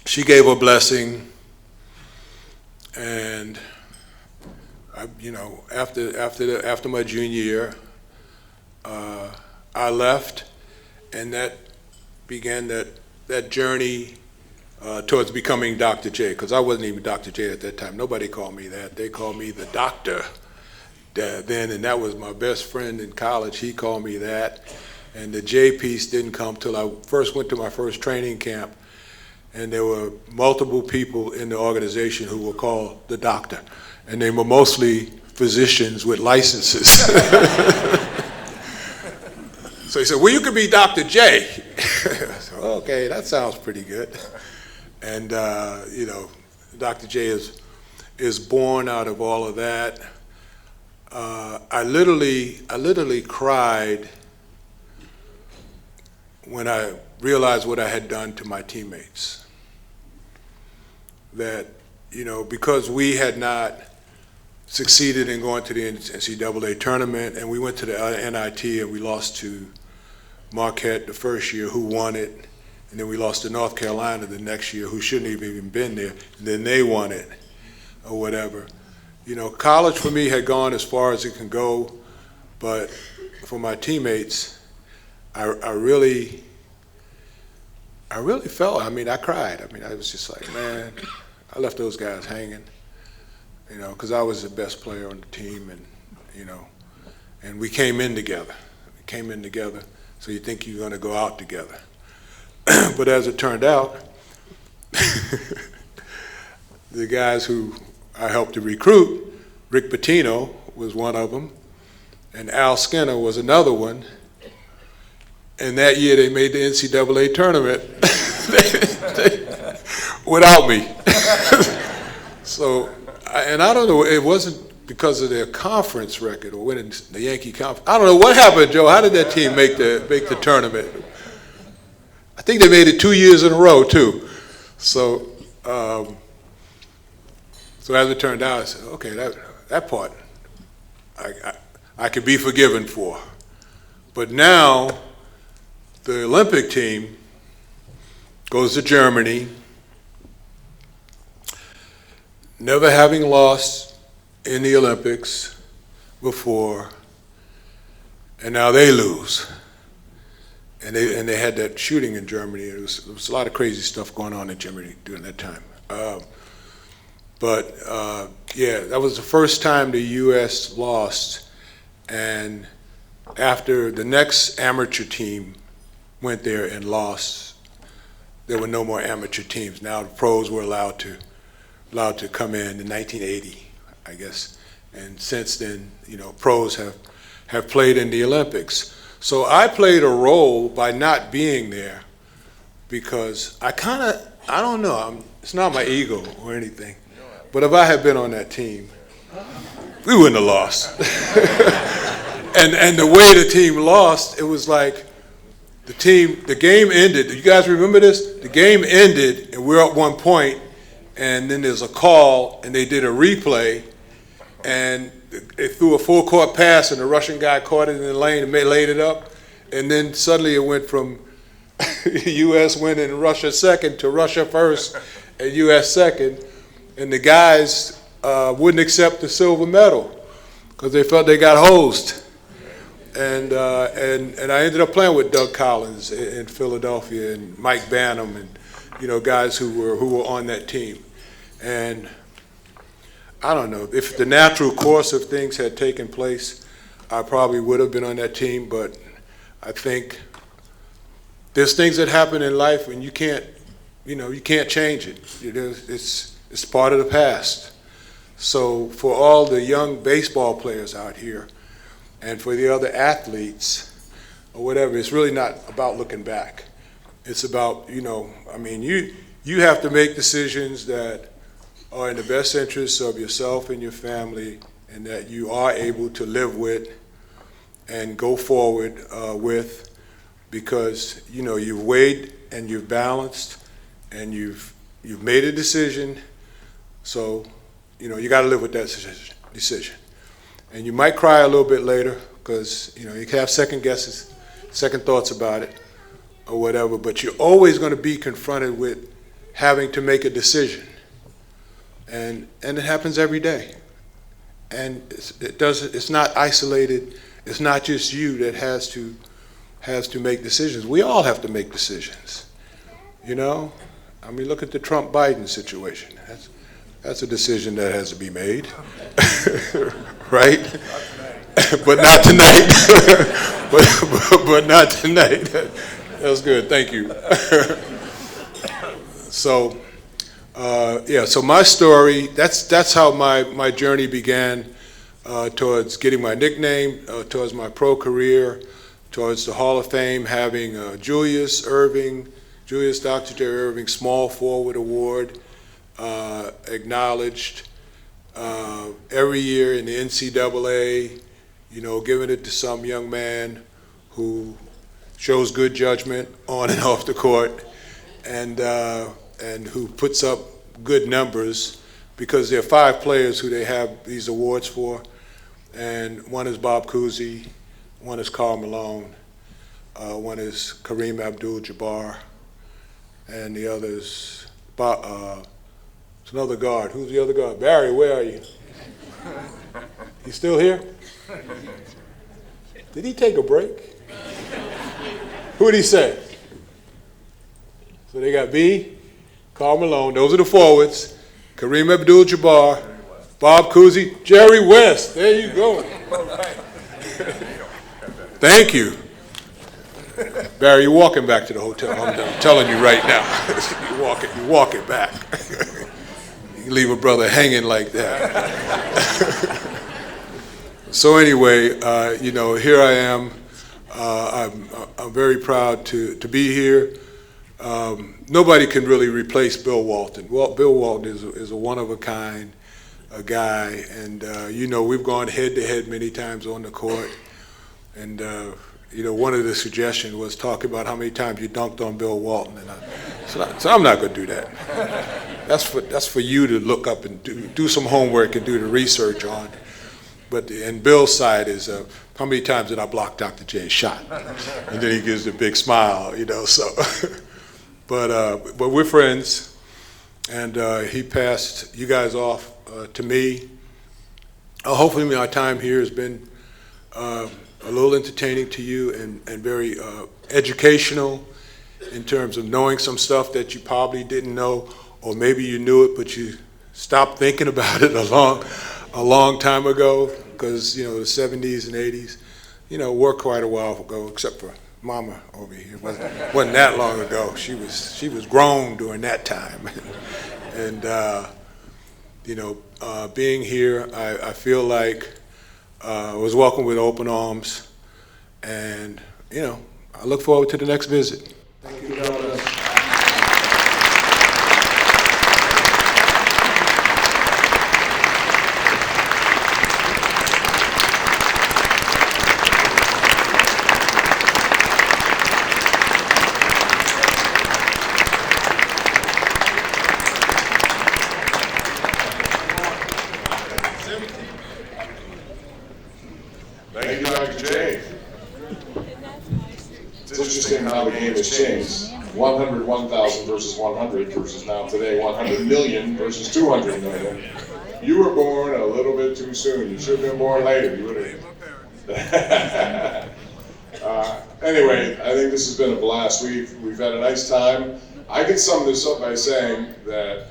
she gave a blessing, and after my junior year, I left, and that began that journey towards becoming Dr. J, because I wasn't even Dr. J at that time. Nobody called me that. They called me the doctor then, and that was my best friend in college. He called me that. And the J piece didn't come till I first went to my first training camp, and there were multiple people in the organization who were called the doctor, and they were mostly physicians with licenses. So he said, "Well, you could be Dr. J." I said, "Okay, that sounds pretty good." And Dr. J is born out of all of that. I literally cried when I realized what I had done to my teammates. That, because we had not succeeded in going to the NCAA tournament, and we went to the NIT and we lost to Marquette the first year, who won it, and then we lost to North Carolina the next year, who shouldn't have even been there, and then they won it, or whatever. College for me had gone as far as it can go, but for my teammates, I really felt, I cried. I was just like, man, I left those guys hanging, because I was the best player on the team, and we came in together. So you think you're going to go out together. But as it turned out, the guys who I helped to recruit, Rick Pitino was one of them, and Al Skinner was another one. And that year they made the NCAA tournament without me. So, I don't know, it wasn't because of their conference record or winning the Yankee conference. I don't know what happened, Joe. How did that team make the tournament? I think they made it 2 years in a row too. So, so as it turned out, I said, okay, that part I could be forgiven for. But now, the Olympic team goes to Germany, never having lost in the Olympics before, and now they lose. And they had that shooting in Germany. There was a lot of crazy stuff going on in Germany during that time. Yeah, that was the first time the U.S. lost, and after the next amateur team went there and lost, there were no more amateur teams. Now the pros were allowed to come in 1980, I guess, And since then, pros have played in the Olympics. So I played a role by not being there because I don't know, it's not my ego or anything, but if I had been on that team, we wouldn't have lost. and the way the team lost, it was like the game ended. You guys remember this? The game ended and we're up 1 point, and then there's a call and they did a replay, and they threw a full court pass and the Russian guy caught it in the lane and laid it up, and then suddenly it went from U.S. winning Russia second to Russia first and U.S. second, and the guys wouldn't accept the silver medal because they felt they got hosed. And I ended up playing with Doug Collins in Philadelphia and Mike Banham and guys who were on that team. And I don't know, if the natural course of things had taken place, I probably would have been on that team, but I think there's things that happen in life and you can't change it. It's part of the past. So for all the young baseball players out here and for the other athletes or whatever, it's really not about looking back. It's about, you have to make decisions that are in the best interests of yourself and your family, and that you are able to live with and go forward with, because you've weighed and you've balanced and you've made a decision. So you got to live with that decision. And you might cry a little bit later because you can have second guesses, second thoughts about it or whatever, but you're always going to be confronted with having to make a decision. And it happens every day. And it's not isolated. It's not just you that has to make decisions. We all have to make decisions. Look at the Trump-Biden situation. That's a decision that has to be made, right? But not tonight. but not tonight. That's good. Thank you. So my story, that's how my journey began towards getting my nickname, towards my pro career, towards the Hall of Fame, having Julius Dr. J. Irving Small Forward Award acknowledged every year in the NCAA, giving it to some young man who shows good judgment on and off the court, and who puts up good numbers, because there are 5 players who they have these awards for, and one is Bob Cousy, one is Karl Malone, one is Kareem Abdul-Jabbar, and the other is it's another guard. Who's the other guard? Barry, where are you? You still here? Did he take a break? Who did he say? So they got B, Karl Malone, those are the forwards, Kareem Abdul-Jabbar, Bob Cousy, Jerry West. There you go. Thank you. Barry, you're walking back to the hotel. I'm telling you right now. You're walking back. You leave a brother hanging like that. So anyway, here I am. I'm very proud to be here. Nobody can really replace Bill Walton. Bill Walton is a one-of-a-kind guy, and we've gone head-to-head many times on the court. And one of the suggestions was talking about how many times you dunked on Bill Walton, and so I'm not going to do that. That's for you to look up and do some homework and do the research on. But and Bill's side is how many times did I block Dr. J's shot? And then he gives the big smile, So, but we're friends, and he passed you guys off to me. Hopefully, my time here has been a little entertaining to you and very educational in terms of knowing some stuff that you probably didn't know, or maybe you knew it but you stopped thinking about it a long time ago, because the 70s and 80s, were quite a while ago, except for Mama over here. Wasn't that long ago. She was grown during that time, and Being here, I feel like I was welcomed with open arms, and I look forward to the next visit. Thank you, gentlemen. Thank you, Dr. J. It's interesting how the game has changed. 101,000 versus 100 versus now today 100 million versus 200 million. You were born a little bit too soon. You should have been born later. You would have. Anyway, I think this has been a blast. We've had a nice time. I can sum this up by saying that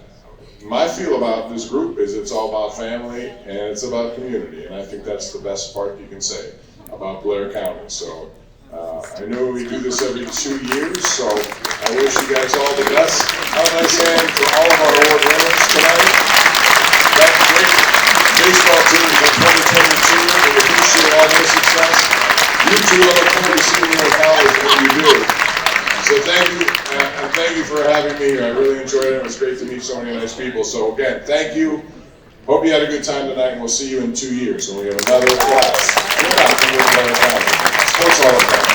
my feel about this group is it's all about family and it's about community, and I think that's the best part you can say about Blair County. So I know we do this every 2 years, so I wish you guys all the best. Have a nice hand to all of our award winners tonight. That great baseball team for 2022, we appreciate all their success. You two look forward to seeing you in college when you do. So thank you, and thank you for having me here. I really enjoyed it. It was great to meet so many nice people. So again, thank you. Hope you had a good time tonight, and we'll see you in 2 years when we have another class. Sports Hall of Fame.